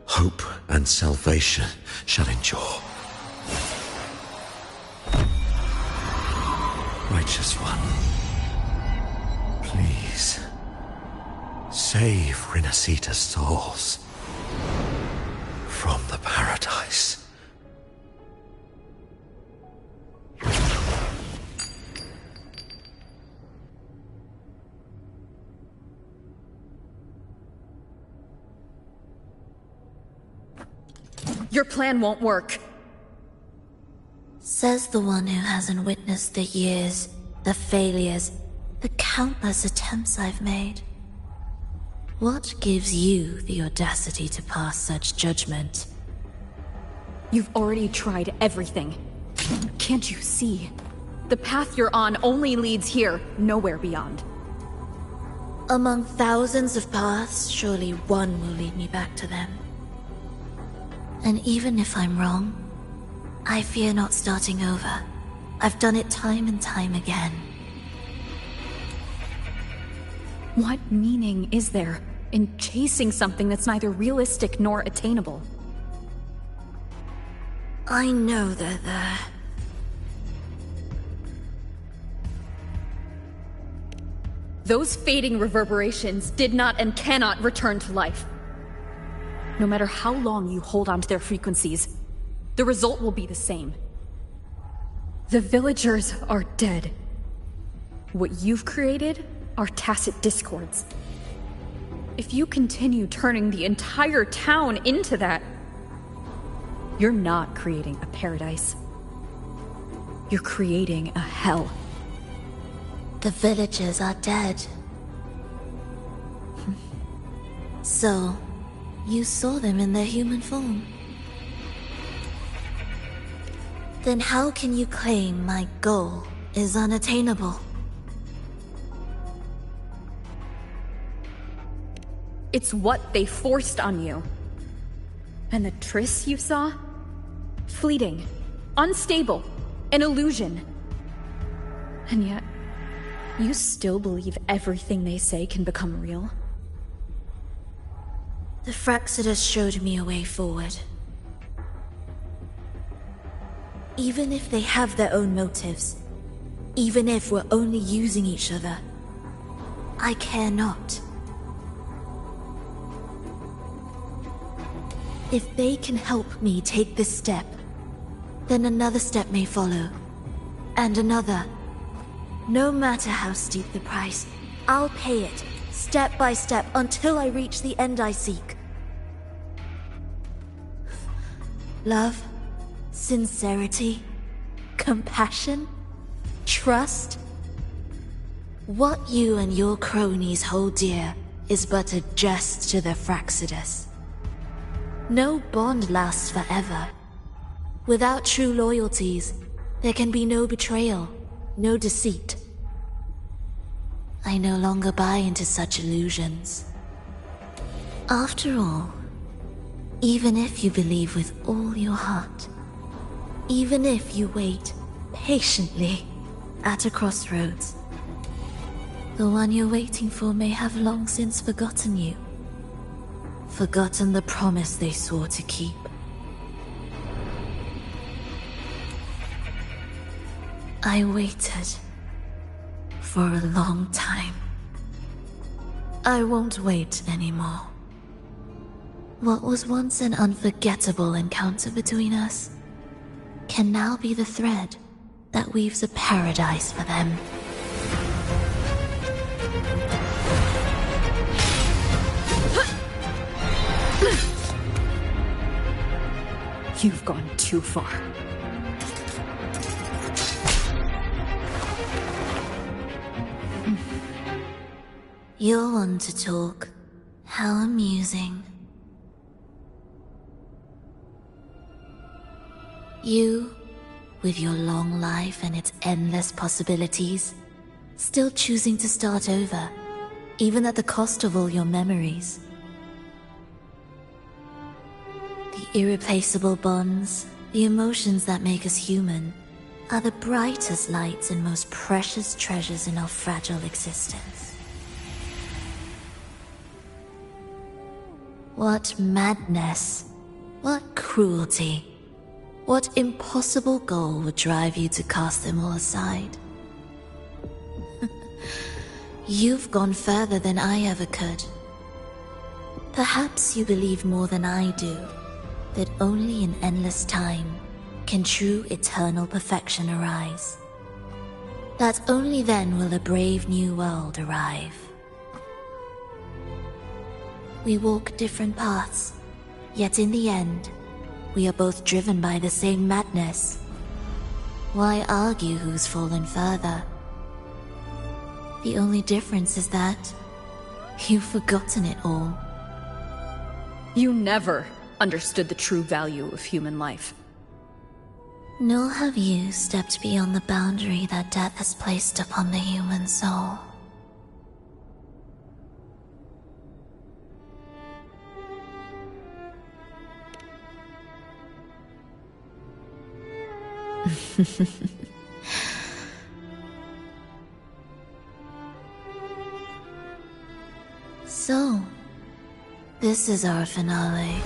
hope and salvation shall endure. Righteous One, please, save Rinasita's souls from the paradise. Your plan won't work. Says the one who hasn't witnessed the years, the failures, the countless attempts I've made. What gives you the audacity to pass such judgment? You've already tried everything. Can't you see? The path you're on only leads here, nowhere beyond. Among thousands of paths, surely one will lead me back to them. And even if I'm wrong, I fear not starting over. I've done it time and time again. What meaning is there in chasing something that's neither realistic nor attainable? I know they're there. Those fading reverberations did not and cannot return to life. No matter how long you hold on to their frequencies, the result will be the same. The villagers are dead. What you've created are tacit discords. If you continue turning the entire town into that, you're not creating a paradise. You're creating a hell. The villagers are dead. So, you saw them in their human form. Then how can you claim my goal is unattainable? It's what they forced on you. And the trysts you saw? Fleeting, unstable, an illusion. And yet, you still believe everything they say can become real? The Fraxidus showed me a way forward. Even if they have their own motives, even if we're only using each other, I care not. If they can help me take this step, then another step may follow, and another. No matter how steep the price, I'll pay it, step by step, until I reach the end I seek. Love, sincerity, compassion, trust. What you and your cronies hold dear is but a jest to the Fraxidus. No bond lasts forever. Without true loyalties, there can be no betrayal, no deceit. I no longer buy into such illusions. After all, even if you believe with all your heart, even if you wait patiently at a crossroads, the one you're waiting for may have long since forgotten you. Forgotten the promise they swore to keep. I waited for a long time. I won't wait anymore. What was once an unforgettable encounter between us can now be the thread that weaves a paradise for them. You've gone too far. You're one to talk, How amusing. You, with your long life and its endless possibilities, still choosing to start over, even at the cost of all your memories. The irreplaceable bonds, the emotions that make us human, are the brightest lights and most precious treasures in our fragile existence. What madness, what cruelty, what impossible goal would drive you to cast them all aside? You've gone further than I ever could. Perhaps you believe more than I do, that only in endless time can true eternal perfection arise. That only then will a brave new world arrive. We walk different paths, yet in the end, we are both driven by the same madness. Why argue who's fallen further? The only difference is that you've forgotten it all. You never understood the true value of human life. Nor have you stepped beyond the boundary that death has placed upon the human soul. So, this is our finale.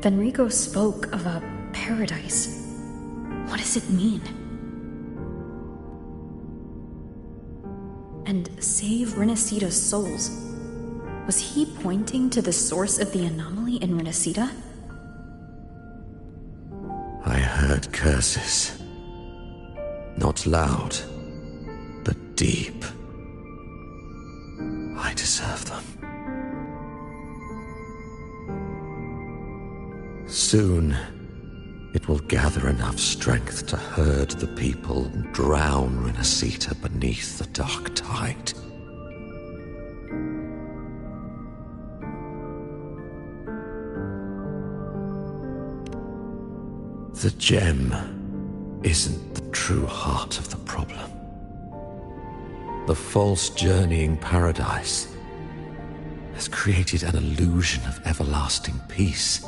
Fenrico spoke of a paradise. What does it mean? And save Renacita's souls. Was he pointing to the source of the anomaly in Renacita? I heard curses. Not loud, but deep. I deserve them. Soon, it will gather enough strength to herd the people and drown Renacita beneath the dark tide. The gem isn't the true heart of the problem. The false journeying paradise has created an illusion of everlasting peace,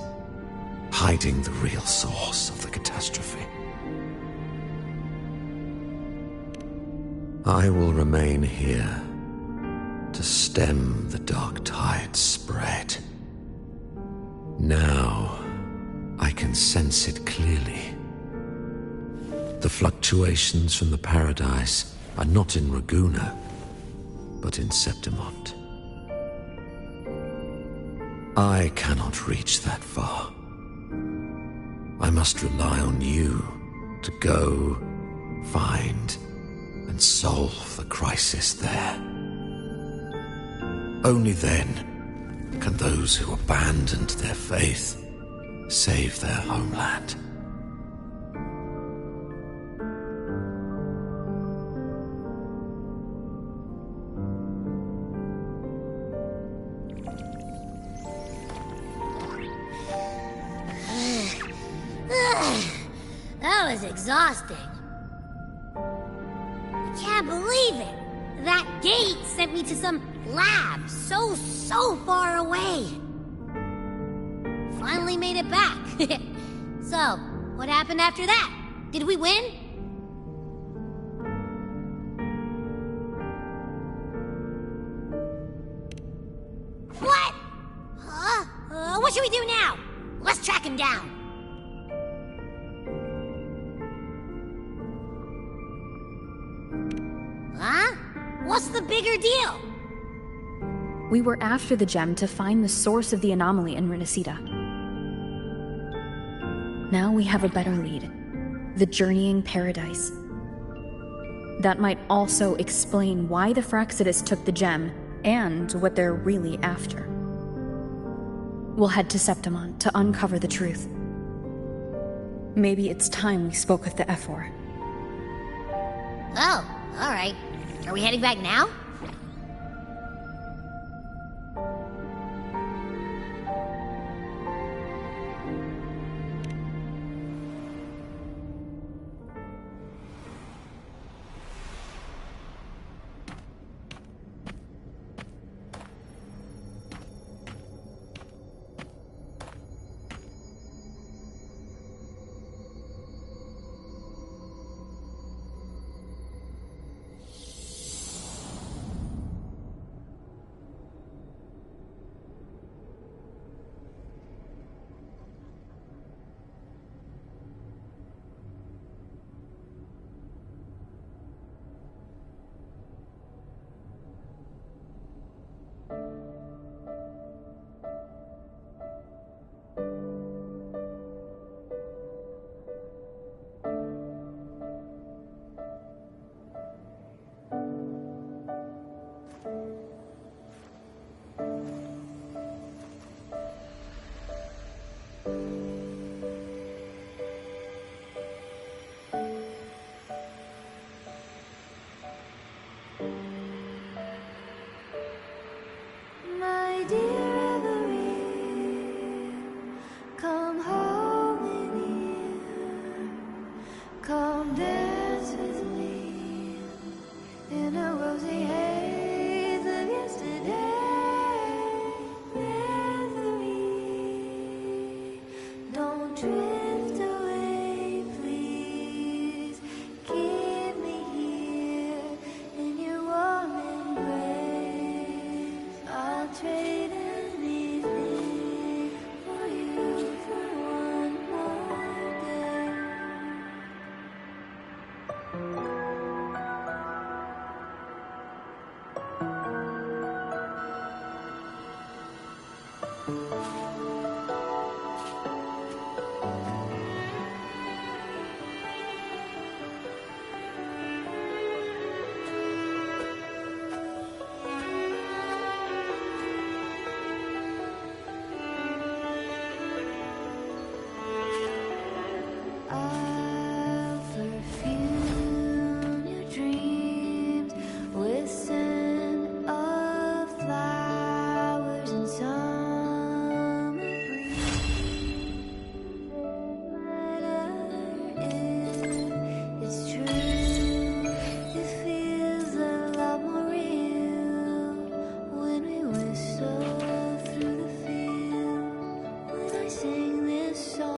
hiding the real source of the catastrophe. I will remain here to stem the dark tide's spread. Now, I can sense it clearly. The fluctuations from the paradise are not in Raguna, but in Septimont. I cannot reach that far. I must rely on you to go, find, and solve the crisis there. Only then can those who abandoned their faith save their homeland. That was exhausting. I can't believe it. That gate sent me to some lab so far away. Finally made it back. So, what happened after that? Did we win? What? Huh? What should we do now? Let's track him down. Huh? What's the bigger deal? We were after the gem to find the source of the anomaly in Renacita. Now we have a better lead. The journeying paradise. That might also explain why the Fraxidus took the gem, and what they're really after. We'll head to Septimont to uncover the truth. Maybe it's time we spoke with the Ephor. Oh, alright. Are we heading back now? My dear Everine, come home in here. Come dance with me in a rosy haze of yesterday. Everine, don't drift away, please. Keep me here in your warm embrace. I'll trade anything for you for one more day.